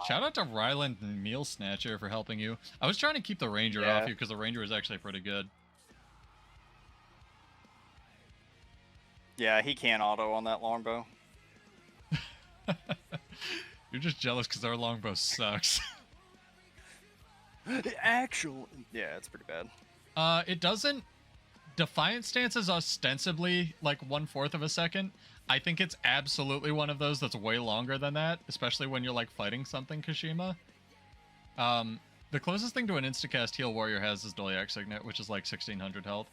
[SPEAKER 1] Shout out to Ryland and Meal Snatcher for helping you. I was trying to keep the Ranger off you because the Ranger was actually pretty good.
[SPEAKER 2] Yeah, he can't auto on that longbow.
[SPEAKER 1] You're just jealous because our longbow sucks.
[SPEAKER 2] Actually, yeah, it's pretty bad.
[SPEAKER 1] It doesn't. Defiant stance is ostensibly like 1/4 of a second. I think it's absolutely one of those that's way longer than that, especially when you're like fighting something Kashima. The closest thing to an instacast heal warrior has is Dolyak Signet, which is like 1600 health.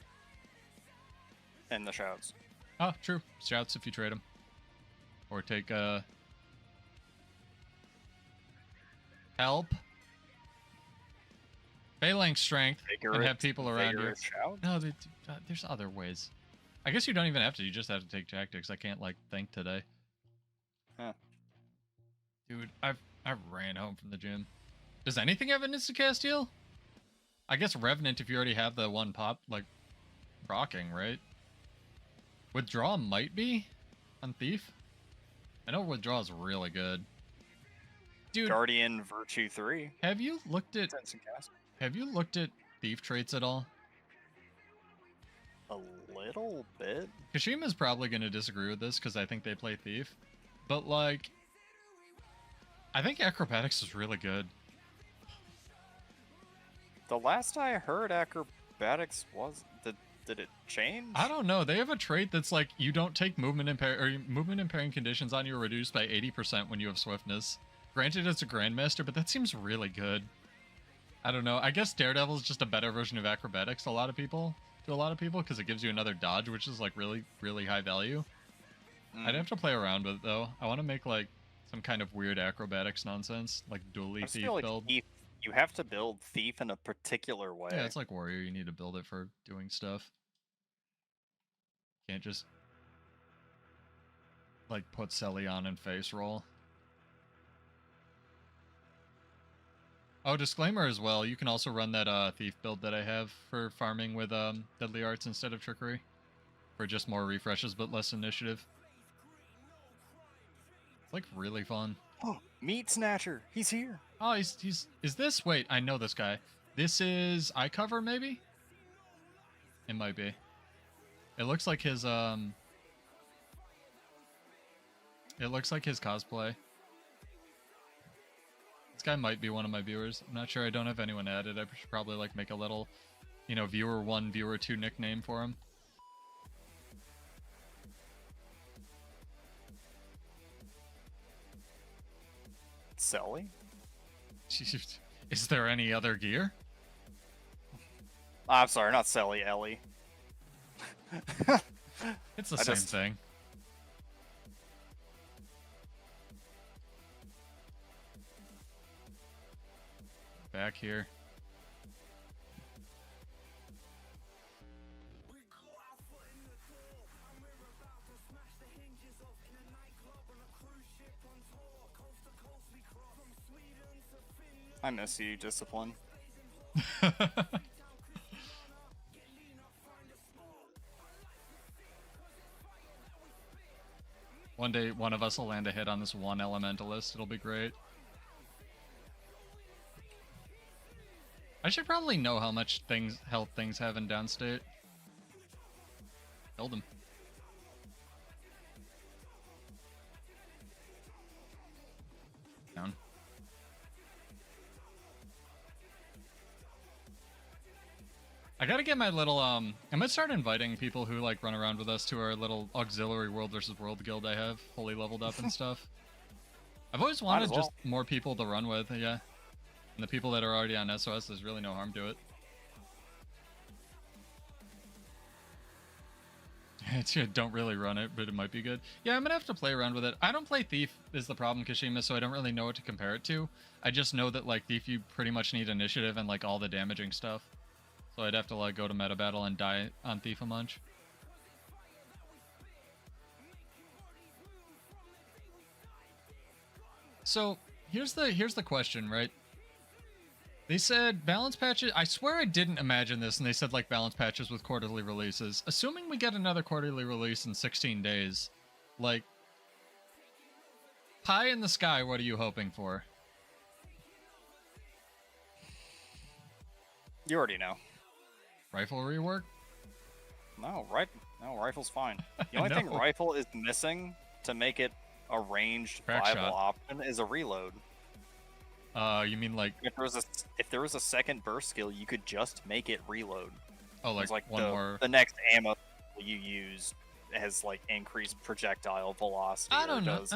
[SPEAKER 2] And the shouts.
[SPEAKER 1] Oh, true. Shouts if you trade them. Or take help. Phalanx strength and have people around you.
[SPEAKER 2] Shout?
[SPEAKER 1] No, there's other ways. I guess you don't even have to. You just have to take tactics. I can't like think today.
[SPEAKER 2] Huh.
[SPEAKER 1] Dude, I ran home from the gym. Does anything have an instacast heal? I guess Revenant if you already have the one pop like proccing, right? Withdraw might be on Thief. I know Withdraw is really good. Dude,
[SPEAKER 2] Guardian Virtue 3.
[SPEAKER 1] Have you looked at
[SPEAKER 2] Cast.
[SPEAKER 1] Have you looked at Thief traits at all?
[SPEAKER 2] A little bit.
[SPEAKER 1] Kashima's probably going to disagree with this because I think they play Thief. But, like, I think Acrobatics is really good.
[SPEAKER 2] The last I heard, Acrobatics was... Did it change?
[SPEAKER 1] I don't know. They have a trait that's like, you don't take movement impairing conditions on you reduced by 80% when you have Swiftness. Granted, it's a Grandmaster, but that seems really good. I don't know. I guess Daredevil is just a better version of Acrobatics to a lot of people, because it gives you another dodge, which is, like, really, really high value. I'd have to play around with it, though. I want to make, like, some kind of weird Acrobatics nonsense, like dually Thief build.
[SPEAKER 2] Thief, you have to build Thief in a particular way.
[SPEAKER 1] Yeah, it's like Warrior. You need to build it for doing stuff. Can't just, like, put Selly on and face roll. Oh, disclaimer as well, you can also run that Thief build that I have for farming with Deadly Arts instead of Trickery. For just more refreshes but less initiative. It's, like, really fun.
[SPEAKER 2] Oh, Meat Snatcher! He's here!
[SPEAKER 1] Oh, is this? Wait, I know this guy. This is iCover, maybe? It might be. It looks like his, It looks like his cosplay. This guy might be one of my viewers. I'm not sure. I don't have anyone added. I should probably, like, make a little, you know, viewer 1, viewer 2 nickname for him.
[SPEAKER 2] Selly?
[SPEAKER 1] Is there any other gear?
[SPEAKER 2] I'm sorry, not Selly, Ellie.
[SPEAKER 1] It's the same thing. Back here.
[SPEAKER 2] I miss you, Discipline.
[SPEAKER 1] One day, one of us will land a hit on this one elementalist. It'll be great. I should probably know how much health things have in downstate. Killed him. Down. I gotta get my little, I'm gonna start inviting people who, like, run around with us to our little auxiliary world versus world guild I have, fully leveled up and stuff. I've always wanted just more people to run with, yeah. And the people that are already on SOS, there's really no harm to it. Don't really run it, but it might be good. Yeah, I'm gonna have to play around with it. I don't play Thief is the problem, Kashima, so I don't really know what to compare it to. I just know that, like, Thief, you pretty much need initiative and, like, all the damaging stuff. So I'd have to, like, go to meta battle and die on Thief a bunch. So here's the question, right? They said balance patches. I swear I didn't imagine this, and they said like balance patches with quarterly releases. Assuming we get another quarterly release in 16 days, like pie in the sky, what are you hoping for?
[SPEAKER 2] You already know.
[SPEAKER 1] Rifle rework?
[SPEAKER 2] No, rifle's fine. The only thing rifle is missing to make it a ranged
[SPEAKER 1] Crack
[SPEAKER 2] viable
[SPEAKER 1] shot.
[SPEAKER 2] option is a reload.
[SPEAKER 1] You mean like
[SPEAKER 2] If there was a second burst skill, you could just make it reload.
[SPEAKER 1] oh like one more?
[SPEAKER 2] The next ammo you use has like increased projectile velocity.
[SPEAKER 1] I don't know.
[SPEAKER 2] Does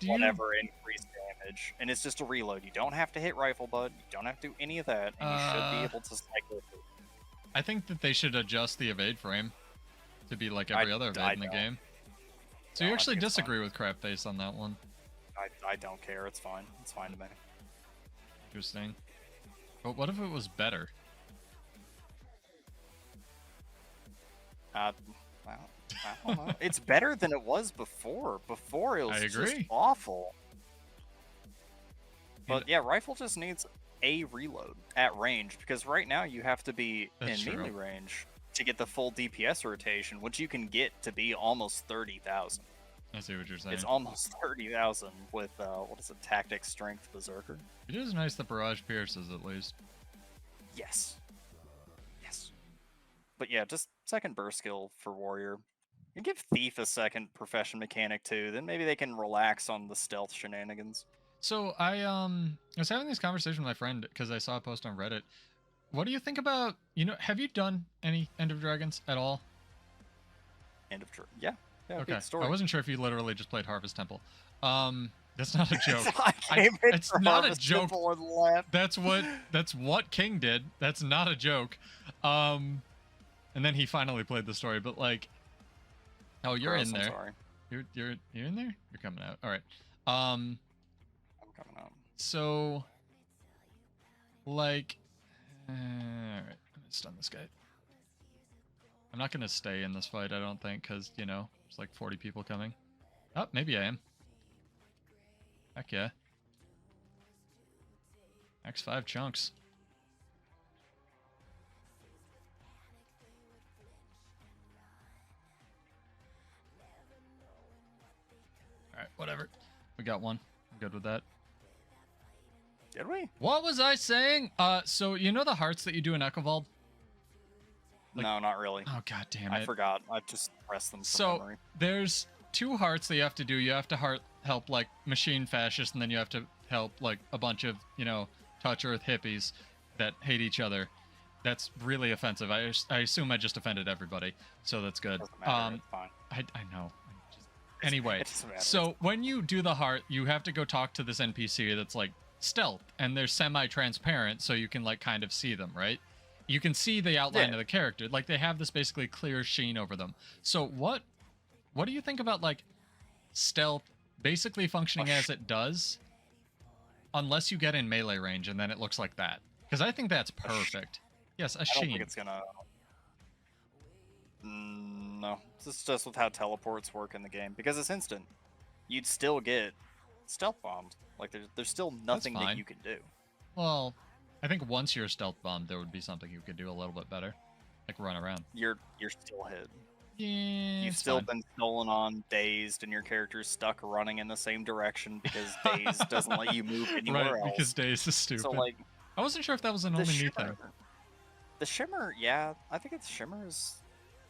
[SPEAKER 2] whatever increased damage, and it's just a reload. You don't have to hit rifle bud. You don't have to do any of that, and you should be able to cycle through.
[SPEAKER 1] I think that they should adjust the evade frame to be like every other evade in the game. So you actually disagree with Crapface on that one?
[SPEAKER 2] I don't care. It's fine. It's fine to me.
[SPEAKER 1] Interesting. But what if it was better?
[SPEAKER 2] Well, I don't know. It's better than it was before. Before it was just awful. But yeah, rifle just needs a reload at range, because right now you have to be in melee range to get the full DPS rotation, which you can get to be almost 30,000.
[SPEAKER 1] I see what you're saying.
[SPEAKER 2] It's almost 30,000 with what is it, tactics strength berserker.
[SPEAKER 1] It is nice that barrage pierces at least.
[SPEAKER 2] Yes. But yeah, just second burst skill for warrior. You give thief a second profession mechanic too. Then maybe they can relax on the stealth shenanigans.
[SPEAKER 1] So I was having this conversation with my friend because I saw a post on Reddit. What do you think about, have you done any End of Dragons at all?
[SPEAKER 2] Yeah.
[SPEAKER 1] Okay. I wasn't sure if you literally just played Harvest Temple. That's not a joke.
[SPEAKER 2] It's not a joke.
[SPEAKER 1] That's what King did. That's not a joke. And then he finally played the story, but like, oh, you're in there.
[SPEAKER 2] Sorry.
[SPEAKER 1] You're in there. You're coming out. All right.
[SPEAKER 2] I'm coming out.
[SPEAKER 1] So, like, all right. I'm gonna stun this guy. I'm not gonna stay in this fight, I don't think, because there's like 40 people coming. Oh, maybe I am. Heck yeah. X5 chunks. Alright, whatever. We got one. I'm good with that.
[SPEAKER 2] Did we?
[SPEAKER 1] What was I saying? So you know the hearts that you do in Echovold?
[SPEAKER 2] Like, no, not really.
[SPEAKER 1] Oh, god damn it.
[SPEAKER 2] I forgot. I just pressed them from memory.
[SPEAKER 1] There's 2 hearts that you have to do. You have to help like machine fascists, and then you have to help like a bunch of, touch earth hippies that hate each other. That's really offensive. I assume I just offended everybody, so that's good.
[SPEAKER 2] Doesn't matter. It's fine.
[SPEAKER 1] I know. Anyway, so when you do the heart, you have to go talk to this NPC that's like stealth, and they're semi-transparent, so you can like kind of see them, right? You can see the outline of the character. Like they have this basically clear sheen over them. So what do you think about like stealth basically functioning as it does, unless you get in melee range and then it looks like that? Because I think that's perfect. Yes, a sheen.
[SPEAKER 2] I don't think it's gonna. No, this is just with how teleports work in the game, because it's instant. You'd still get stealth bombed. Like there's still nothing that you can do.
[SPEAKER 1] Well, I think once you're stealth bombed, there would be something you could do a little bit better, like run around.
[SPEAKER 2] You're still hit.
[SPEAKER 1] Yeah,
[SPEAKER 2] You've still been stolen on, dazed, and your character's stuck running in the same direction because dazed doesn't let you move anywhere else.
[SPEAKER 1] Because dazed is stupid.
[SPEAKER 2] So like,
[SPEAKER 1] I wasn't sure if that was an only me thing.
[SPEAKER 2] The shimmer, yeah, I think the shimmer is.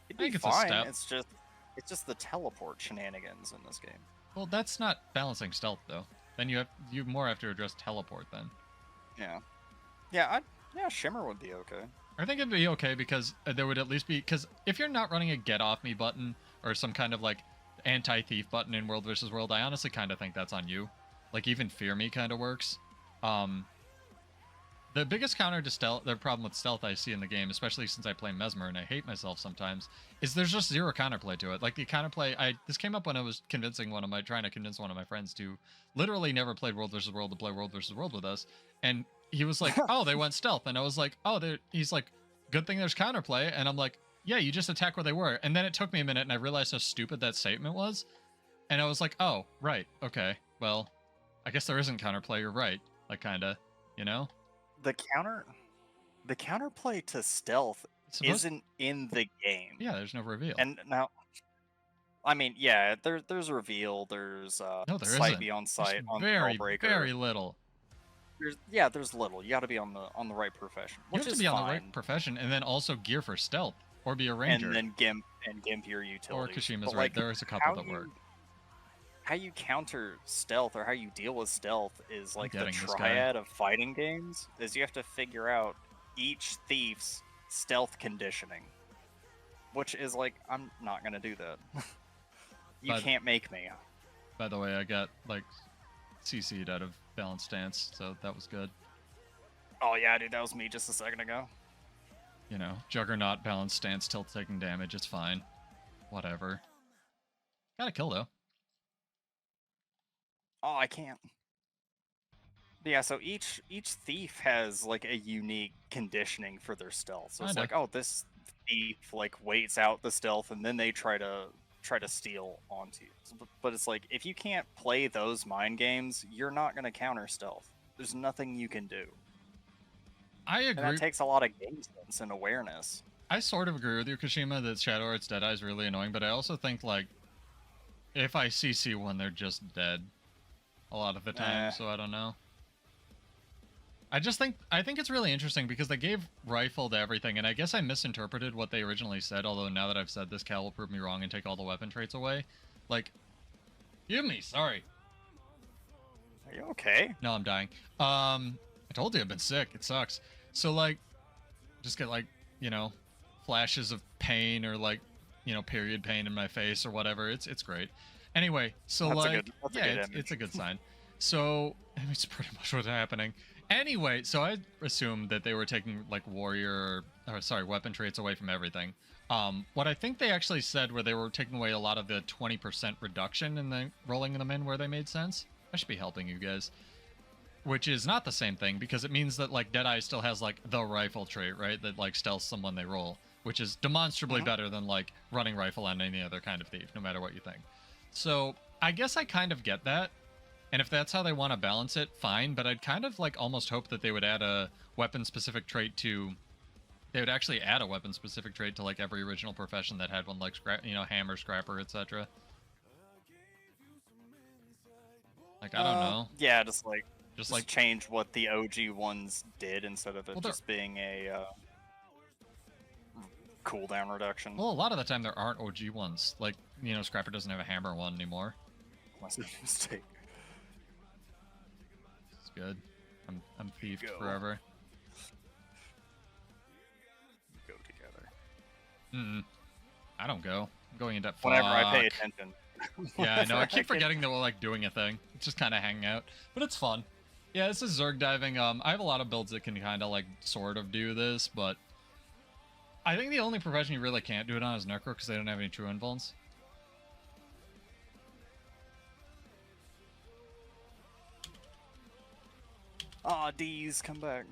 [SPEAKER 2] It'd be
[SPEAKER 1] I think
[SPEAKER 2] fine.
[SPEAKER 1] It's a step.
[SPEAKER 2] It's just the teleport shenanigans in this game.
[SPEAKER 1] Well, that's not balancing stealth though. Then you more have to address teleport then.
[SPEAKER 2] Yeah, shimmer would be okay.
[SPEAKER 1] I think it'd be okay because there would at least be, because if you're not running a get off me button or some kind of like anti-thief button in World vs. World, I honestly kind of think that's on you. Like even fear me kind of works. The biggest counter to stealth, the problem with stealth I see in the game, especially since I play Mesmer and I hate myself sometimes, is there's just zero counterplay to it. Like the counterplay, this came up when I was trying to convince one of my friends to literally never played World vs. World to play World vs. World with us, and he was like, "Oh, they went stealth," and I was like, "Oh, he's like, good thing there's counterplay," and I'm like, "Yeah, you just attack where they were," and then it took me a minute, and I realized how stupid that statement was, and I was like, "Oh, right, okay, well." I guess there isn't counterplay. You're right. Like, kinda, you know.
[SPEAKER 2] The counterplay to stealth
[SPEAKER 1] It's supposed.
[SPEAKER 2] isn't in the game.
[SPEAKER 1] Yeah, there's no reveal.
[SPEAKER 2] And now, I mean, yeah, there's reveal, there's
[SPEAKER 1] No, there
[SPEAKER 2] sight
[SPEAKER 1] isn't.
[SPEAKER 2] beyond
[SPEAKER 1] There's
[SPEAKER 2] sight on
[SPEAKER 1] very,
[SPEAKER 2] Spellbreaker.
[SPEAKER 1] very little.
[SPEAKER 2] There's little. You got to be on the right profession,
[SPEAKER 1] You
[SPEAKER 2] which
[SPEAKER 1] have to
[SPEAKER 2] is
[SPEAKER 1] be on
[SPEAKER 2] fine.
[SPEAKER 1] the right profession, and then also gear for stealth, or be a ranger.
[SPEAKER 2] And then gimp your utility.
[SPEAKER 1] Or Kashima's right. There is a couple that work.
[SPEAKER 2] How you counter stealth or how you deal with stealth is like the
[SPEAKER 1] getting this guy.
[SPEAKER 2] triad of fighting games. Is you have to figure out each thief's stealth conditioning, which is like, I'm not gonna do that. You can't make me.
[SPEAKER 1] By the way, I got like CC'd out of balanced stance, so that was good.
[SPEAKER 2] Oh yeah, dude, that was me just a second ago.
[SPEAKER 1] You know, Juggernaut, balanced stance, tilt taking damage, it's fine. Whatever. Got a kill though.
[SPEAKER 2] Oh, I can't. But yeah, so each thief has like a unique conditioning for their stealth. So it's like, oh, this thief like waits out the stealth and then they try to steal onto you. But it's like, if you can't play those mind games, you're not gonna counter stealth. There's nothing you can do.
[SPEAKER 1] I agree.
[SPEAKER 2] And that takes a lot of game sense and awareness.
[SPEAKER 1] I sort of agree with you, Kashima, that Shadow Art's Deadeye is really annoying, but I also think, like, if I CC one, they're just dead a lot of the time, so I don't know. I think it's really interesting because they gave rifle to everything, and I guess I misinterpreted what they originally said, although now that I've said this, Cal will prove me wrong and take all the weapon traits away. Like, give me, sorry.
[SPEAKER 2] Are you okay?
[SPEAKER 1] No, I'm dying. I told you I've been sick. It sucks. So, like, just get, like, you know, flashes of pain or, like, you know, period pain in my face or whatever. It's great. Anyway, so, it's a good sign. So, it's pretty much what's happening. Anyway, so I assumed that they were taking, like, weapon traits away from everything. What I think they actually said were they were taking away a lot of the 20% reduction and then rolling them in where they made sense. I should be helping you guys. Which is not the same thing, because it means that, like, Deadeye still has, like, the rifle trait, right? That, like, stealths someone they roll, which is demonstrably better than, like, running rifle on any other kind of thief, no matter what you think. So, I guess I kind of get that. And if that's how they want to balance it, fine. But I'd kind of, like, almost hope that they would add a weapon-specific trait to... They would actually add a weapon-specific trait to, like, every original profession that had one, like, hammer, scrapper, etc. Like, I don't know.
[SPEAKER 2] Yeah, just
[SPEAKER 1] like
[SPEAKER 2] change what the OG ones did instead of it just being a cooldown reduction.
[SPEAKER 1] Well, a lot of the time there aren't OG ones. Like, you know, Scrapper doesn't have a hammer one anymore.
[SPEAKER 2] That's a mistake.
[SPEAKER 1] It's good. I'm thiefed forever.
[SPEAKER 2] Go together.
[SPEAKER 1] I don't go. I'm going into
[SPEAKER 2] whenever I pay attention.
[SPEAKER 1] Yeah, I know. I keep forgetting that we're, like, doing a thing. It's just kind of hanging out. But it's fun. Yeah, this is Zerg diving. I have a lot of builds that can kind of, like, sort of do this, but I think the only profession you really can't do it on is Necro because they don't have any true invulns.
[SPEAKER 2] Aw, D's, come back.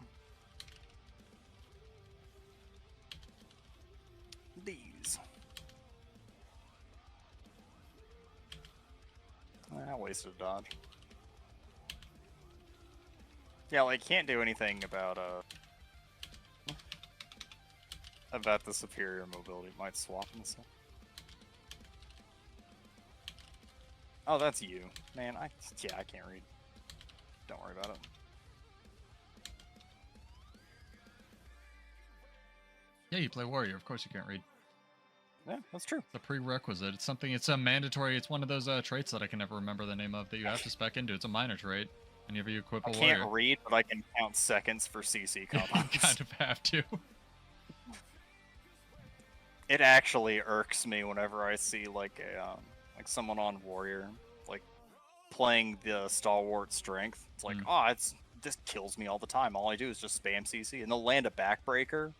[SPEAKER 2] D's. I wasted a dodge. Yeah, like, can't do anything about the superior mobility. Might swap in the sun. Oh, that's you. Man, I can't read. Don't worry about it.
[SPEAKER 1] Yeah, you play warrior. Of course you can't read.
[SPEAKER 2] Yeah, that's true.
[SPEAKER 1] It's a prerequisite. It's something, it's a mandatory, it's one of those traits that I can never remember the name of that you have to spec into. It's a minor trait. Whenever you equip a warrior.
[SPEAKER 2] I can't read, but I can count seconds for CC combos.
[SPEAKER 1] You kind of have to.
[SPEAKER 2] It actually irks me whenever I see like someone on warrior like playing the stalwart strength. It's like, this kills me all the time. All I do is just spam CC, and they'll land a backbreaker,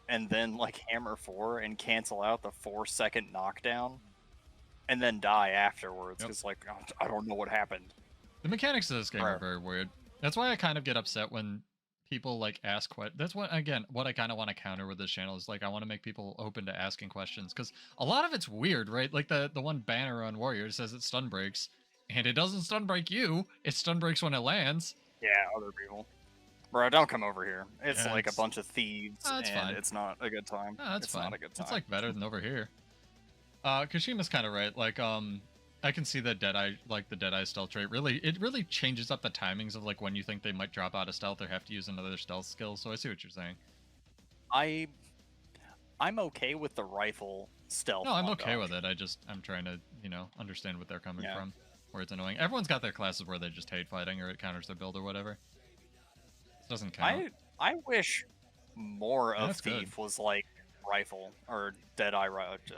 [SPEAKER 2] and then like hammer 4 and cancel out the 4-second knockdown, and then die afterwards because like, I don't know what happened.
[SPEAKER 1] The mechanics of this game are very weird. That's why I kind of get upset when people, like, ask questions. That's what, again, what I kind of want to counter with this channel is, like, I want to make people open to asking questions, because a lot of it's weird, right? Like, the one banner on Warrior says it stun breaks, And it doesn't stun break you. It stun breaks when it lands.
[SPEAKER 2] Yeah, other people. Bro, don't come over here. It's
[SPEAKER 1] Yeah,
[SPEAKER 2] like a bunch of thieves,
[SPEAKER 1] it's
[SPEAKER 2] and
[SPEAKER 1] fine.
[SPEAKER 2] it's not a good time.
[SPEAKER 1] It's
[SPEAKER 2] it's
[SPEAKER 1] fine.
[SPEAKER 2] not a good time.
[SPEAKER 1] It's like better than over here. Kashima's kind of right. Like, I can see that Deadeye, like the Deadeye stealth trait, it really changes up the timings of like when you think they might drop out of stealth or have to use another stealth skill. So I see what you're saying.
[SPEAKER 2] I'm okay with the rifle stealth.
[SPEAKER 1] No, I'm okay with it. I'm trying to, understand what they're coming from, where it's annoying. Everyone's got their classes where they just hate fighting or it counters their build or whatever. It doesn't count.
[SPEAKER 2] I wish more of
[SPEAKER 1] good.
[SPEAKER 2] Thief was like rifle or Deadeye,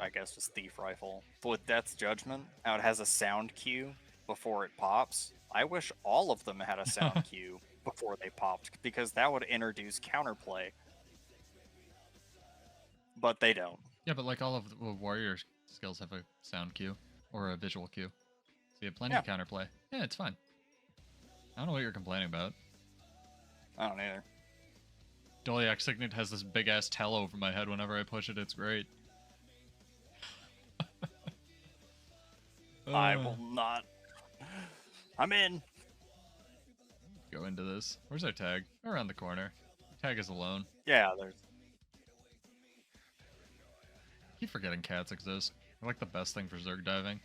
[SPEAKER 2] I guess just Thief rifle. With Death's Judgment, how it has a sound cue before it pops. I wish all of them had a sound cue before they popped, because that would introduce counterplay. But they don't.
[SPEAKER 1] Yeah, but like all of the warrior skills have a sound cue or a visual cue. So you have plenty of counterplay. Yeah, it's fine. I don't know what you're complaining about.
[SPEAKER 2] I don't either.
[SPEAKER 1] Doliac Signet has this big ass tell over my head whenever I push it. It's great.
[SPEAKER 2] I will not. I'm in.
[SPEAKER 1] Go into this. Where's our tag? Around the corner. Tag is alone.
[SPEAKER 2] Yeah, there's.
[SPEAKER 1] I keep forgetting cats exist. They're like the best thing for Zerg diving.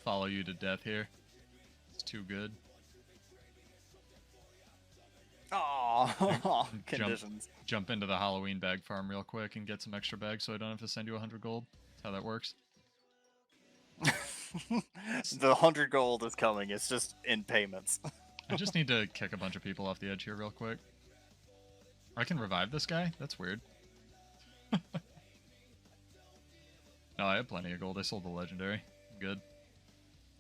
[SPEAKER 1] Follow you to death here. It's too good.
[SPEAKER 2] Oh, conditions.
[SPEAKER 1] Jump into the Halloween bag farm real quick and get some extra bags so I don't have to send you 100 gold. That's how that works.
[SPEAKER 2] The 100 gold is coming. It's just in payments.
[SPEAKER 1] I just need to kick a bunch of people off the edge here real quick. I can revive this guy? That's weird. No, I have plenty of gold. I sold the legendary. I'm good.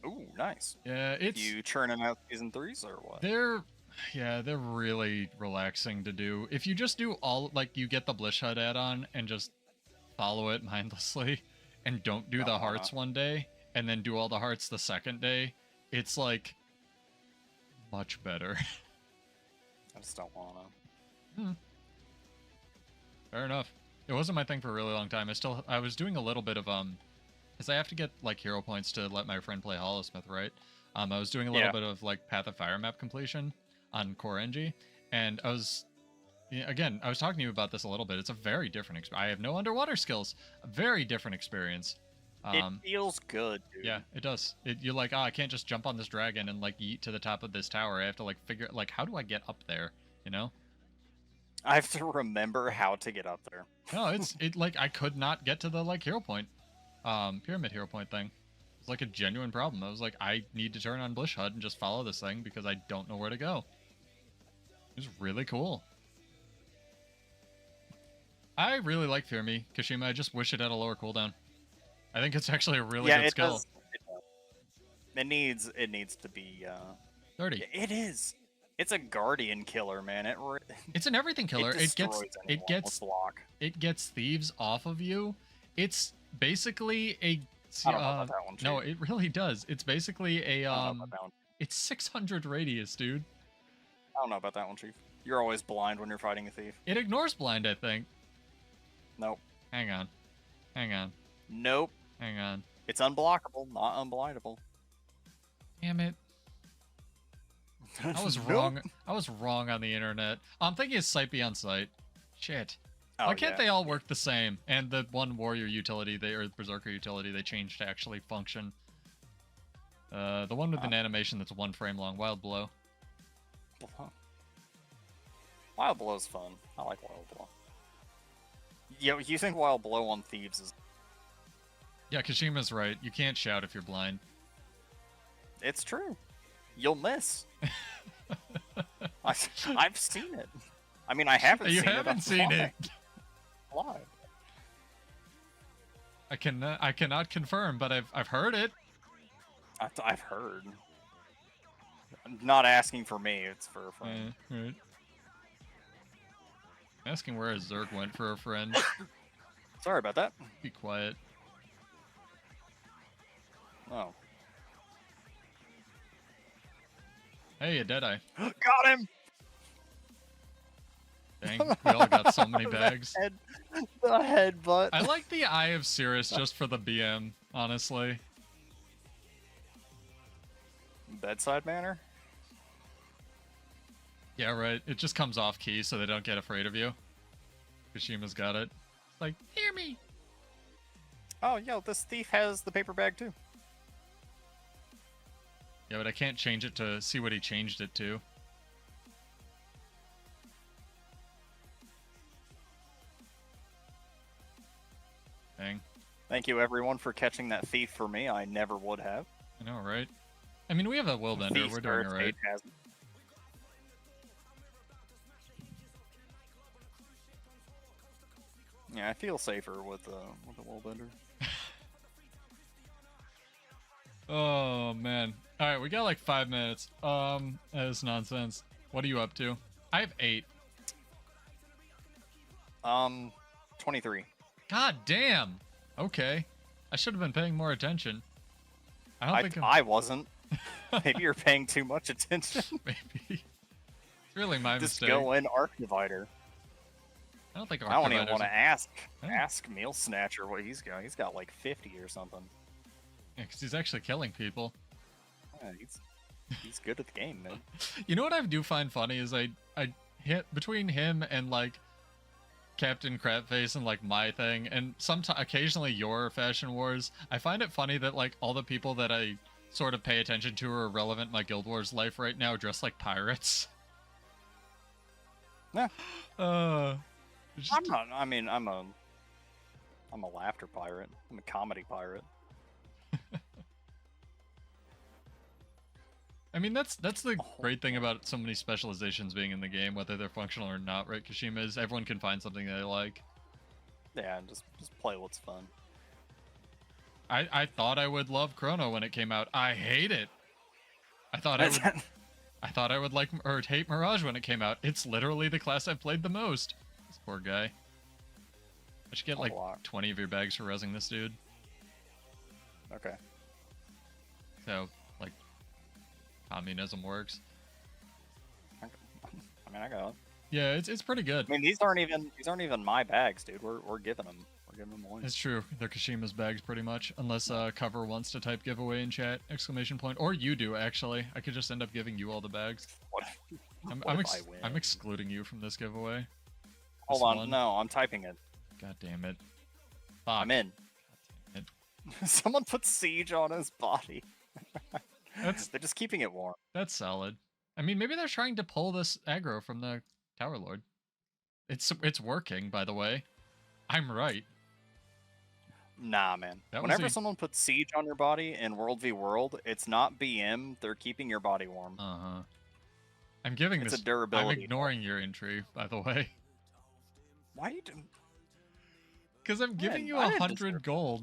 [SPEAKER 2] Ooh, nice.
[SPEAKER 1] Yeah, it's...
[SPEAKER 2] You churning out season 3s or what?
[SPEAKER 1] They're really relaxing to do. If you just do all, like, you get the Blish HUD add-on and just follow it mindlessly and don't do the hearts one day and then do all the hearts the second day, it's, like, much better.
[SPEAKER 2] I just don't wanna.
[SPEAKER 1] Fair enough. It wasn't my thing for a really long time. I was doing a little bit of, because I have to get, like, hero points to let my friend play Hollowsmith, right? I was doing a little bit of, like, Path of Fire map completion on Core NG, and I was talking to you about this a little bit. It's a very different experience. I have no underwater skills. A very different experience.
[SPEAKER 2] It feels good, dude.
[SPEAKER 1] Yeah, it does. You're like, I can't just jump on this dragon and, like, yeet to the top of this tower. I have to, like, figure, like, how do I get up there, you know?
[SPEAKER 2] I have to remember how to get up there.
[SPEAKER 1] No, like, I could not get to the, like, hero point, pyramid hero point thing. It's like a genuine problem. I was like, I need to turn on Blish HUD and just follow this thing because I don't know where to go. It was really cool. I really like Fear Me, Kashima. I just wish it had a lower cooldown. I think it's actually a really good skill.
[SPEAKER 2] It needs to be
[SPEAKER 1] 30.
[SPEAKER 2] It is. It's a guardian killer, man.
[SPEAKER 1] It's an everything killer. It gets thieves off of you. It's basically a
[SPEAKER 2] I don't know about that one, Chief.
[SPEAKER 1] no, it really does. It's basically a it's 600 radius, dude.
[SPEAKER 2] I don't know about that one, Chief. You're always blind when you're fighting a thief.
[SPEAKER 1] It ignores blind, I think.
[SPEAKER 2] Nope.
[SPEAKER 1] Hang on.
[SPEAKER 2] Nope.
[SPEAKER 1] Hang on.
[SPEAKER 2] It's unblockable, not unblindable.
[SPEAKER 1] Damn it. I was wrong. I was wrong on the internet. I'm thinking it's site beyond site. Shit. Why can't they all work the same? And the one warrior utility, or berserker utility, they changed to actually function. The one with an animation that's 1 frame long, Wild Blow.
[SPEAKER 2] Wild Blow's fun. I like Wild Blow. You think Wild Blow on thieves is...
[SPEAKER 1] Yeah, Kashima's right. You can't shout if you're blind.
[SPEAKER 2] It's true. You'll miss. I've seen it. I mean, I haven't seen it.
[SPEAKER 1] You haven't seen it.
[SPEAKER 2] Live.
[SPEAKER 1] I cannot confirm, but I've heard it.
[SPEAKER 2] I've heard. I'm not asking for me, it's for a friend.
[SPEAKER 1] Right. Asking where a Zerg went for a friend.
[SPEAKER 2] Sorry about that.
[SPEAKER 1] Be quiet.
[SPEAKER 2] Oh.
[SPEAKER 1] Hey, a Deadeye.
[SPEAKER 2] Got him!
[SPEAKER 1] Dang, we all got so many bags.
[SPEAKER 2] The headbutt.
[SPEAKER 1] I like the Eye of Cirrus just for the BM. honestly.
[SPEAKER 2] Bedside manner?
[SPEAKER 1] Yeah, right. It just comes off key so they don't get afraid of you. Kashima's got it. It's like, hear me.
[SPEAKER 2] Oh, yo, this thief has the paper bag too.
[SPEAKER 1] Yeah, but I can't change it to see what he changed it to. Dang.
[SPEAKER 2] Thank you, everyone, for catching that thief for me. I never would have.
[SPEAKER 1] I know, right? I mean, we have a Willbender.
[SPEAKER 2] Thief
[SPEAKER 1] We're doing it right.
[SPEAKER 2] hasn't. Yeah, I feel safer with a Willbender.
[SPEAKER 1] Oh, man. All right, we got like 5 minutes. That is nonsense. What are you up to? I have 8.
[SPEAKER 2] 23.
[SPEAKER 1] God damn. Okay. I should have been paying more attention.
[SPEAKER 2] I wasn't. Maybe you're paying too much attention.
[SPEAKER 1] Maybe. It's really my
[SPEAKER 2] Just
[SPEAKER 1] mistake.
[SPEAKER 2] go in Arc Divider.
[SPEAKER 1] I don't think Arc
[SPEAKER 2] I don't even
[SPEAKER 1] Divider's
[SPEAKER 2] want to
[SPEAKER 1] a-
[SPEAKER 2] ask Meal Snatcher what he's got. He's got like 50 or something.
[SPEAKER 1] Yeah, because he's actually killing people.
[SPEAKER 2] Yeah, he's good at the game, man.
[SPEAKER 1] You know what I do find funny is I hit between him and like Captain Crapface and like my thing, and sometimes occasionally your Fashion Wars. I find it funny that like all the people that I sort of pay attention to or relevant in my Guild Wars life right now dress like pirates.
[SPEAKER 2] Yeah.
[SPEAKER 1] Just-
[SPEAKER 2] I'm not. I mean, I'm a laughter pirate. I'm a comedy pirate.
[SPEAKER 1] I mean, that's the great thing about so many specializations being in the game, whether they're functional or not, right, Kashima, is everyone can find something they like.
[SPEAKER 2] Yeah, and just play what's fun.
[SPEAKER 1] I thought I would love Chrono when it came out. I hate it. I thought I would like or hate Mirage when it came out. It's literally the class I've played the most. This poor guy. I should get like 20 of your bags for rezzing this dude.
[SPEAKER 2] Okay.
[SPEAKER 1] So, like, communism works.
[SPEAKER 2] I mean, I got it.
[SPEAKER 1] Yeah, it's pretty good.
[SPEAKER 2] I mean, these aren't even my bags, dude. We're giving them. We're giving them away.
[SPEAKER 1] It's true. They're Kashima's bags pretty much. Unless Cover wants to type giveaway in chat, exclamation point. Or you do, actually. I could just end up giving you all the bags.
[SPEAKER 2] What?
[SPEAKER 1] I'm
[SPEAKER 2] if I win?
[SPEAKER 1] I'm excluding you from this giveaway.
[SPEAKER 2] Hold on. No, I'm typing it.
[SPEAKER 1] God damn it. Fuck.
[SPEAKER 2] I'm in.
[SPEAKER 1] God damn it.
[SPEAKER 2] Someone put siege on his body.
[SPEAKER 1] They're
[SPEAKER 2] just keeping it warm.
[SPEAKER 1] That's solid. I mean, maybe they're trying to pull this aggro from the Tower Lord. It's working, by the way. I'm right.
[SPEAKER 2] Nah, man.
[SPEAKER 1] That was
[SPEAKER 2] Whenever
[SPEAKER 1] a-
[SPEAKER 2] someone puts siege on your body in World v World, it's not BM. They're keeping your body warm.
[SPEAKER 1] Uh-huh. I'm giving
[SPEAKER 2] It's
[SPEAKER 1] this...
[SPEAKER 2] a durability.
[SPEAKER 1] I'm ignoring your entry, by the way.
[SPEAKER 2] Why you doing?
[SPEAKER 1] Because I'm giving you
[SPEAKER 2] I didn't
[SPEAKER 1] 100
[SPEAKER 2] deserve-
[SPEAKER 1] gold.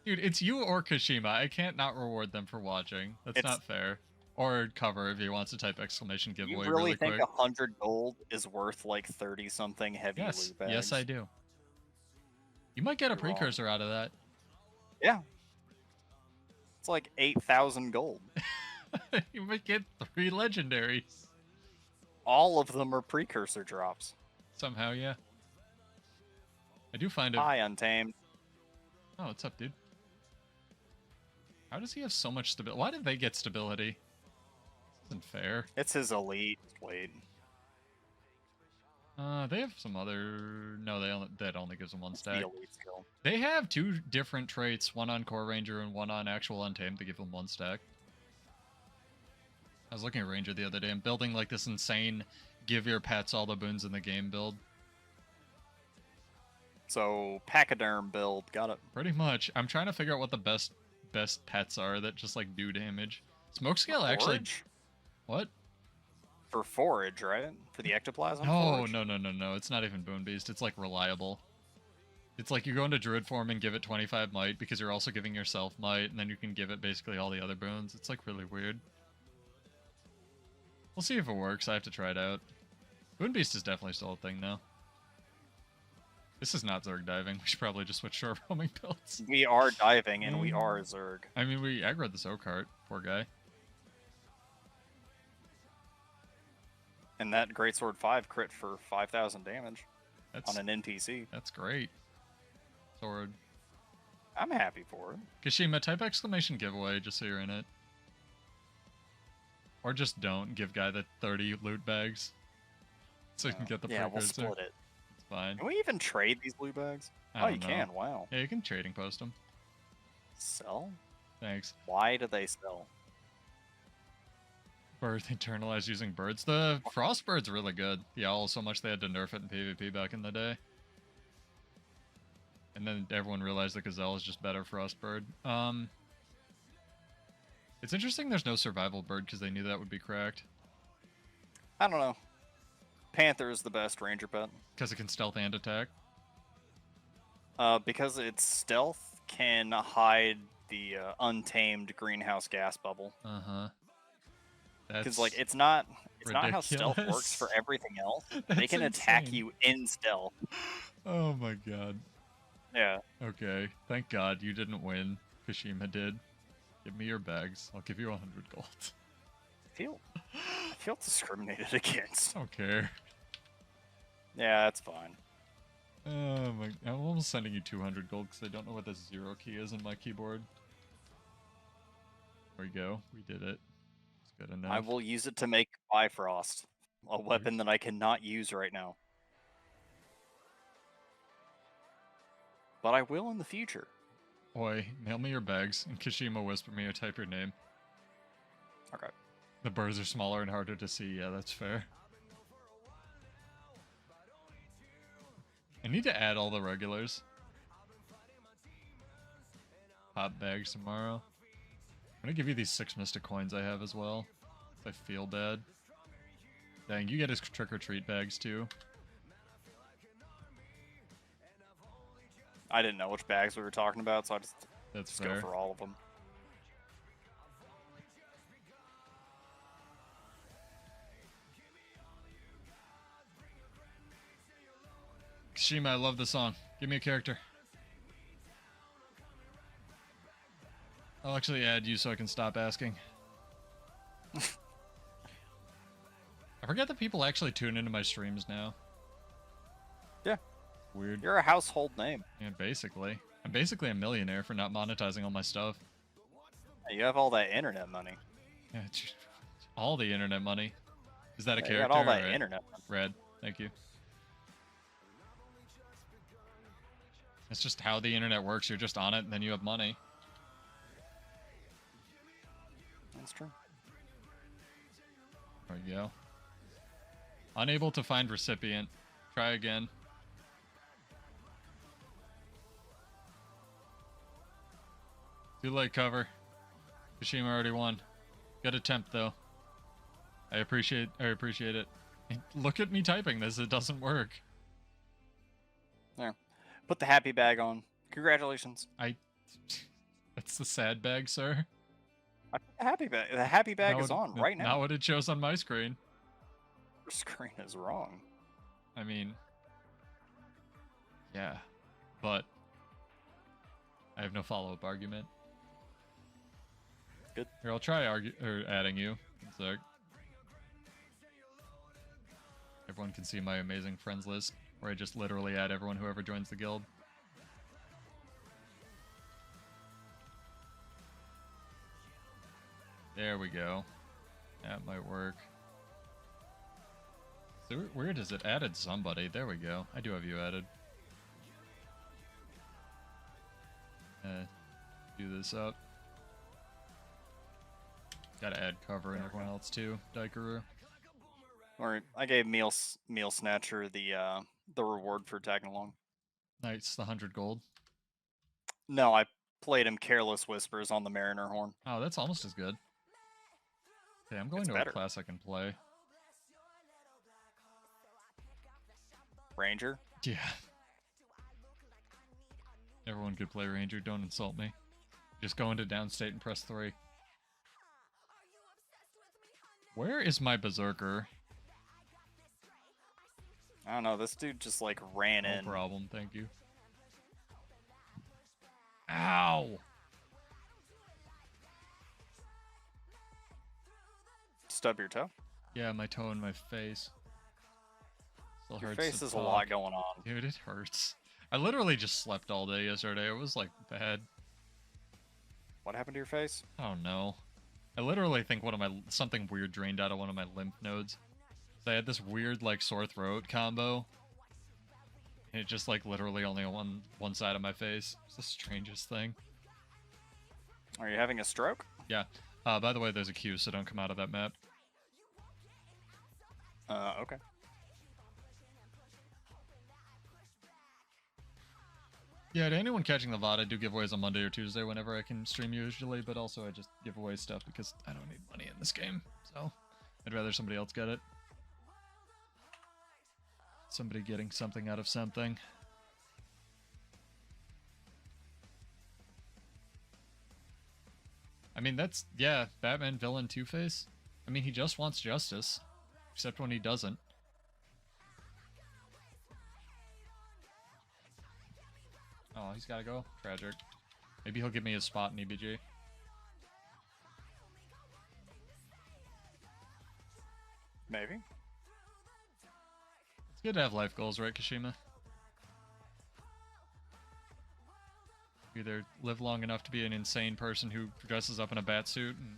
[SPEAKER 1] Dude, it's you or Kashima. I can't not reward them for watching. That's not fair. Or Cover if he wants to type exclamation
[SPEAKER 2] You
[SPEAKER 1] giveaway
[SPEAKER 2] really
[SPEAKER 1] quick.
[SPEAKER 2] think 100 gold is worth like 30 something heavy
[SPEAKER 1] Yes,
[SPEAKER 2] loot bags?
[SPEAKER 1] yes I do. You might get a
[SPEAKER 2] You're wrong.
[SPEAKER 1] precursor out of that.
[SPEAKER 2] Yeah. It's like 8,000 gold.
[SPEAKER 1] You might get 3 legendaries.
[SPEAKER 2] All of them are precursor drops.
[SPEAKER 1] Somehow, yeah. I do find it...
[SPEAKER 2] Hi, Untamed.
[SPEAKER 1] Oh, what's up, dude? How does he have so much stability? Why did they get stability? This isn't fair.
[SPEAKER 2] It's his elite. Wait.
[SPEAKER 1] They have some other... No, that only gives them 1
[SPEAKER 2] It's
[SPEAKER 1] stack.
[SPEAKER 2] the elite skill.
[SPEAKER 1] They have 2 different traits, one on Core Ranger and one on actual Untamed, to give them 1 stack. I was looking at Ranger the other day and building like this insane give your pets all the boons in the game build.
[SPEAKER 2] So, Pachyderm build. Got it.
[SPEAKER 1] Pretty much. I'm trying to figure out what the best pets are that just like do damage. Smoke Scale actually...
[SPEAKER 2] Forage?
[SPEAKER 1] What?
[SPEAKER 2] For forage, right? For the ectoplasm?
[SPEAKER 1] No,
[SPEAKER 2] forage?
[SPEAKER 1] no. It's not even Boon Beast. It's like reliable. It's like you go into Druid form and give it 25 might because you're also giving yourself might, and then you can give it basically all the other boons. It's like really weird. We'll see if it works. I have to try it out. Boon Beast is definitely still a thing though. This is not Zerg diving. We should probably just switch to our roaming builds.
[SPEAKER 2] We are diving and we are Zerg.
[SPEAKER 1] I mean, we aggroed the Sokart. Poor guy.
[SPEAKER 2] And that Greatsword 5 crit for 5,000 damage
[SPEAKER 1] That's
[SPEAKER 2] on an NPC.
[SPEAKER 1] That's great. Sword.
[SPEAKER 2] I'm happy for it.
[SPEAKER 1] Kashima, type exclamation giveaway just so you're in it. Or just don't give guy the 30 loot bags. So you can get the
[SPEAKER 2] Yeah, we'll
[SPEAKER 1] precursor.
[SPEAKER 2] split it.
[SPEAKER 1] It's fine.
[SPEAKER 2] Can we even trade these loot bags? Oh, you can. Wow.
[SPEAKER 1] Yeah, you can trading post them.
[SPEAKER 2] Sell?
[SPEAKER 1] Thanks.
[SPEAKER 2] Why do they sell?
[SPEAKER 1] Birth internalized using birds. The frost bird's really good. The owl, so much they had to nerf it in PvP back in the day. And then everyone realized the gazelle is just better frost bird. It's interesting there's no survival bird because they knew that would be cracked.
[SPEAKER 2] I don't know. Panther is the best ranger pet.
[SPEAKER 1] Because it can stealth and attack.
[SPEAKER 2] Because its stealth can hide the untamed greenhouse gas bubble.
[SPEAKER 1] Uh-huh.
[SPEAKER 2] Because like it's not how stealth
[SPEAKER 1] ridiculous.
[SPEAKER 2] works for everything else.
[SPEAKER 1] That's
[SPEAKER 2] They can attack
[SPEAKER 1] insane.
[SPEAKER 2] you in stealth.
[SPEAKER 1] Oh my god.
[SPEAKER 2] Yeah.
[SPEAKER 1] Okay. Thank god you didn't win. Kashima did. Give me your bags. I'll give you 100 gold.
[SPEAKER 2] I feel discriminated against.
[SPEAKER 1] I don't care.
[SPEAKER 2] Yeah, that's fine.
[SPEAKER 1] Oh my! I'm almost sending you 200 gold because I don't know what this 0 key is in my keyboard. There we go. We did it. It's good enough.
[SPEAKER 2] I will use it to make Bifrost, a weapon that I cannot use right now. But I will in the future.
[SPEAKER 1] Oi, mail me your bags, and Kashima whisper me or type your name.
[SPEAKER 2] Okay.
[SPEAKER 1] The birds are smaller and harder to see. Yeah, that's fair. I need to add all the regulars. Pop bags tomorrow. I'm gonna give you these 6 mystic coins I have as well. If I feel bad. Dang, you get his trick-or-treat bags too.
[SPEAKER 2] I didn't know which bags we were talking about, so I just
[SPEAKER 1] That's
[SPEAKER 2] go
[SPEAKER 1] fair.
[SPEAKER 2] for all of them.
[SPEAKER 1] Kashima, I love the song. Give me a character. I'll actually add you so I can stop asking. I forget that people actually tune into my streams now.
[SPEAKER 2] Yeah.
[SPEAKER 1] Weird.
[SPEAKER 2] You're a household name.
[SPEAKER 1] Yeah, basically. I'm basically a millionaire for not monetizing all my stuff.
[SPEAKER 2] You have all that internet money.
[SPEAKER 1] Yeah, all the internet money. Is that a character?
[SPEAKER 2] You got all that
[SPEAKER 1] or
[SPEAKER 2] internet money.
[SPEAKER 1] Red. Thank you. It's just how the internet works. You're just on it, and then you have money.
[SPEAKER 2] That's true.
[SPEAKER 1] There we go. Unable to find recipient. Try again. Too late, cover. Kashima already won. Good attempt, though. I appreciate it. Look at me typing this. It doesn't work.
[SPEAKER 2] There. Put the happy bag on. Congratulations.
[SPEAKER 1] That's the sad bag, sir.
[SPEAKER 2] I put the happy bag. The happy bag is
[SPEAKER 1] Not
[SPEAKER 2] on right now.
[SPEAKER 1] Not what it shows on my screen.
[SPEAKER 2] Your screen is wrong.
[SPEAKER 1] I mean, yeah, but I have no follow-up argument.
[SPEAKER 2] Good.
[SPEAKER 1] Here, I'll try adding you. So everyone can see my amazing friends list, where I just literally add everyone who ever joins the guild. There we go. That might work. So weird is it added somebody. There we go. I do have you added. Do this up. Gotta add cover and everyone else too. Daikaru.
[SPEAKER 2] Or I gave Meal Snatcher the reward for tagging along.
[SPEAKER 1] Nice, the 100 gold.
[SPEAKER 2] No, I played him Careless Whispers on the Mariner Horn.
[SPEAKER 1] Oh, that's almost as good. Okay, I'm going
[SPEAKER 2] It's
[SPEAKER 1] to
[SPEAKER 2] better.
[SPEAKER 1] a class I can play.
[SPEAKER 2] Ranger?
[SPEAKER 1] Yeah. Everyone could play Ranger, don't insult me. Just go into downstate and press 3. Where is my berserker?
[SPEAKER 2] I don't know, this dude just like ran in.
[SPEAKER 1] No problem, thank you. Ow!
[SPEAKER 2] Stub your toe?
[SPEAKER 1] Yeah, my toe and my face. Still
[SPEAKER 2] Your
[SPEAKER 1] hurts
[SPEAKER 2] face
[SPEAKER 1] to
[SPEAKER 2] is a
[SPEAKER 1] talk.
[SPEAKER 2] lot going on.
[SPEAKER 1] Dude, it hurts. I literally just slept all day yesterday. It was like bad.
[SPEAKER 2] What happened to your face?
[SPEAKER 1] I don't know. I literally think something weird drained out of one of my lymph nodes. So I had this weird like sore throat combo. And it just like literally only on one side of my face. It's the strangest thing.
[SPEAKER 2] Are you having a stroke?
[SPEAKER 1] Yeah. By the way, there's a queue, so don't come out of that map.
[SPEAKER 2] Okay.
[SPEAKER 1] Yeah, to anyone catching the VOD, I do giveaways on Monday or Tuesday whenever I can stream usually, but also I just give away stuff because I don't need money in this game, so I'd rather somebody else get it. Somebody getting something out of something. I mean, that's, yeah, Batman villain Two-Face. I mean, he just wants justice, except when he doesn't. Oh, he's gotta go? Tragic. Maybe he'll give me his spot in EBG.
[SPEAKER 2] Maybe.
[SPEAKER 1] It's good to have life goals, right, Kashima? Either live long enough to be an insane person who dresses up in a bat suit and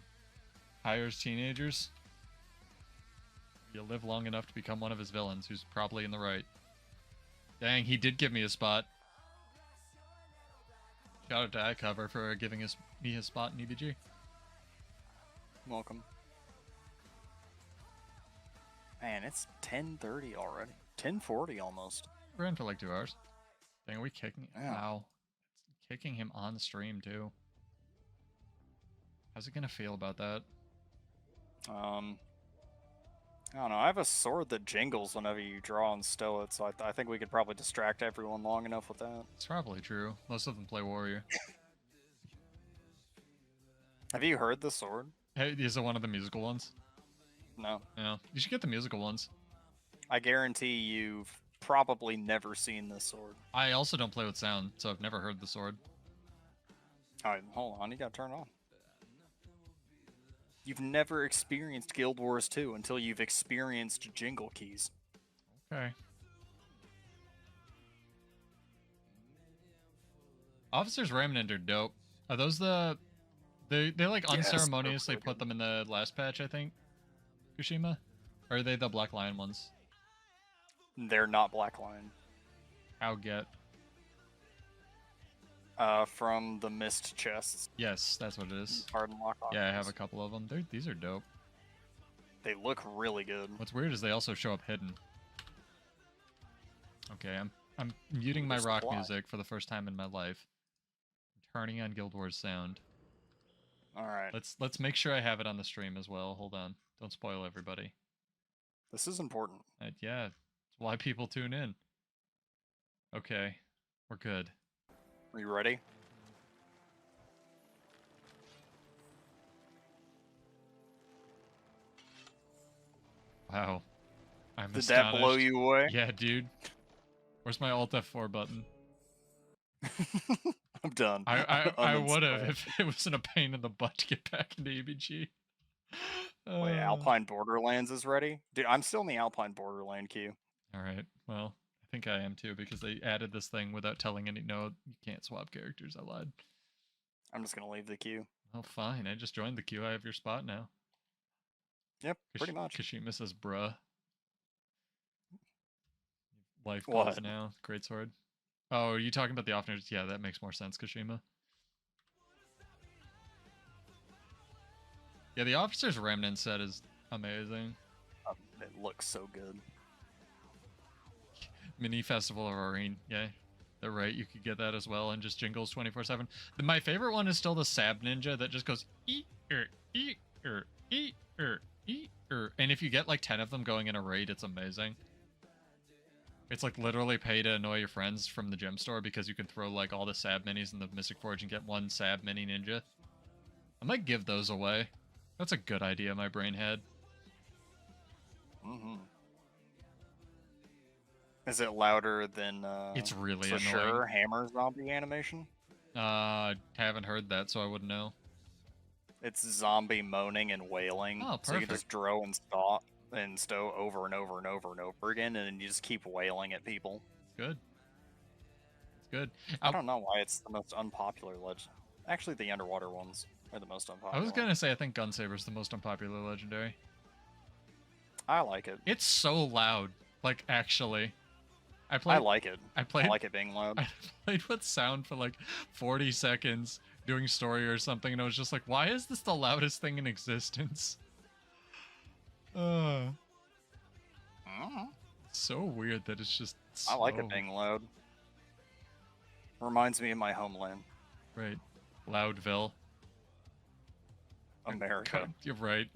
[SPEAKER 1] hires teenagers. You live long enough to become one of his villains who's probably in the right. Dang, he did give me a spot. Shout out to iCover for giving me his spot in EBG.
[SPEAKER 2] Welcome. Man, it's 10:30 already. 10:40 almost.
[SPEAKER 1] We're in for like 2 hours. Dang, are we kicking?
[SPEAKER 2] Yeah.
[SPEAKER 1] Wow. It's kicking him on stream too. How's he gonna feel about that?
[SPEAKER 2] I don't know. I have a sword that jingles whenever you draw and stow it, so I think we could probably distract everyone long enough with that.
[SPEAKER 1] It's probably true. Most of them play warrior.
[SPEAKER 2] Have you heard the sword?
[SPEAKER 1] Hey, is it one of the musical ones?
[SPEAKER 2] No.
[SPEAKER 1] Yeah. You should get the musical ones.
[SPEAKER 2] I guarantee you've probably never seen this sword.
[SPEAKER 1] I also don't play with sound, so I've never heard the sword.
[SPEAKER 2] Alright, hold on. You gotta turn it on. You've never experienced Guild Wars 2 until you've experienced jingle keys.
[SPEAKER 1] Okay. Officers Remnant are dope. Are those the... They like
[SPEAKER 2] Yes,
[SPEAKER 1] unceremoniously
[SPEAKER 2] they're
[SPEAKER 1] put them in the last patch, I think? Kushima? Or are they the Black Lion ones?
[SPEAKER 2] They're not Black Lion.
[SPEAKER 1] How get?
[SPEAKER 2] From the mist chests.
[SPEAKER 1] Yes, that's what it is.
[SPEAKER 2] Hard lock
[SPEAKER 1] Yeah, I have
[SPEAKER 2] options.
[SPEAKER 1] a couple of them. These are dope.
[SPEAKER 2] They look really good.
[SPEAKER 1] What's weird is they also show up hidden. Okay, I'm muting my
[SPEAKER 2] There's
[SPEAKER 1] rock
[SPEAKER 2] supply.
[SPEAKER 1] music for the first time in my life. I'm turning on Guild Wars sound.
[SPEAKER 2] Alright.
[SPEAKER 1] Let's make sure I have it on the stream as well. Hold on. Don't spoil everybody.
[SPEAKER 2] This is important.
[SPEAKER 1] Yeah, it's why people tune in. Okay, we're good.
[SPEAKER 2] Are you ready?
[SPEAKER 1] Wow. I'm
[SPEAKER 2] Did that blow
[SPEAKER 1] astonished.
[SPEAKER 2] you away?
[SPEAKER 1] Yeah, dude. Where's my Alt F4 button?
[SPEAKER 2] I'm done.
[SPEAKER 1] I would have if it wasn't a pain in the butt to get back into EBG.
[SPEAKER 2] Wait, Alpine Borderlands is ready? Dude, I'm still in the Alpine Borderland queue.
[SPEAKER 1] Alright, well, I think I am too, because they added this thing without telling any no, you can't swap characters. I lied.
[SPEAKER 2] I'm just gonna leave the queue.
[SPEAKER 1] Oh, fine. I just joined the queue. I have your spot now.
[SPEAKER 2] Yep, pretty much.
[SPEAKER 1] Kashima says, bruh. Life
[SPEAKER 2] What?
[SPEAKER 1] goals now. Great sword. Oh, are you talking about the officers? Yeah, that makes more sense, Kashima. Yeah, the Officer's Remnant set is amazing.
[SPEAKER 2] It looks so good.
[SPEAKER 1] Mini Festival of Arene. Yeah, they're right. You could get that as well and just jingles 24/7. My favorite one is still the Sab Ninja that just goes and if you get like 10 of them going in a raid, it's amazing. It's like literally pay to annoy your friends from the gem store because you can throw like all the Sab minis in the Mystic Forge and get one Sab mini ninja. I might give those away. That's a good idea my brain had.
[SPEAKER 2] Mm-hmm. Is it louder than
[SPEAKER 1] It's really
[SPEAKER 2] for
[SPEAKER 1] annoying.
[SPEAKER 2] sure Hammer Zombie animation?
[SPEAKER 1] Haven't heard that, so I wouldn't know.
[SPEAKER 2] It's zombie moaning and wailing.
[SPEAKER 1] Oh,
[SPEAKER 2] So you can
[SPEAKER 1] perfect.
[SPEAKER 2] just draw and stow over and over and over and over again, and then you just keep wailing at people.
[SPEAKER 1] Good. Good.
[SPEAKER 2] I don't know why it's the most unpopular legend. Actually, the underwater ones are the most unpopular.
[SPEAKER 1] I was gonna say I think Gunsaber's the most unpopular legendary.
[SPEAKER 2] I like it.
[SPEAKER 1] It's so loud. Like, actually.
[SPEAKER 2] I like it. I like it being loud.
[SPEAKER 1] I played with sound for like 40 seconds doing story or something, and I was just like, why is this the loudest thing in existence? So weird that it's just so...
[SPEAKER 2] I like it being loud. Reminds me of my homeland.
[SPEAKER 1] Right. Loudville.
[SPEAKER 2] America.
[SPEAKER 1] You're right.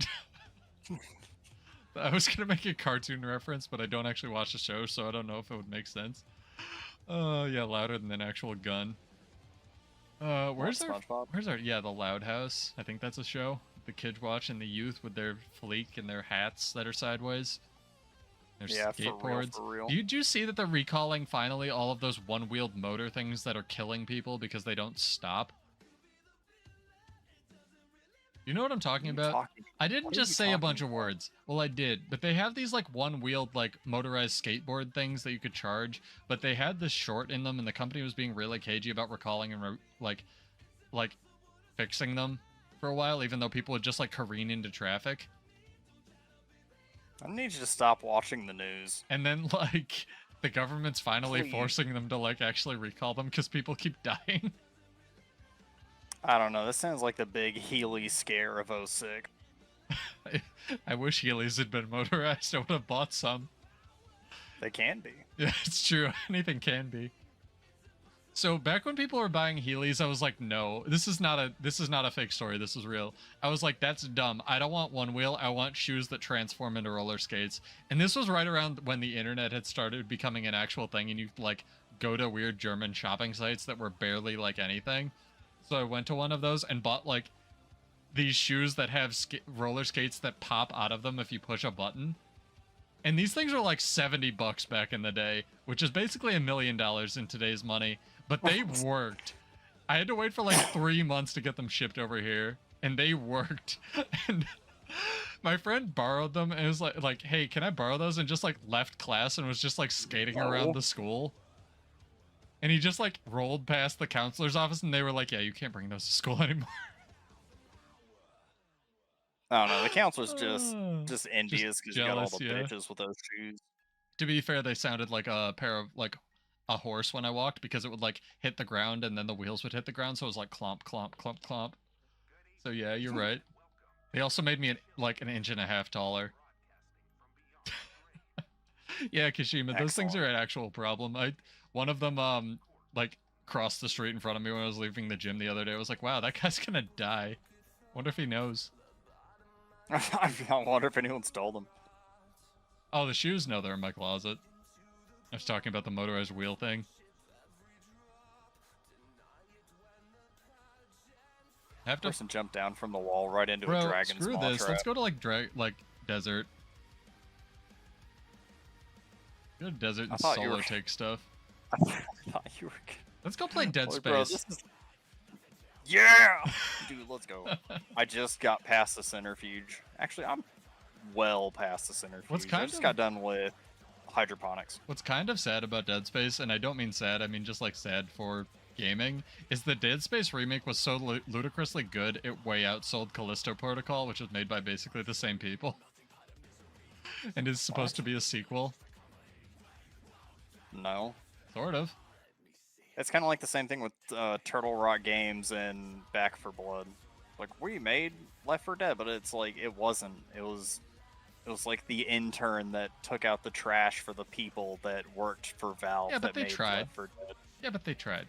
[SPEAKER 1] I was gonna make a cartoon reference, but I don't actually watch the show, so I don't know if it would make sense. Yeah, louder than an actual gun. Where's our yeah, the Loud House? I think that's a show. The kids watching the youth with their fleek and their hats that are sideways. Their skateboards.
[SPEAKER 2] For real.
[SPEAKER 1] Did you see that they're recalling finally all of those one-wheeled motor things that are killing people because they don't stop? You know what I'm talking about? I didn't just say a bunch of words. Well, I did, but they have these like one-wheeled like motorized skateboard things that you could charge, but they had this short in them, and the company was being really cagey about recalling and like fixing them for a while, even though people would just like careen into traffic.
[SPEAKER 2] I need you to stop watching the news.
[SPEAKER 1] And then like the government's finally forcing them to like actually recall them because people keep dying.
[SPEAKER 2] I don't know. This sounds like the big Healy scare of 06.
[SPEAKER 1] I wish Heelys had been motorized. I would have bought some.
[SPEAKER 2] They can be.
[SPEAKER 1] Yeah, it's true. Anything can be. So back when people were buying Heelys, I was like, no, this is not a fake story. This is real. I was like, that's dumb. I don't want one wheel. I want shoes that transform into roller skates. And this was right around when the internet had started becoming an actual thing, and you like go to weird German shopping sites that were barely like anything. So I went to one of those and bought like these shoes that have roller skates that pop out of them if you push a button. And these things were like $70 back in the day, which is basically $1 million in today's money. But they worked. I had to wait for like 3 months to get them shipped over here, and they worked. And my friend borrowed them and was like, hey, can I borrow those? And just like left class and was just like skating around the school. And he just like rolled past the counselor's office, and they were like, yeah, you can't bring those to school anymore.
[SPEAKER 2] I don't know. The counselor's just envious because you got all the bitches with those shoes.
[SPEAKER 1] To be fair, they sounded like a pair of like a horse when I walked, because it would like hit the ground and then the wheels would hit the ground, so it was like clomp, clomp, clomp, clomp. So yeah, you're right. They also made me like an inch and a half taller. Yeah, Kashima, those things are an actual problem. One of them like crossed the street in front of me when I was leaving the gym the other day. I was like, wow, that guy's gonna die. Wonder if he knows.
[SPEAKER 2] I wonder if anyone stole them.
[SPEAKER 1] Oh, the shoes? No, they're in my closet. I was talking about the motorized wheel thing.
[SPEAKER 2] Person jumped down from the wall right into a dragon's
[SPEAKER 1] screw
[SPEAKER 2] maw
[SPEAKER 1] this.
[SPEAKER 2] trap.
[SPEAKER 1] Let's go to like desert. Go to desert and solo take stuff.
[SPEAKER 2] I thought you were.
[SPEAKER 1] Let's go play Dead Space.
[SPEAKER 2] Bro, yeah, dude, let's go. I just got past the centrifuge. Actually, I'm well past the centrifuge. I just got done with hydroponics.
[SPEAKER 1] What's kind of sad about Dead Space, and I don't mean sad, I mean just like sad for gaming, is the Dead Space remake was so ludicrously good it way outsold Callisto Protocol, which was made by basically the same people, and is supposed to be a sequel.
[SPEAKER 2] No.
[SPEAKER 1] Sort of.
[SPEAKER 2] It's kind of like the same thing with Turtle Rock Games and Back 4 Blood. Like, we made Left 4 Dead, but it's like, it wasn't. It was like the intern that took out the trash for the people that worked for Valve.
[SPEAKER 1] Yeah, but
[SPEAKER 2] they
[SPEAKER 1] tried.
[SPEAKER 2] Left 4 Dead.
[SPEAKER 1] Yeah, but they tried.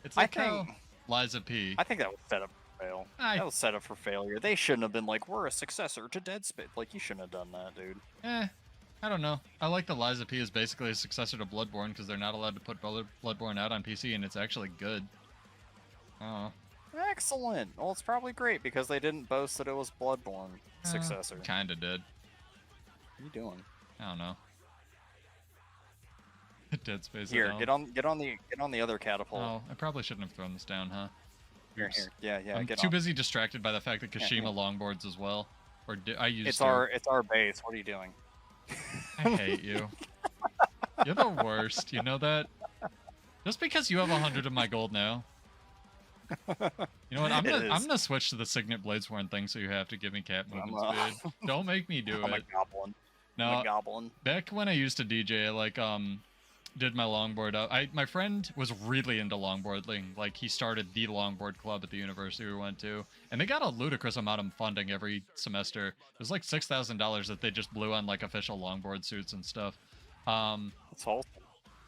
[SPEAKER 1] It's like Liza P.
[SPEAKER 2] I think that was set up for fail. That was set up for failure. They shouldn't have been like, we're a successor to Dead Space. Like, you shouldn't have done that, dude.
[SPEAKER 1] I don't know. I like that Liza P is basically a successor to Bloodborne because they're not allowed to put Bloodborne out on PC, and it's actually good. Oh.
[SPEAKER 2] Excellent. Well, it's probably great because they didn't boast that it was Bloodborne successor.
[SPEAKER 1] Kinda did.
[SPEAKER 2] What are you doing?
[SPEAKER 1] I don't know. Dead Space.
[SPEAKER 2] Here, get on the other catapult.
[SPEAKER 1] Oh, I probably shouldn't have thrown this down, huh?
[SPEAKER 2] Here. Yeah.
[SPEAKER 1] I'm too busy distracted by the fact that Kashima longboards as well. Or I used
[SPEAKER 2] It's our base. What are you doing?
[SPEAKER 1] I hate you. You're the worst. You know that? Just because you have 100 of my gold now. You know what? I'm gonna switch to the Signet Bladesworn thing, so you have to give me cat movement speed. Don't make me do
[SPEAKER 2] I'm
[SPEAKER 1] it.
[SPEAKER 2] a goblin.
[SPEAKER 1] No,
[SPEAKER 2] I'm a goblin.
[SPEAKER 1] back when I used to DJ, I like did my longboard up. My friend was really into longboarding. Like he started the longboard club at the university we went to, and they got a ludicrous amount of funding every semester. It was like $6,000 that they just blew on like official longboard suits and stuff.
[SPEAKER 2] That's wholesome.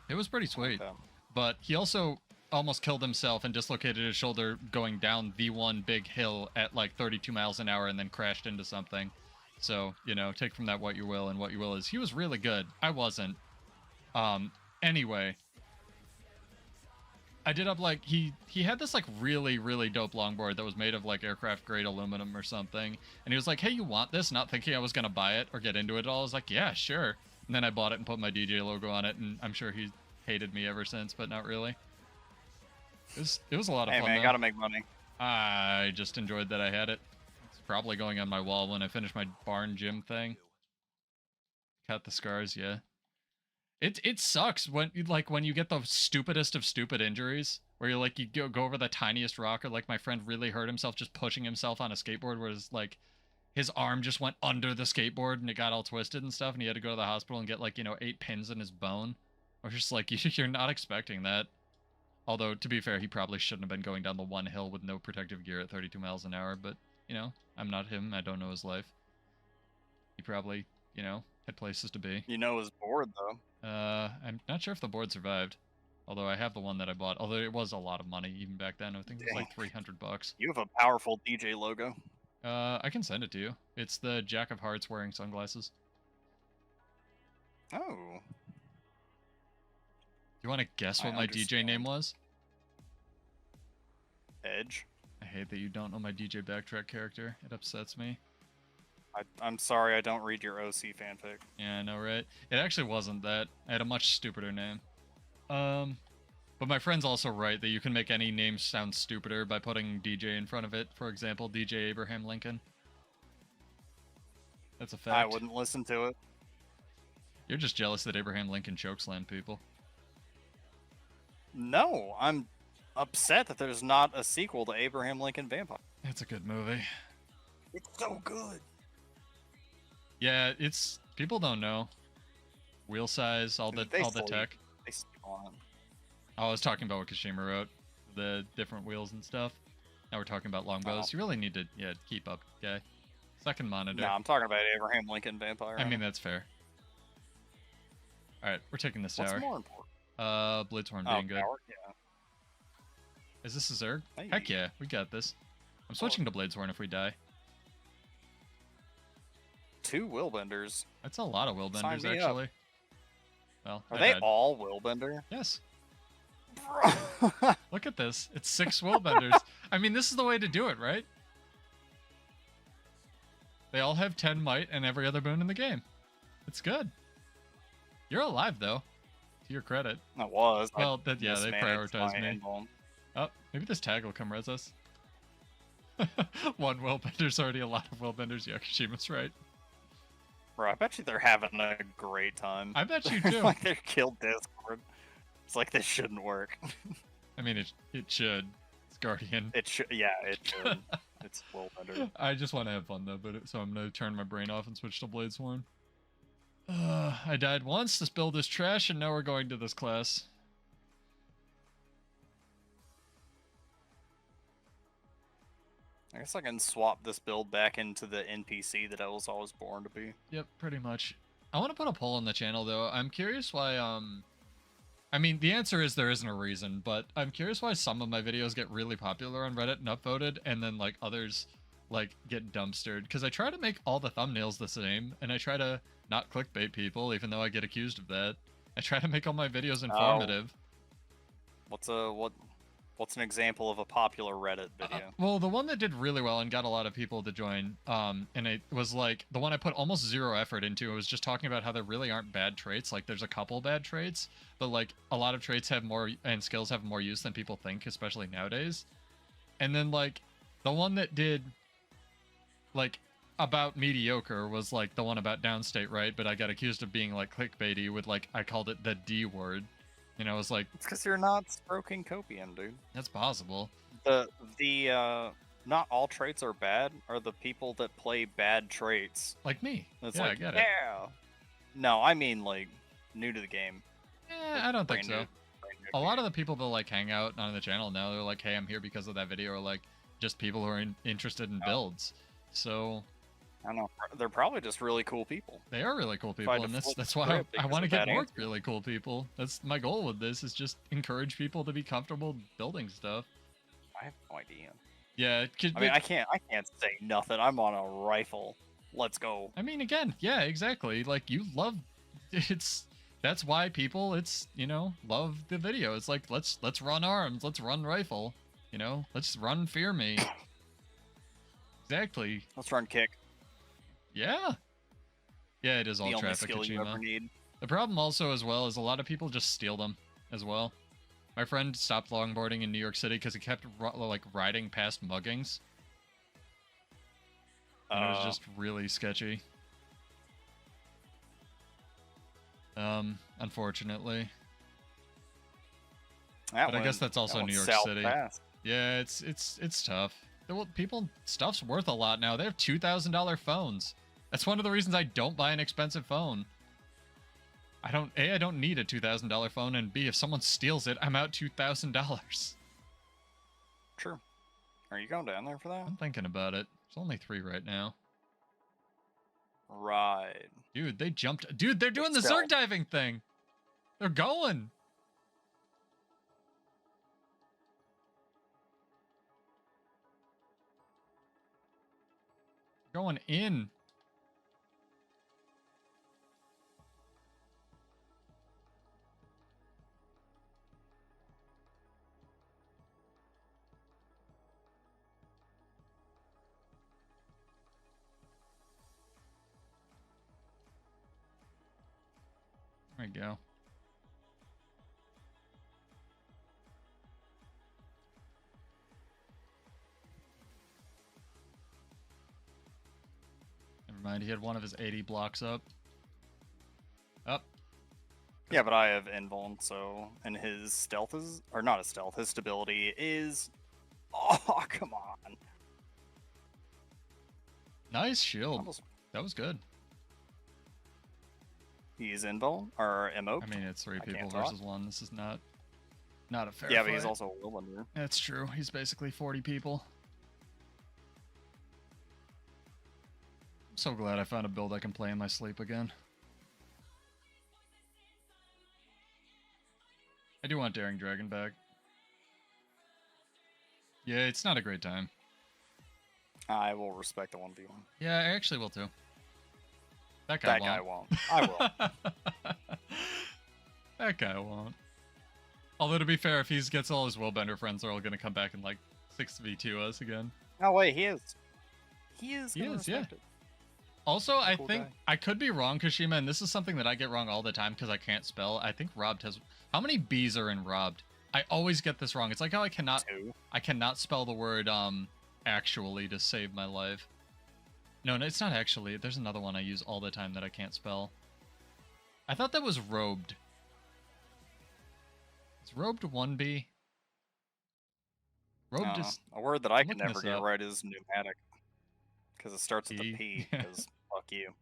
[SPEAKER 1] It was pretty sweet.
[SPEAKER 2] Okay.
[SPEAKER 1] But he also almost killed himself and dislocated his shoulder going down the one big hill at like 32 miles an hour and then crashed into something. So, you know, take from that what you will, and what you will is he was really good. I wasn't. Anyway, I did up like he had this like really, really dope longboard that was made of like aircraft grade aluminum or something. And he was like, hey, you want this? Not thinking I was going to buy it or get into it at all. I was like, yeah, sure. And then I bought it and put my DJ logo on it, and I'm sure he hated me ever since, but not really. It was a lot of fun.
[SPEAKER 2] Hey man,
[SPEAKER 1] though.
[SPEAKER 2] gotta make money.
[SPEAKER 1] I just enjoyed that I had it. It's probably going on my wall when I finish my barn gym thing. Cut the scars, yeah. It sucks when you get the stupidest of stupid injuries where you like you go over the tiniest rock, or like my friend really hurt himself just pushing himself on a skateboard, where his arm just went under the skateboard and it got all twisted and stuff, and he had to go to the hospital and get like 8 pins in his bone. Or just like you're not expecting that. Although, to be fair, he probably shouldn't have been going down the one hill with no protective gear at 32 miles an hour, but, I'm not him. I don't know his life. He probably, had places to be.
[SPEAKER 2] You know his board, though.
[SPEAKER 1] I'm not sure if the board survived. Although I have the one that I bought. Although it was a lot of money even back then. I think it was like $300.
[SPEAKER 2] You have a powerful DJ logo.
[SPEAKER 1] I can send it to you. It's the Jack of Hearts wearing sunglasses.
[SPEAKER 2] Oh.
[SPEAKER 1] You want to guess what my DJ name was?
[SPEAKER 2] Edge.
[SPEAKER 1] I hate that you don't know my DJ Backtrack character. It upsets me.
[SPEAKER 2] I'm sorry, I don't read your OC fanfic.
[SPEAKER 1] Yeah, I know, right? It actually wasn't that. I had a much stupider name. But my friend's also right that you can make any name sound stupider by putting DJ in front of it. For example, DJ Abraham Lincoln. That's a fact.
[SPEAKER 2] I wouldn't listen to it.
[SPEAKER 1] You're just jealous that Abraham Lincoln chokeslammed people.
[SPEAKER 2] No, I'm upset that there's not a sequel to Abraham Lincoln Vampire.
[SPEAKER 1] It's a good movie.
[SPEAKER 2] It's so good.
[SPEAKER 1] Yeah, it's people don't know. Wheel size, all the tech.
[SPEAKER 2] They sleep on it.
[SPEAKER 1] I was talking about what Kashima wrote, the different wheels and stuff. Now we're talking about longbows. You really need to keep up, guy. Second monitor.
[SPEAKER 2] No, I'm talking about Abraham Lincoln Vampire.
[SPEAKER 1] I mean, that's fair. All right, we're taking this tower.
[SPEAKER 2] What's more important?
[SPEAKER 1] Bladesworn being good.
[SPEAKER 2] Power? Yeah.
[SPEAKER 1] Is this a Zerg?
[SPEAKER 2] Hey.
[SPEAKER 1] Heck yeah, we got this. I'm switching to Bladesworn if we die.
[SPEAKER 2] 2 Willbenders.
[SPEAKER 1] That's a lot of Willbenders,
[SPEAKER 2] Sign me
[SPEAKER 1] actually.
[SPEAKER 2] up.
[SPEAKER 1] Well,
[SPEAKER 2] Are they all Willbender?
[SPEAKER 1] Yes. Look at this. It's 6 Willbenders. I mean, this is the way to do it, right? They all have 10 might and every other boon in the game. It's good. You're alive, though. To your credit.
[SPEAKER 2] I was.
[SPEAKER 1] Well, they prioritized me.
[SPEAKER 2] Emblem.
[SPEAKER 1] Oh, maybe this tag will come res us. 1 Willbender's already a lot of Willbenders. Yeah, Kashima's right.
[SPEAKER 2] Bro, I bet you they're having a great time.
[SPEAKER 1] I bet you do.
[SPEAKER 2] Like, they're killed Discord. It's like this shouldn't work.
[SPEAKER 1] I mean, it should. It's Guardian.
[SPEAKER 2] It should. Yeah, it should. It's Willbender.
[SPEAKER 1] I just want to have fun, though, so I'm going to turn my brain off and switch to Bladesworn. I died once, this build is trash, and now we're going to this class.
[SPEAKER 2] I guess I can swap this build back into the NPC that I was always born to be.
[SPEAKER 1] Yep, pretty much. I want to put a poll on the channel, though. I'm curious why, I mean, the answer is there isn't a reason, but I'm curious why some of my videos get really popular on Reddit and upvoted, and then, like, others, like, get dumpstered. Because I try to make all the thumbnails the same, and I try to not clickbait people, even though I get accused of that. I try to make all my videos informative.
[SPEAKER 2] What's an example of a popular Reddit video?
[SPEAKER 1] Well, the one that did really well and got a lot of people to join, and it was like the one I put almost 0 effort into. It was just talking about how there really aren't bad traits. Like, there's a couple bad traits, but like a lot of traits have more and skills have more use than people think, especially nowadays. And then like the one that did like about mediocre was like the one about downstate, right? But I got accused of being like clickbaity with like I called it the D word. You know, it was like
[SPEAKER 2] It's because you're not stroking copium, dude.
[SPEAKER 1] that's possible.
[SPEAKER 2] The not all traits are bad, are the people that play bad traits.
[SPEAKER 1] Like me.
[SPEAKER 2] It's
[SPEAKER 1] Yeah,
[SPEAKER 2] like,
[SPEAKER 1] I get it.
[SPEAKER 2] yeah. No, I mean like new to the game.
[SPEAKER 1] Yeah, I don't think so.
[SPEAKER 2] Brand new
[SPEAKER 1] A lot
[SPEAKER 2] game.
[SPEAKER 1] of the people that like hang out on the channel now, they're like, "Hey, I'm here because of that video," or like just people who are interested in builds. So
[SPEAKER 2] I don't know. They're probably just really cool people.
[SPEAKER 1] they are really cool
[SPEAKER 2] I
[SPEAKER 1] people,
[SPEAKER 2] had to
[SPEAKER 1] and
[SPEAKER 2] flip
[SPEAKER 1] that's
[SPEAKER 2] the
[SPEAKER 1] why
[SPEAKER 2] script
[SPEAKER 1] I
[SPEAKER 2] because
[SPEAKER 1] want to
[SPEAKER 2] of
[SPEAKER 1] get
[SPEAKER 2] that
[SPEAKER 1] more
[SPEAKER 2] answer.
[SPEAKER 1] really cool people. That's my goal with this, is just encourage people to be comfortable building stuff.
[SPEAKER 2] I have no idea.
[SPEAKER 1] Yeah, it could,
[SPEAKER 2] I mean, I can't say nothing. I'm on a rifle. Let's go.
[SPEAKER 1] I mean, again, yeah, exactly. Like you love, that's why people, love the video. It's like let's run arms, let's run rifle, let's run fear me. Exactly.
[SPEAKER 2] Let's run kick.
[SPEAKER 1] Yeah. Yeah, it is all
[SPEAKER 2] The only
[SPEAKER 1] traffic
[SPEAKER 2] skill you ever
[SPEAKER 1] Kachima.
[SPEAKER 2] need.
[SPEAKER 1] The problem also as well is a lot of people just steal them as well. My friend stopped longboarding in New York City because he kept like riding past muggings. And it was just really sketchy. Unfortunately. But I guess that's also New York City.
[SPEAKER 2] Fast.
[SPEAKER 1] Yeah, it's tough. Stuff's worth a lot now. They have $2,000 phones. That's one of the reasons I don't buy an expensive phone. I don't need a $2,000 phone, and B, if someone steals it, I'm out $2,000.
[SPEAKER 2] True. Are you going down there for that?
[SPEAKER 1] I'm thinking about it. There's only 3 right now.
[SPEAKER 2] Right.
[SPEAKER 1] Dude, they jumped. Dude, they're doing the
[SPEAKER 2] Stealth.
[SPEAKER 1] Zerg diving thing. They're going. Going in. There we go. Never mind, he had one of his 80 blocks up. Up.
[SPEAKER 2] Yeah, but I have invuln, so and his stealth is or not his stealth, his stability is oh come on.
[SPEAKER 1] Nice shield. That was good.
[SPEAKER 2] He's invuln or emote.
[SPEAKER 1] I mean, it's 3 people
[SPEAKER 2] can't
[SPEAKER 1] versus
[SPEAKER 2] talk.
[SPEAKER 1] 1. This is not a fair
[SPEAKER 2] Yeah,
[SPEAKER 1] fight.
[SPEAKER 2] but he's also a Willender.
[SPEAKER 1] That's true. He's basically 40 people. I'm so glad I found a build I can play in my sleep again. I do want Daring Dragon back. Yeah, it's not a great time.
[SPEAKER 2] I will respect the 1v1.
[SPEAKER 1] Yeah, I actually will too. That
[SPEAKER 2] That guy won't. I will.
[SPEAKER 1] That guy won't. Although to be fair, if he gets all his Willbender friends, they're all gonna come back and like 6v2 us again.
[SPEAKER 2] No wait, he is. He is.
[SPEAKER 1] He is, yeah.
[SPEAKER 2] Respect it.
[SPEAKER 1] Also, I
[SPEAKER 2] Cool
[SPEAKER 1] think
[SPEAKER 2] guy.
[SPEAKER 1] I could be wrong, Kashima, and this is something that I get wrong all the time because I can't spell. I think Robbed has. How many B's are in Robbed? I always get this wrong. It's like how I cannot
[SPEAKER 2] 2.
[SPEAKER 1] spell the word actually to save my life. No, it's not actually. There's another one I use all the time that I can't spell. I thought that was robed. Is robed 1B? Robed is
[SPEAKER 2] A word that I
[SPEAKER 1] I'm
[SPEAKER 2] can
[SPEAKER 1] looking
[SPEAKER 2] never
[SPEAKER 1] this
[SPEAKER 2] get
[SPEAKER 1] up.
[SPEAKER 2] right is pneumatic. Because it starts with
[SPEAKER 1] P.
[SPEAKER 2] a P. Because fuck you.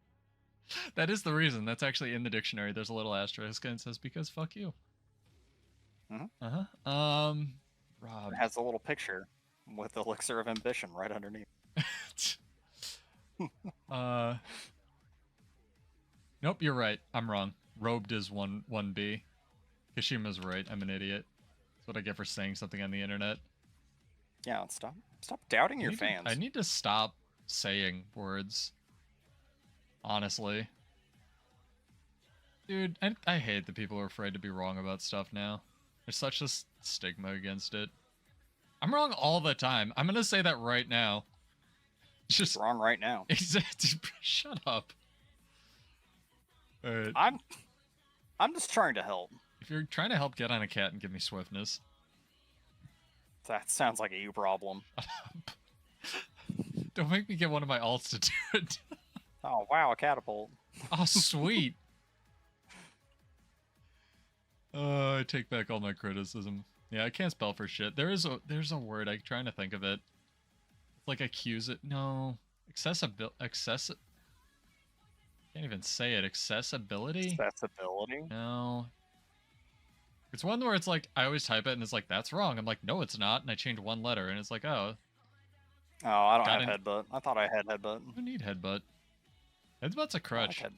[SPEAKER 1] That is the reason. That's actually in the dictionary. There's a little asterisk and it says because fuck you.
[SPEAKER 2] Mhm.
[SPEAKER 1] Rob.
[SPEAKER 2] It has a little picture with Elixir of Ambition right underneath.
[SPEAKER 1] Nope, you're right. I'm wrong. Robed is 1B. Kishima's right. I'm an idiot. That's what I get for saying something on the internet.
[SPEAKER 2] Yeah, stop doubting your
[SPEAKER 1] I
[SPEAKER 2] fans.
[SPEAKER 1] need to stop saying words. Honestly. Dude, I hate that people are afraid to be wrong about stuff now. There's such a stigma against it. I'm wrong all the time. I'm gonna say that right now. It's just
[SPEAKER 2] Wrong right now.
[SPEAKER 1] Shut up. Alright.
[SPEAKER 2] I'm just trying to help.
[SPEAKER 1] If you're trying to help, get on a cat and give me swiftness.
[SPEAKER 2] That sounds like a you problem.
[SPEAKER 1] Don't make me get one of my alts to do it.
[SPEAKER 2] Oh wow, a catapult.
[SPEAKER 1] Oh, sweet. I take back all my criticism. Yeah, I can't spell for shit. There's a word. I'm trying to think of it. It's like accuse it. No. Can't even say it. Accessibility?
[SPEAKER 2] Accessibility?
[SPEAKER 1] No. It's one where it's like, I always type it and it's like, that's wrong. I'm like, no, it's not. And I change one letter and it's like, oh.
[SPEAKER 2] Oh, I don't have headbutt. I thought I had headbutt.
[SPEAKER 1] You need headbutt. Headbutt's a crutch.
[SPEAKER 2] I like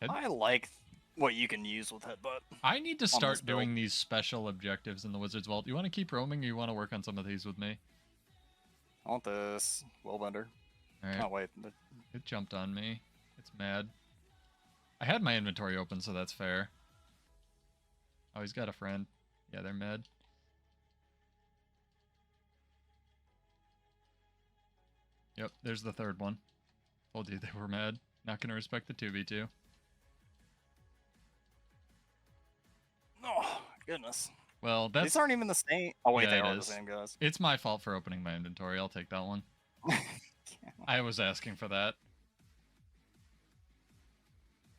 [SPEAKER 2] headbutt. I like what you can use with headbutt.
[SPEAKER 1] I need to start doing these special objectives in the Wizard's Vault. You want to keep roaming or you want to work on some of these with me?
[SPEAKER 2] I want this Willbender.
[SPEAKER 1] Alright.
[SPEAKER 2] Oh, wait.
[SPEAKER 1] It jumped on me. It's mad. I had my inventory open, so that's fair. Oh, he's got a friend. Yeah, they're mad. Yep, there's the third one. Told you they were mad. Not gonna respect the 2v2.
[SPEAKER 2] Oh, goodness.
[SPEAKER 1] Well, that's...
[SPEAKER 2] These aren't even the same. Oh, wait, they are the same guys.
[SPEAKER 1] It's my fault for opening my inventory. I'll take that one. I was asking for that.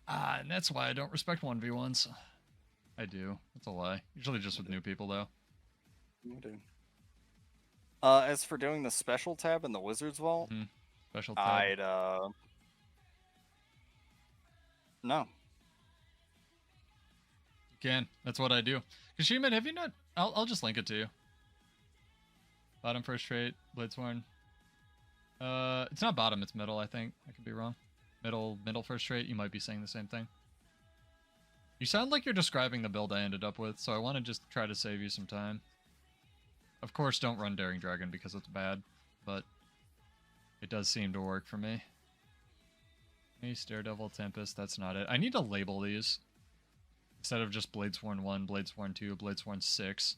[SPEAKER 1] And that's why I don't respect 1v1s. I do. That's a lie. Usually just with new people, though.
[SPEAKER 2] You do. As for doing the special tab in the Wizard's Vault,
[SPEAKER 1] special tab.
[SPEAKER 2] I'd, no.
[SPEAKER 1] You can. That's what I do. Kashima, have you not... I'll just link it to you. Bottom first trait, Bladesworn. It's not bottom, it's middle, I think. I could be wrong. Middle first trait, you might be saying the same thing. You sound like you're describing the build I ended up with, so I want to just try to save you some time. Of course, don't run Daring Dragon because it's bad, but it does seem to work for me. Ace, Daredevil, Tempest, that's not it. I need to label these. Instead of just Bladesworn 1, Bladesworn 2, Bladesworn 6.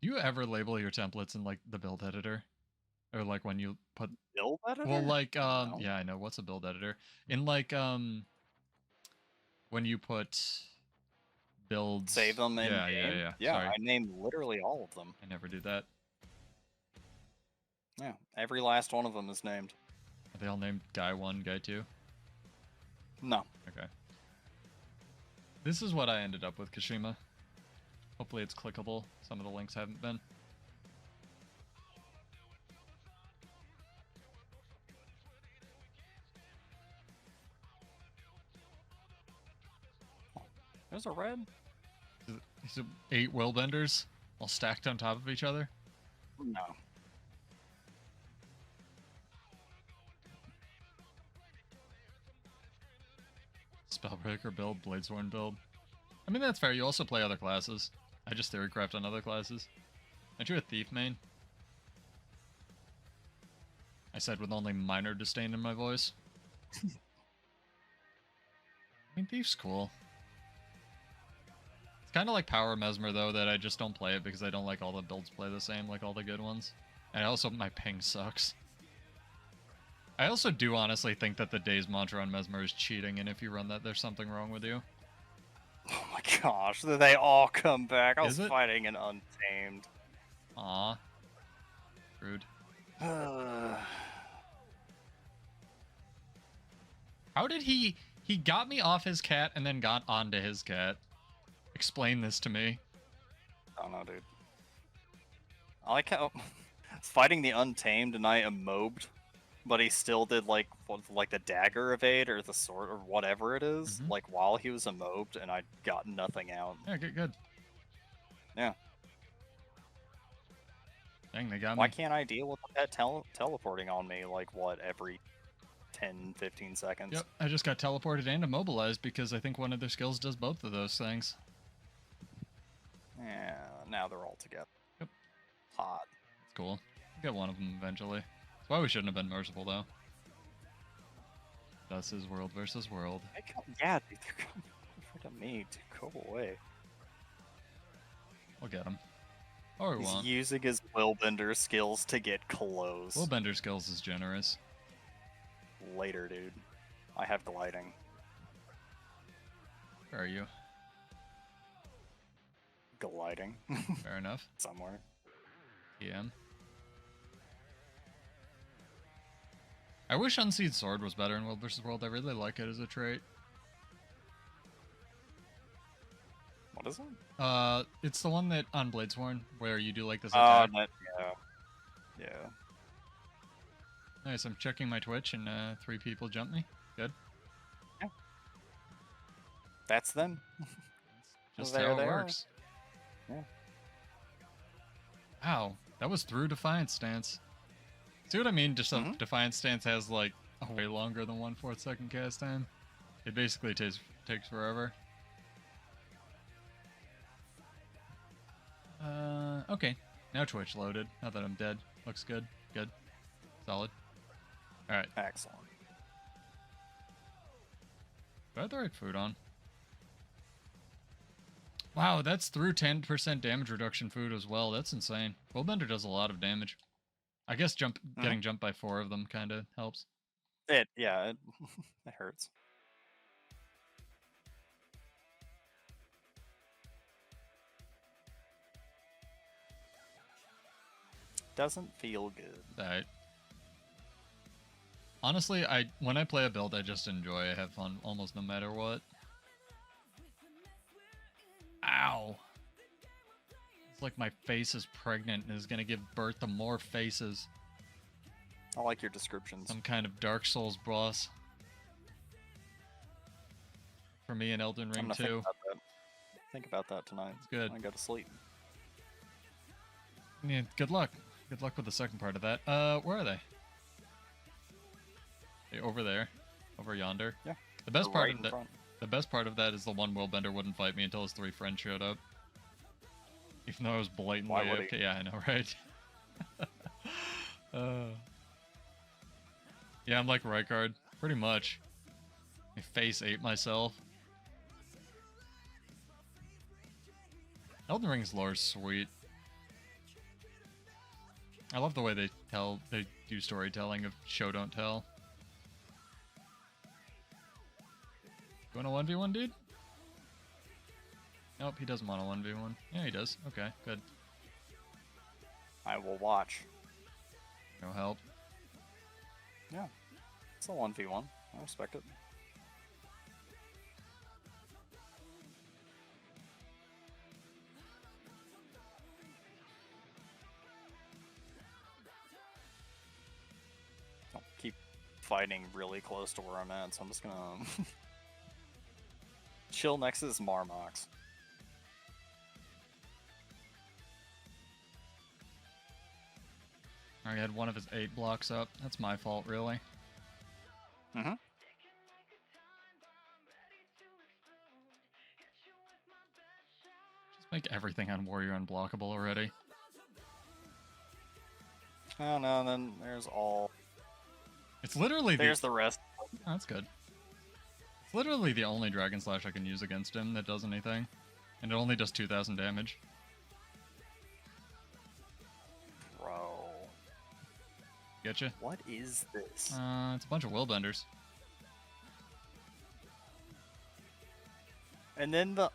[SPEAKER 1] Do you ever label your templates in, like, the build editor? Or, like, when you put...
[SPEAKER 2] Build editor?
[SPEAKER 1] Well, like,
[SPEAKER 2] No.
[SPEAKER 1] yeah, I know. What's a build editor? In, like, when you put builds...
[SPEAKER 2] Save them in game?
[SPEAKER 1] Yeah.
[SPEAKER 2] Yeah,
[SPEAKER 1] Sorry.
[SPEAKER 2] I named literally all of them.
[SPEAKER 1] I never do that.
[SPEAKER 2] Yeah, every last one of them is named.
[SPEAKER 1] Are they all named Guy 1, Guy 2?
[SPEAKER 2] No.
[SPEAKER 1] Okay. This is what I ended up with, Kashima. Hopefully it's clickable. Some of the links haven't been.
[SPEAKER 2] There's a red?
[SPEAKER 1] Is it 8 Willbenders all stacked on top of each other?
[SPEAKER 2] No.
[SPEAKER 1] Spellbreaker build, Bladesworn build. I mean, that's fair. You also play other classes. I just theorycraft on other classes. Aren't you a thief main? I said with only minor disdain in my voice. I mean, thief's cool. It's kind of like Power Mesmer, though, that I just don't play it because I don't like all the builds play the same like all the good ones. And also, my ping sucks. I also do honestly think that the Days mantra on Mesmer is cheating, and if you run that, there's something wrong with you.
[SPEAKER 2] Oh my gosh, they all come back. I was fighting an Untamed.
[SPEAKER 1] Aw. Rude. How did he got me off his cat and then got onto his cat? Explain this to me.
[SPEAKER 2] I don't know, dude. I like how fighting the Untamed and I immobed, but he still did like the dagger evade or the sword or whatever it is, like while he was immobed, and I got nothing out.
[SPEAKER 1] Yeah, good.
[SPEAKER 2] Yeah.
[SPEAKER 1] Dang, they got me.
[SPEAKER 2] Why can't I deal with the pet teleporting on me like what every 10-15 seconds?
[SPEAKER 1] Yep, I just got teleported and immobilized because I think one of their skills does both of those things.
[SPEAKER 2] Yeah, now they're all together.
[SPEAKER 1] Yep.
[SPEAKER 2] Hot.
[SPEAKER 1] That's cool. We'll get one of them eventually. That's why we shouldn't have been merciful, though. Thus is world versus world.
[SPEAKER 2] Yeah, dude, they're coming over to me. Dude, go away.
[SPEAKER 1] We'll get him. Or we won't.
[SPEAKER 2] He's using his Willbender skills to get close.
[SPEAKER 1] Willbender skills is generous.
[SPEAKER 2] Later, dude. I have gliding.
[SPEAKER 1] Where are you?
[SPEAKER 2] gliding
[SPEAKER 1] Fair enough.
[SPEAKER 2] somewhere.
[SPEAKER 1] PM. I wish Unseed Sword was better in World vs. World. I really like it as a trait.
[SPEAKER 2] What is it?
[SPEAKER 1] It's the one that on Bladesworn where you do like this
[SPEAKER 2] Oh,
[SPEAKER 1] attack.
[SPEAKER 2] yeah.
[SPEAKER 1] Nice. I'm checking my Twitch and 3 people jumped me. Good.
[SPEAKER 2] Yeah. That's them.
[SPEAKER 1] Just
[SPEAKER 2] There
[SPEAKER 1] how it
[SPEAKER 2] they
[SPEAKER 1] works.
[SPEAKER 2] Are. Yeah.
[SPEAKER 1] Wow, that was through Defiance Stance. See what I mean? Just a Defiance Stance has like a way longer than 1/4 second cast time. It basically takes forever. Okay. Now Twitch loaded. Now that I'm dead. Looks good. Good. Solid. Alright.
[SPEAKER 2] Excellent.
[SPEAKER 1] Do I have the right food on? Wow, that's through 10% damage reduction food as well. That's insane. Willbender does a lot of damage. I guess getting jumped by 4 of them kind of helps.
[SPEAKER 2] It hurts. Doesn't feel good.
[SPEAKER 1] Alright. Honestly, when I play a build, I just enjoy. I have fun almost no matter what. Ow. It's like my face is pregnant and is gonna give birth to more faces.
[SPEAKER 2] I like your descriptions.
[SPEAKER 1] Some kind of Dark Souls boss. For me in Elden Ring 2.
[SPEAKER 2] Think about that tonight.
[SPEAKER 1] It's good.
[SPEAKER 2] I go to sleep.
[SPEAKER 1] Yeah, good luck. Good luck with the second part of that. Where are they? Over there. Over yonder.
[SPEAKER 2] Yeah.
[SPEAKER 1] The best part
[SPEAKER 2] right
[SPEAKER 1] of that.
[SPEAKER 2] front.
[SPEAKER 1] The best part of that is the one Willbender wouldn't fight me until his 3 friends showed up. Even though I was blatantly
[SPEAKER 2] Why would
[SPEAKER 1] AFK.
[SPEAKER 2] he?
[SPEAKER 1] Yeah, I know, right? Yeah, I'm like Rykard. Pretty much. My face ate myself. Elden Ring's lore is sweet. I love the way they do storytelling of show don't tell. You want a 1v1, dude? Nope, he doesn't want a 1v1. Yeah, he does. Okay, good.
[SPEAKER 2] I will watch.
[SPEAKER 1] No help.
[SPEAKER 2] Yeah. It's a 1v1. I respect it. I'll keep fighting really close to where I'm at, so I'm just gonna chill next to this Marmox.
[SPEAKER 1] I had one of his 8 blocks up. That's my fault, really.
[SPEAKER 2] Mm-hmm.
[SPEAKER 1] Just make everything on Warrior unblockable already.
[SPEAKER 2] Oh no, then there's all.
[SPEAKER 1] It's literally
[SPEAKER 2] There's the rest.
[SPEAKER 1] Oh, that's good. It's literally the only Dragon Slash I can use against him that does anything. And it only does 2,000 damage.
[SPEAKER 2] Bro.
[SPEAKER 1] Getcha?
[SPEAKER 2] What is this?
[SPEAKER 1] It's a bunch of Willbenders.
[SPEAKER 2] And then the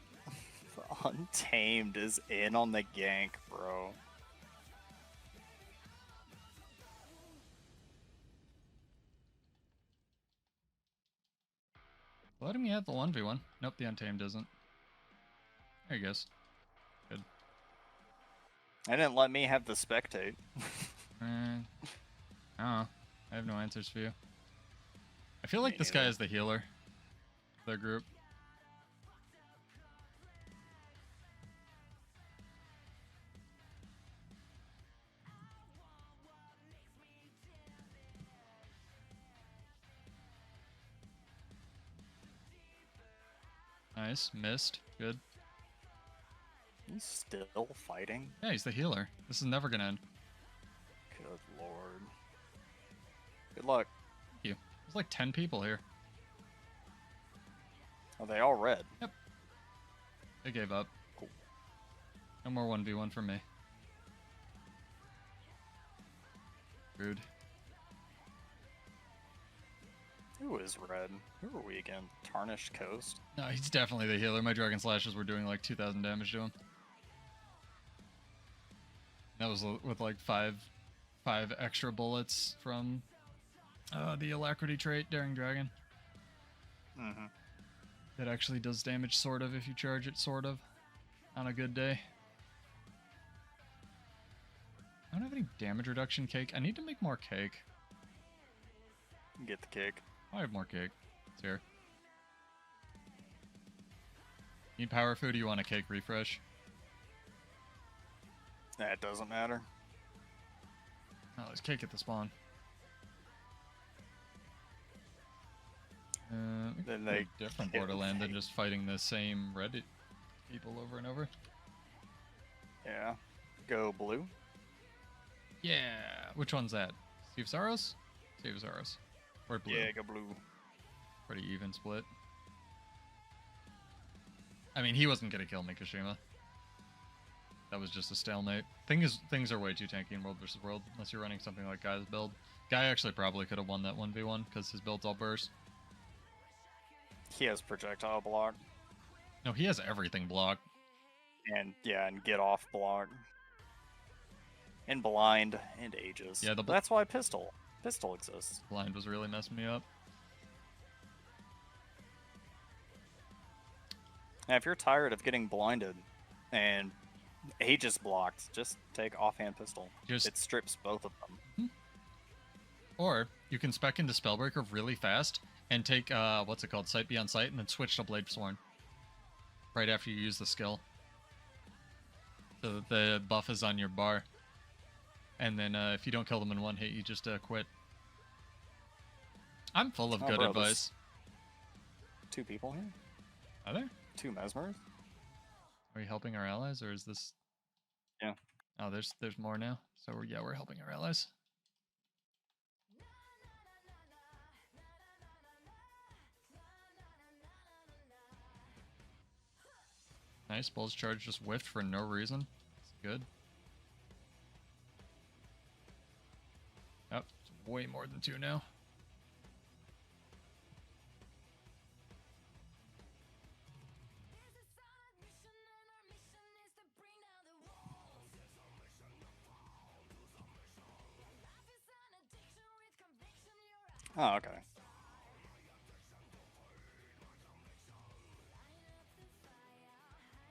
[SPEAKER 2] Untamed is in on the gank, bro.
[SPEAKER 1] Let me have the 1v1. Nope, the Untamed isn't. There he goes. Good.
[SPEAKER 2] And didn't let me have the spectate.
[SPEAKER 1] I don't know. I have no answers for you. I feel like
[SPEAKER 2] Me
[SPEAKER 1] this guy
[SPEAKER 2] neither.
[SPEAKER 1] is the healer of their group. Nice. Missed. Good.
[SPEAKER 2] He's still fighting?
[SPEAKER 1] Yeah, he's the healer. This is never gonna end.
[SPEAKER 2] Good lord. Good luck.
[SPEAKER 1] Thank you. There's like 10 people here.
[SPEAKER 2] Are they all red?
[SPEAKER 1] Yep. They gave up.
[SPEAKER 2] Cool.
[SPEAKER 1] No more 1v1 for me. Rude.
[SPEAKER 2] Who is red? Who are we again? Tarnished Coast?
[SPEAKER 1] No, he's definitely the healer. My Dragon Slashes were doing like 2,000 damage to him. That was with like five extra bullets from the alacrity trait, Daring Dragon.
[SPEAKER 2] Mm-hmm.
[SPEAKER 1] That actually does damage, sort of, if you charge it, sort of, on a good day. I don't have any damage reduction cake. I need to make more cake.
[SPEAKER 2] Get the cake.
[SPEAKER 1] I have more cake. It's here. Need power food or you want a cake refresh?
[SPEAKER 2] That doesn't matter.
[SPEAKER 1] Oh, there's cake at the spawn.
[SPEAKER 2] Then
[SPEAKER 1] they
[SPEAKER 2] they
[SPEAKER 1] different
[SPEAKER 2] hit
[SPEAKER 1] Borderland than
[SPEAKER 2] cake.
[SPEAKER 1] just fighting the same Reddit people over and over.
[SPEAKER 2] Yeah. Go blue.
[SPEAKER 1] Yeah. Which one's that? Steve Saros? Steve Saros. Or blue?
[SPEAKER 2] Yeah, go blue.
[SPEAKER 1] Pretty even split. I mean, he wasn't gonna kill me, Kashima. That was just a stalemate. Things are way too tanky in World vs. World, unless you're running something like Guy's build. Guy actually probably could have won that 1v1, because his build's all burst.
[SPEAKER 2] He has projectile block.
[SPEAKER 1] No, he has everything blocked.
[SPEAKER 2] And, yeah, and get off block. And blind and ages.
[SPEAKER 1] Yeah,
[SPEAKER 2] that's why pistol exists.
[SPEAKER 1] Blind was really messing me up.
[SPEAKER 2] Now, if you're tired of getting blinded and ages blocked, just take offhand pistol. It strips both of them.
[SPEAKER 1] Or you can spec into Spellbreaker really fast and take what's it called, Sight Beyond Sight, and then switch to Blade Sworn right after you use the skill, so that the buff is on your bar. And then if you don't kill them in one hit, you just quit. I'm full of good advice.
[SPEAKER 2] 2 people here?
[SPEAKER 1] Are there?
[SPEAKER 2] 2 mesmers?
[SPEAKER 1] Are you helping our allies, or is this?
[SPEAKER 2] Yeah.
[SPEAKER 1] Oh, there's more now. So we're helping our allies. Nice, Bull's charge just whiffed for no reason. It's good. Oh, it's way more than 2 now.
[SPEAKER 2] Oh, okay.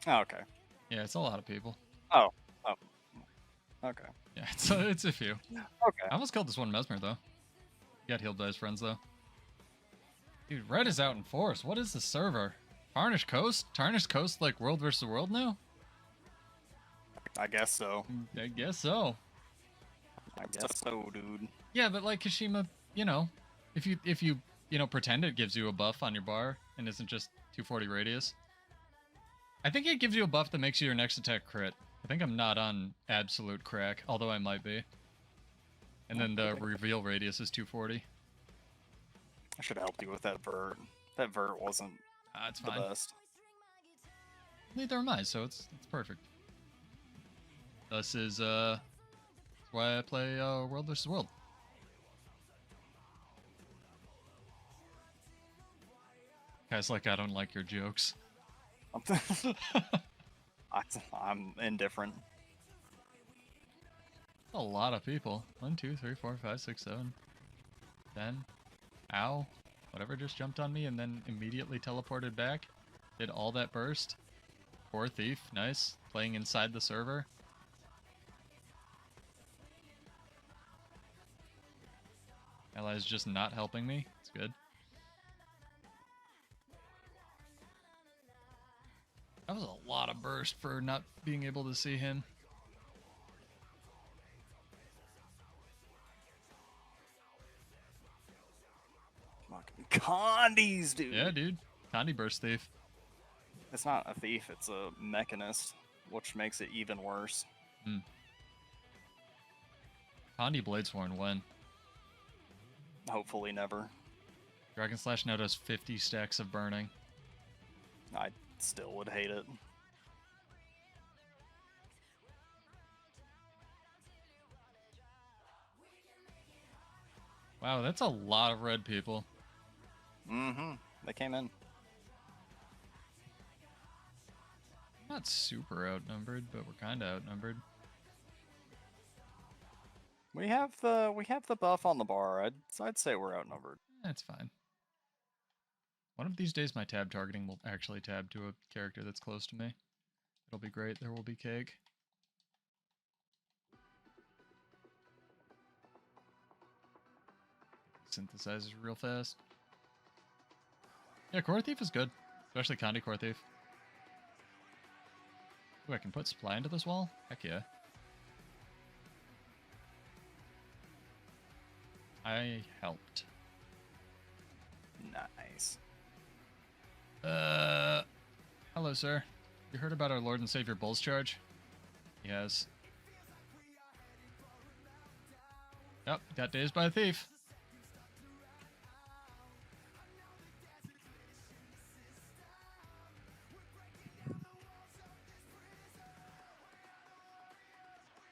[SPEAKER 2] Oh, okay.
[SPEAKER 1] Yeah, it's a lot of people.
[SPEAKER 2] Oh. Okay.
[SPEAKER 1] Yeah, it's a few.
[SPEAKER 2] Okay.
[SPEAKER 1] I almost killed this one Mesmer, though. He got healed by his friends, though. Dude, Red is out in force. What is the server? Tarnished Coast? Tarnished Coast like World vs. World now?
[SPEAKER 2] I guess so.
[SPEAKER 1] I guess so.
[SPEAKER 2] I guess so, dude.
[SPEAKER 1] Yeah, but like Kashima, if you pretend it gives you a buff on your bar and isn't just 240 radius. I think it gives you a buff that makes your next attack crit. I think I'm not on absolute crack, although I might be. And then the reveal radius is 240.
[SPEAKER 2] I should have helped you with that vert. That vert wasn't
[SPEAKER 1] It's
[SPEAKER 2] the
[SPEAKER 1] fine.
[SPEAKER 2] best.
[SPEAKER 1] Neither am I, so it's perfect. Thus is why I play World vs. World. Guys, like, I don't like your jokes.
[SPEAKER 2] I'm indifferent.
[SPEAKER 1] A lot of people. 1, 2, 3, 4, 5, 6, 7, 10. Ow. Whatever just jumped on me and then immediately teleported back. Did all that burst. Poor thief. Nice. Playing inside the server. Allies just not helping me. It's good. That was a lot of burst for not being able to see him.
[SPEAKER 2] Fucking Condies, dude.
[SPEAKER 1] Yeah, dude. Condi burst thief.
[SPEAKER 2] It's not a thief, it's a mechanist, which makes it even worse.
[SPEAKER 1] Condi Bladesworn when?
[SPEAKER 2] Hopefully never.
[SPEAKER 1] Dragon Slash now does 50 stacks of burning.
[SPEAKER 2] I still would hate it.
[SPEAKER 1] Wow, that's a lot of red people.
[SPEAKER 2] Mm-hmm. They came in.
[SPEAKER 1] Not super outnumbered, but we're kind of outnumbered.
[SPEAKER 2] We have the buff on the bar. I'd say we're outnumbered.
[SPEAKER 1] That's fine. One of these days, my tab targeting will actually tab to a character that's close to me. It'll be great. There will be cake. Synthesizes real fast. Yeah, Core Thief is good, especially Condi Core Thief. Ooh, I can put supply into this wall? Heck yeah. I helped.
[SPEAKER 2] Nice.
[SPEAKER 1] Hello, sir. You heard about our Lord and Savior Bull's charge? He has. Yep, got dazed by a thief.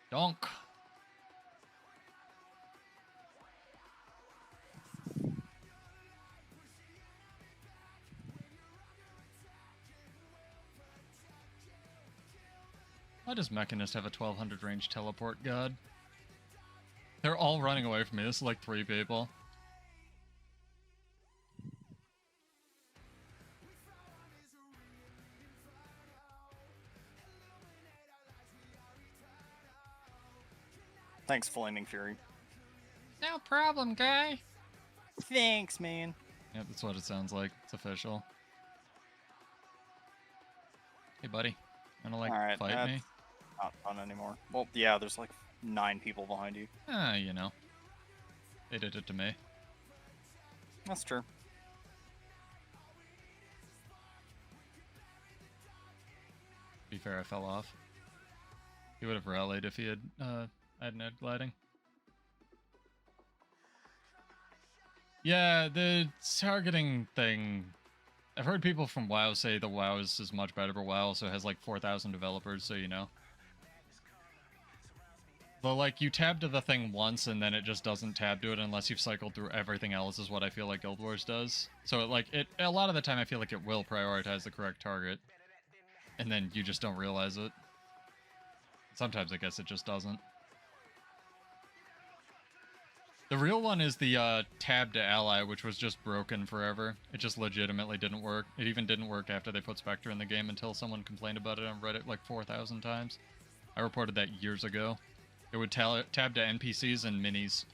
[SPEAKER 1] Donk. Why does Mechanist have a 1200 range teleport god? They're all running away from me. This is like 3 people.
[SPEAKER 2] Thanks, Flaming Fury.
[SPEAKER 1] No problem, guy.
[SPEAKER 2] Thanks, man.
[SPEAKER 1] Yep, that's what it sounds like. It's official. Hey, buddy. Wanna, like,
[SPEAKER 2] Alright,
[SPEAKER 1] fight me?
[SPEAKER 2] Not fun anymore. Well, yeah, there's like 9 people behind you.
[SPEAKER 1] You know. They did it to me.
[SPEAKER 2] That's true.
[SPEAKER 1] To be fair, I fell off. He would have rallied if he had had net gliding. Yeah, the targeting thing. I've heard people from WoW say the WoW is much better, but WoW also has like 4,000 developers, so you know. But like, you tab to the thing once and then it just doesn't tab to it unless you've cycled through everything else, is what I feel like Guild Wars does. So a lot of the time I feel like it will prioritize the correct target. And then you just don't realize it. Sometimes I guess it just doesn't. The real one is the tab to ally, which was just broken forever. It just legitimately didn't work. It even didn't work after they put Spectre in the game until someone complained about it on Reddit like 4,000 times. I reported that years ago. It would tab to NPCs and minis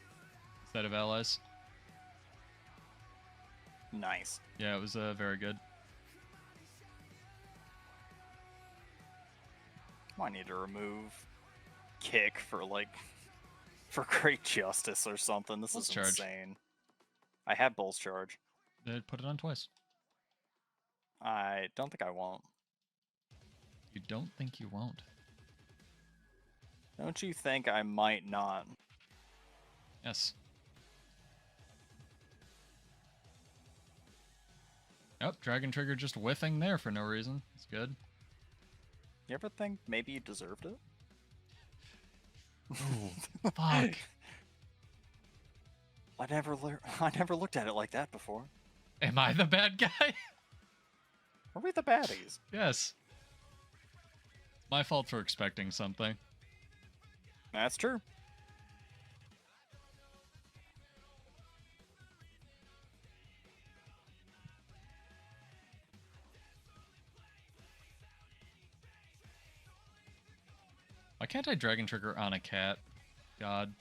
[SPEAKER 1] instead of allies.
[SPEAKER 2] Nice.
[SPEAKER 1] Yeah, it was very good.
[SPEAKER 2] Might need to remove kick for like for great justice or something. This is insane. I had Bull's charge.
[SPEAKER 1] They put it on twice.
[SPEAKER 2] I don't think I won't.
[SPEAKER 1] You don't think you won't?
[SPEAKER 2] Don't you think I might not?
[SPEAKER 1] Yes. Oh, Dragon Trigger just whiffing there for no reason. It's good.
[SPEAKER 2] You ever think maybe you deserved it?
[SPEAKER 1] Oh, fuck.
[SPEAKER 2] I never looked at it like that before.
[SPEAKER 1] Am I the bad guy?
[SPEAKER 2] Are we the baddies?
[SPEAKER 1] Yes. My fault for expecting something.
[SPEAKER 2] That's true.
[SPEAKER 1] Why can't I Dragon Trigger on a cat? God.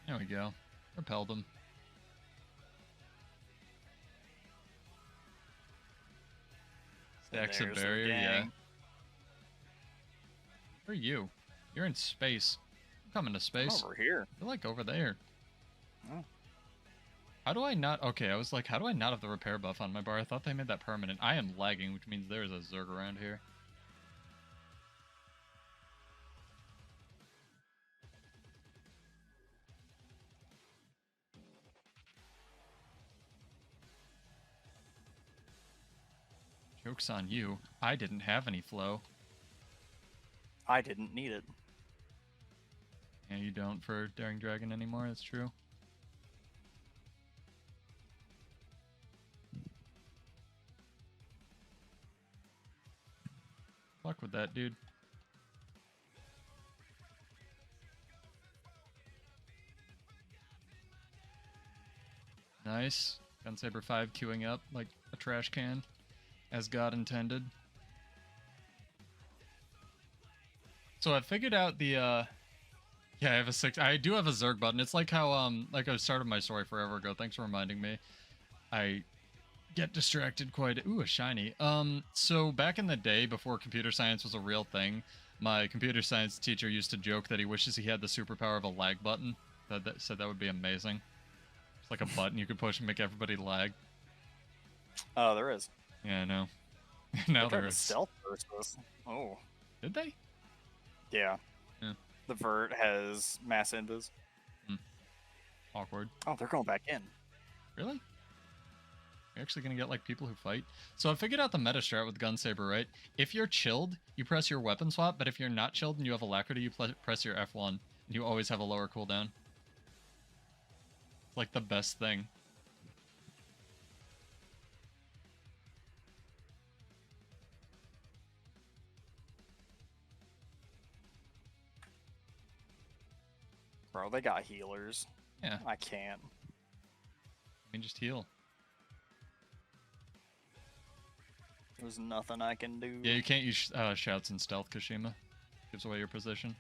[SPEAKER 1] There we go. Repelled him. Stacks a barrier, yeah. Where are you? You're in space. I'm coming to space.
[SPEAKER 2] I'm over here.
[SPEAKER 1] You're like over there.
[SPEAKER 2] Oh.
[SPEAKER 1] How do I not... Okay, I was like, how do I not have the repair buff on my bar? I thought they made that permanent. I am lagging, which means there's a Zerg around here. Joke's on you. I didn't have any flow.
[SPEAKER 2] I didn't need it.
[SPEAKER 1] Yeah, you don't for Daring Dragon anymore, that's true. luck with that, dude. Nice. Gunsaber 5 queuing up like a trash can, as God intended. So I figured out the, yeah, I have a 6. I do have a Zerg button. It's like how, like I started my story forever ago. Thanks for reminding me. I get distracted quite. Ooh, a shiny. So back in the day, before computer science was a real thing, my computer science teacher used to joke that he wishes he had the superpower of a lag button. That said that would be amazing. It's like a button you could push and make everybody lag.
[SPEAKER 2] Oh, there is.
[SPEAKER 1] Yeah, I know. Now
[SPEAKER 2] They tried
[SPEAKER 1] there
[SPEAKER 2] to
[SPEAKER 1] is.
[SPEAKER 2] stealth versus. Oh.
[SPEAKER 1] Did they?
[SPEAKER 2] Yeah.
[SPEAKER 1] Yeah.
[SPEAKER 2] The vert has mass invis.
[SPEAKER 1] Awkward.
[SPEAKER 2] Oh, they're going back in.
[SPEAKER 1] Really? You're actually gonna get like people who fight. So I figured out the meta strat with Gunsaber, right? If you're chilled, you press your weapon swap, but if you're not chilled and you have Alacrity, you press your F1. And you always have a lower cooldown. It's like the best thing.
[SPEAKER 2] Bro, they got healers.
[SPEAKER 1] Yeah.
[SPEAKER 2] I can't.
[SPEAKER 1] I mean, just heal.
[SPEAKER 2] There's nothing I can do.
[SPEAKER 1] Yeah, you can't use shouts and stealth, Kashima. Gives away your position.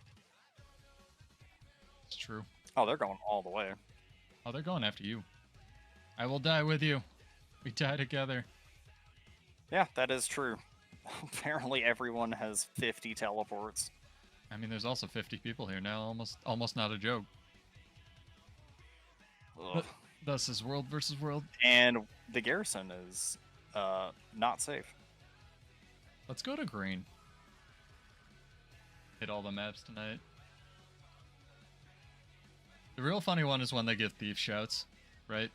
[SPEAKER 1] It's true.
[SPEAKER 2] Oh, they're going all the way.
[SPEAKER 1] Oh, they're going after you. I will die with you. We die together.
[SPEAKER 2] Yeah, that is true. Apparently everyone has 50 teleports.
[SPEAKER 1] I mean, there's also 50 people here now. Almost not a joke.
[SPEAKER 2] Ugh.
[SPEAKER 1] Thus is world versus world.
[SPEAKER 2] And the garrison is not safe.
[SPEAKER 1] Let's go to green. Hit all the maps tonight. The real funny one is when they give thief shouts, right?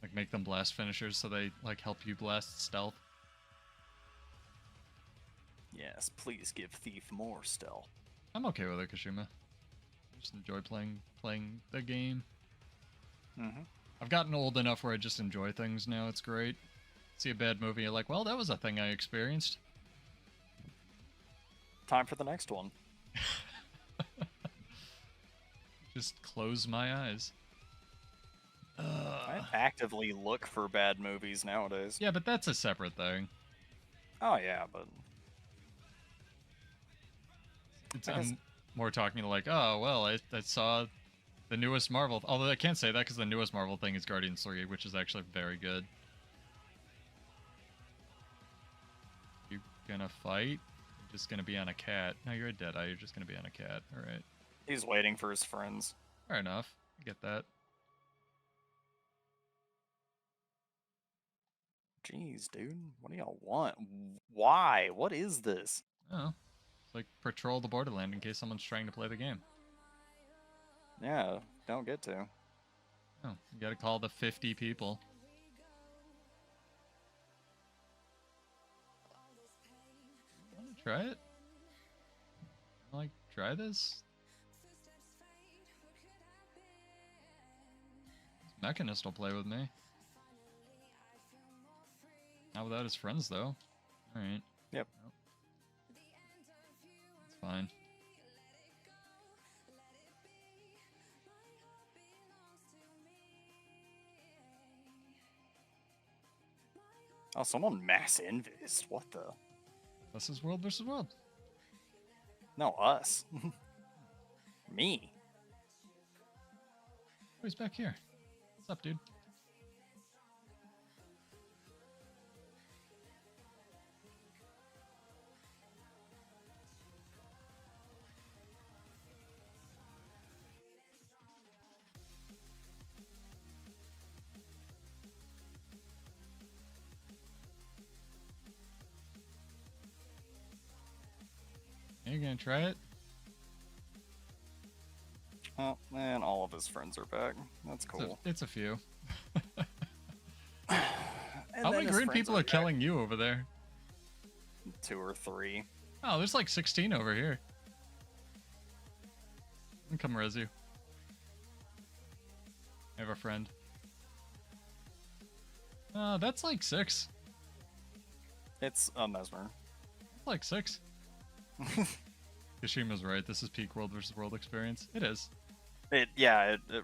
[SPEAKER 1] Like make them blast finishers so they like help you blast stealth.
[SPEAKER 2] Yes, please give Thief more stealth.
[SPEAKER 1] I'm okay with it, Kashima. Just enjoy playing the game.
[SPEAKER 2] Mm-hmm.
[SPEAKER 1] I've gotten old enough where I just enjoy things now. It's great. See a bad movie, you're like, well, that was a thing I experienced.
[SPEAKER 2] Time for the next one.
[SPEAKER 1] Just close my eyes.
[SPEAKER 2] I actively look for bad movies nowadays.
[SPEAKER 1] Yeah, but that's a separate thing.
[SPEAKER 2] Oh yeah, but
[SPEAKER 1] I'm more talking like, oh, well, I saw the newest Marvel. Although I can't say that because the newest Marvel thing is Guardians 3, which is actually very good. You gonna fight? You're just gonna be on a cat. No, you're a Deadeye. You're just gonna be on a cat. All right.
[SPEAKER 2] he's waiting for his friends.
[SPEAKER 1] Fair enough. I get that.
[SPEAKER 2] Jeez, dude. What do y'all want? Why? What is this?
[SPEAKER 1] Oh. It's like patrol the borderland in case someone's trying to play the game.
[SPEAKER 2] Yeah, don't get to.
[SPEAKER 1] Oh, you gotta call the 50 people. Wanna try it? Like, try this? Mechanist will play with me. Not without his friends, though. Alright.
[SPEAKER 2] Yep.
[SPEAKER 1] Nope. It's fine.
[SPEAKER 2] Oh, someone mass invis. What the?
[SPEAKER 1] This is world versus world.
[SPEAKER 2] No, us. Me.
[SPEAKER 1] Oh, he's back here. What's up, dude? Are you gonna try it?
[SPEAKER 2] Oh, and all of his friends are back. That's cool.
[SPEAKER 1] It's a few.
[SPEAKER 2] And
[SPEAKER 1] How
[SPEAKER 2] then
[SPEAKER 1] many
[SPEAKER 2] his
[SPEAKER 1] green
[SPEAKER 2] friends
[SPEAKER 1] people are
[SPEAKER 2] back.
[SPEAKER 1] killing you over there?
[SPEAKER 2] 2 or 3.
[SPEAKER 1] Oh, there's like 16 over here. I'll come res you. I have a friend. That's like 6.
[SPEAKER 2] It's a mesmer.
[SPEAKER 1] That's like 6. Kashima's right. This is peak world versus world experience. It is.
[SPEAKER 2] It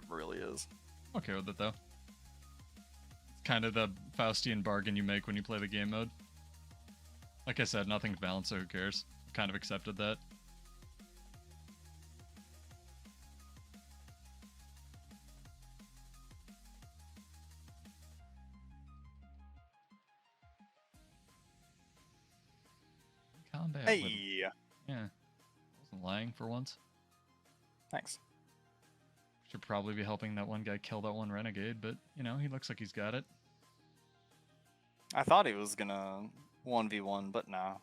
[SPEAKER 2] really is.
[SPEAKER 1] Okay with it though. It's kind of the Faustian bargain you make when you play the game mode. Like I said, nothing's balanced, so who cares? I've kind of accepted that. Combat.
[SPEAKER 2] Hey.
[SPEAKER 1] Yeah. Wasn't lying for once.
[SPEAKER 2] Thanks.
[SPEAKER 1] Should probably be helping that one guy kill that one renegade, but you know, he looks like he's got it.
[SPEAKER 2] I thought he was gonna 1v1, but no.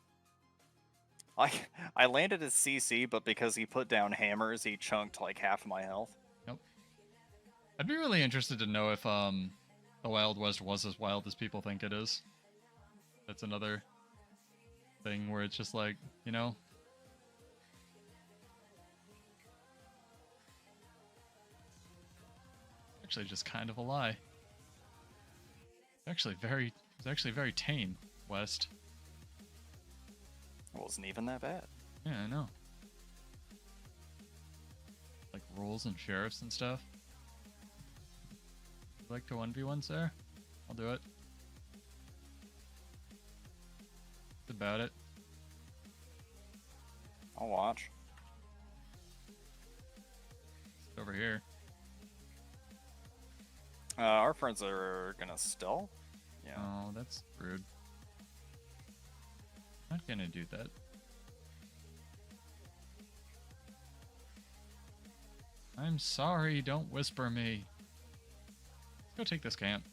[SPEAKER 2] I landed his CC, but because he put down hammers, he chunked like half of my health.
[SPEAKER 1] Yep. I'd be really interested to know if the Wild West was as wild as people think it is. That's another thing where it's just like, you know, actually just kind of a lie. It's actually very tame, West.
[SPEAKER 2] It wasn't even that bad.
[SPEAKER 1] Yeah, I know. Like rules and sheriffs and stuff. Would you like to 1v1, sir? I'll do it. That's about it.
[SPEAKER 2] I'll watch.
[SPEAKER 1] It's over here.
[SPEAKER 2] Our friends are gonna stealth? Yeah.
[SPEAKER 1] Oh, that's rude. Not gonna do that. I'm sorry, don't whisper me. Let's go take this camp.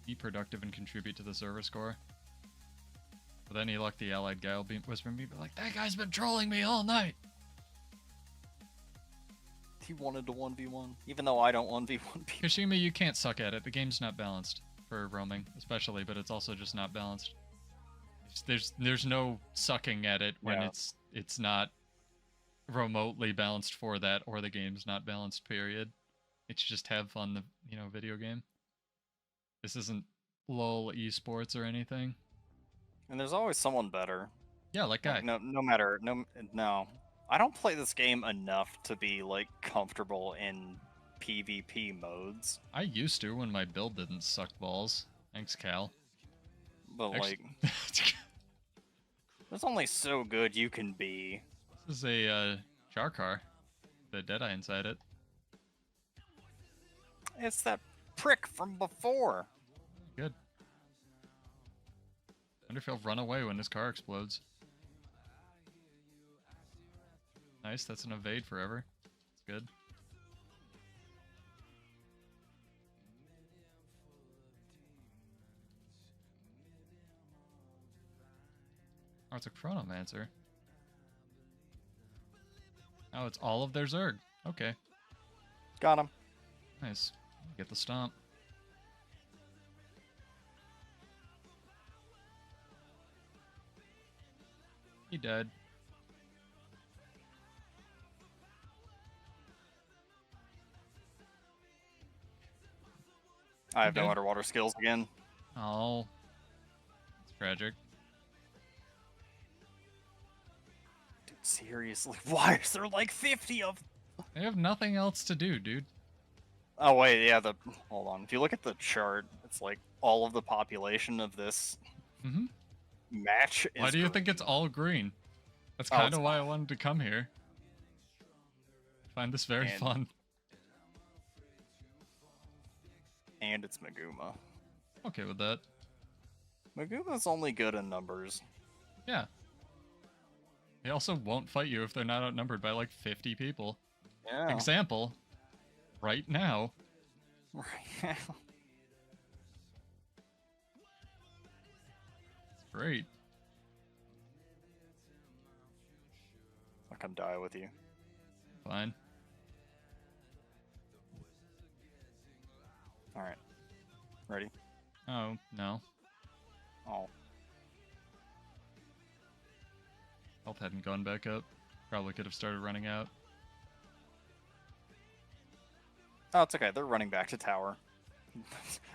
[SPEAKER 1] Be productive and contribute to the server score. With any luck, the allied guy will be whispering me, but like, that guy's been trolling me all night.
[SPEAKER 2] He wanted to 1v1, even though I don't 1v1 people.
[SPEAKER 1] Kashima, you can't suck at it. The game's not balanced for roaming, especially, but it's also just not balanced. There's no sucking at it when it's not remotely balanced for that, or the game's not balanced, period. It's just have fun, the video game. This isn't LOL esports or anything.
[SPEAKER 2] And there's always someone better.
[SPEAKER 1] Yeah, like Guy.
[SPEAKER 2] Like, no. I don't play this game enough to be like comfortable in PvP modes.
[SPEAKER 1] I used to when my build didn't suck balls. Thanks, Cal.
[SPEAKER 2] But like, there's only so good you can be.
[SPEAKER 1] This is a jar car. The Deadeye inside it.
[SPEAKER 2] It's that prick from before.
[SPEAKER 1] Good. Wonder if he'll run away when his car explodes. Nice, that's an evade forever. That's good. Oh, it's a chronomancer. Oh, it's all of their Zerg. Okay.
[SPEAKER 2] Got him.
[SPEAKER 1] Nice. Get the stomp. He died.
[SPEAKER 2] I have no underwater skills again.
[SPEAKER 1] Oh. It's tragic.
[SPEAKER 2] Dude, seriously, why is there like 50 of them?
[SPEAKER 1] They have nothing else to do, dude.
[SPEAKER 2] Oh wait, yeah, hold on. If you look at the chart, it's like all of the population of this match is
[SPEAKER 1] Why do you think it's all green? That's kind of why I wanted to come here. I find this very fun.
[SPEAKER 2] And it's Maguma.
[SPEAKER 1] Okay with that.
[SPEAKER 2] Maguma's only good in numbers.
[SPEAKER 1] Yeah. They also won't fight you if they're not outnumbered by like 50 people.
[SPEAKER 2] Yeah.
[SPEAKER 1] Example, right now.
[SPEAKER 2] Right now.
[SPEAKER 1] It's great.
[SPEAKER 2] I'll come die with you.
[SPEAKER 1] Fine.
[SPEAKER 2] Alright. Ready?
[SPEAKER 1] Oh, no.
[SPEAKER 2] Oh.
[SPEAKER 1] Health hadn't gone back up. Probably could have started running out.
[SPEAKER 2] Oh, it's okay. They're running back to tower.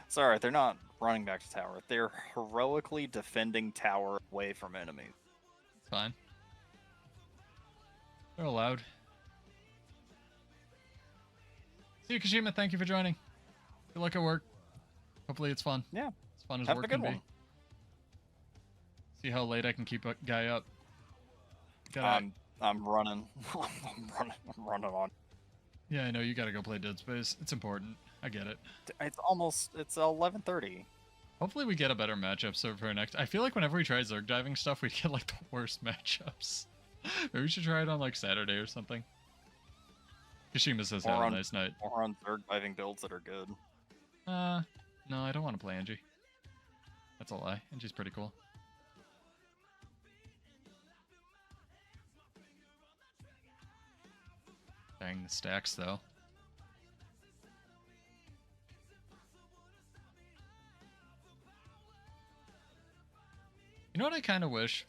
[SPEAKER 2] Sorry, they're not running back to tower. They're heroically defending tower away from enemies.
[SPEAKER 1] It's fine. They're allowed. See you, Kashima. Thank you for joining. Good luck at work. Hopefully it's fun.
[SPEAKER 2] Yeah.
[SPEAKER 1] As fun as
[SPEAKER 2] Have
[SPEAKER 1] work
[SPEAKER 2] a good
[SPEAKER 1] can be.
[SPEAKER 2] one.
[SPEAKER 1] See how late I can keep a guy up.
[SPEAKER 2] I'm running. I'm running on.
[SPEAKER 1] Yeah, I know you gotta go play Dead Space. It's important. I get it.
[SPEAKER 2] It's 11:30.
[SPEAKER 1] Hopefully we get a better matchup so for next. I feel like whenever we try Zerg diving stuff, we get like the worst matchups. Maybe we should try it on like Saturday or something. Kashima says have a nice night.
[SPEAKER 2] Or on Zerg diving builds that are good.
[SPEAKER 1] No, I don't want to play Angie. That's a lie. Angie's pretty cool. Dang the stacks though. You know what I kind of wish?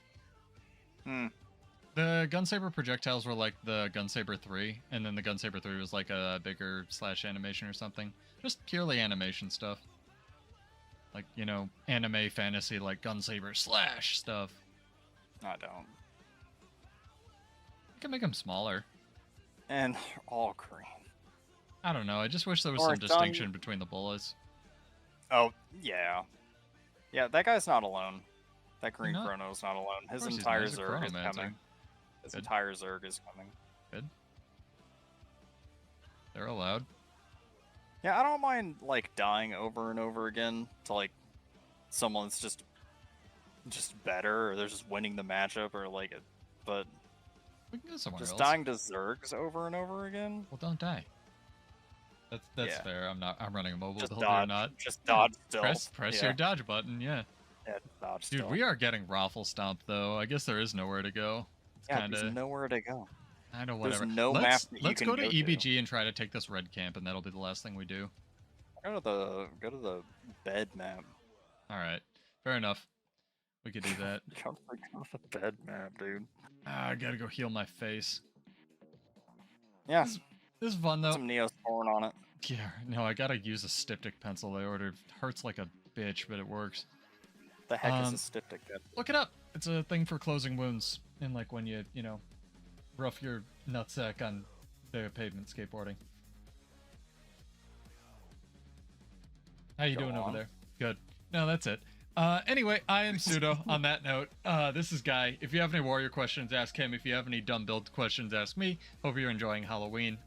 [SPEAKER 1] The Gunsaber projectiles were like the Gunsaber 3, and then the Gunsaber 3 was like a bigger / animation or something. Just purely animation stuff. Like, you know, anime fantasy like Gunsaber / stuff.
[SPEAKER 2] I don't.
[SPEAKER 1] You can make them smaller.
[SPEAKER 2] And all green.
[SPEAKER 1] I don't know, I just wish there was some distinction between the bullets.
[SPEAKER 2] Oh, yeah. Yeah, that guy's not alone. That green chrono's not alone. His entire Zerg is coming. His entire Zerg is coming.
[SPEAKER 1] Good. They're allowed.
[SPEAKER 2] Yeah, I don't mind, like, dying over and over again to, like, someone that's just better, or they're just winning the matchup, or, like, but
[SPEAKER 1] we can go somewhere
[SPEAKER 2] just
[SPEAKER 1] else.
[SPEAKER 2] dying to Zergs over and over again?
[SPEAKER 1] Well, don't die. That's fair. I'm running a mobile
[SPEAKER 2] just
[SPEAKER 1] build
[SPEAKER 2] dodge,
[SPEAKER 1] or not.
[SPEAKER 2] Just dodge still.
[SPEAKER 1] Press your dodge button, yeah.
[SPEAKER 2] Yeah, dodge
[SPEAKER 1] Dude,
[SPEAKER 2] still.
[SPEAKER 1] we are getting raffle stomped though. I guess there is nowhere to go. It's
[SPEAKER 2] there's nowhere to go.
[SPEAKER 1] I know, whatever.
[SPEAKER 2] There's no
[SPEAKER 1] let's
[SPEAKER 2] map that
[SPEAKER 1] let's
[SPEAKER 2] you
[SPEAKER 1] go
[SPEAKER 2] can
[SPEAKER 1] to
[SPEAKER 2] go
[SPEAKER 1] EBG and try to take this red camp, and that'll be the last thing we do.
[SPEAKER 2] Go to the bed map.
[SPEAKER 1] All right, fair enough. We could do that.
[SPEAKER 2] Go to the bed map, dude.
[SPEAKER 1] I gotta go heal my face.
[SPEAKER 2] Yeah.
[SPEAKER 1] This is fun though.
[SPEAKER 2] Some Neosporin on it.
[SPEAKER 1] Yeah, no, I gotta use a styptic pencil I ordered. Hurts like a bitch, but it works.
[SPEAKER 2] The heck is a styptic pencil?
[SPEAKER 1] Look it up. It's a thing for closing wounds, and like when you know, rough your nutsack on the pavement skateboarding. How you doing over there? Good. No, that's it. Anyway, I am Pseudo. On that note, this is Guy. If you have any warrior questions, ask him. If you have any dumb build questions, ask me. Hope you're enjoying Halloween.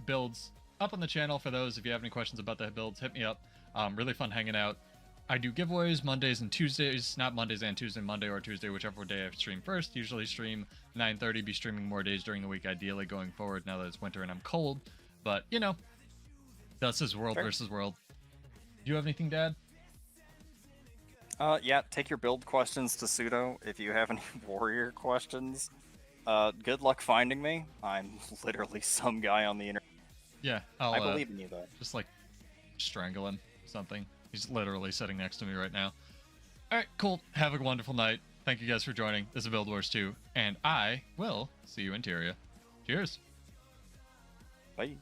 [SPEAKER 1] Builds up on the channel for those. If you have any questions about the builds, hit me up. Really fun hanging out. I do giveaways Mondays and Tuesdays. Not Mondays and Tuesday, Monday or Tuesday, whichever day I stream first. Usually stream 9:30. Be streaming more days during the week, ideally going forward now that it's winter and I'm cold. But, you know, this is world versus world. Do you have anything, Dad?
[SPEAKER 2] Yeah, take your build questions to Pseudo. If you have any warrior questions, good luck finding me. I'm literally some guy on the internet.
[SPEAKER 1] Yeah,
[SPEAKER 2] I believe in you, though.
[SPEAKER 1] Just, like, strangle him, something. He's literally sitting next to me right now. Alright, cool. Have a wonderful night. Thank you guys for joining. This is Build Wars 2, and I will see you in Tyria. Cheers.
[SPEAKER 2] Bye.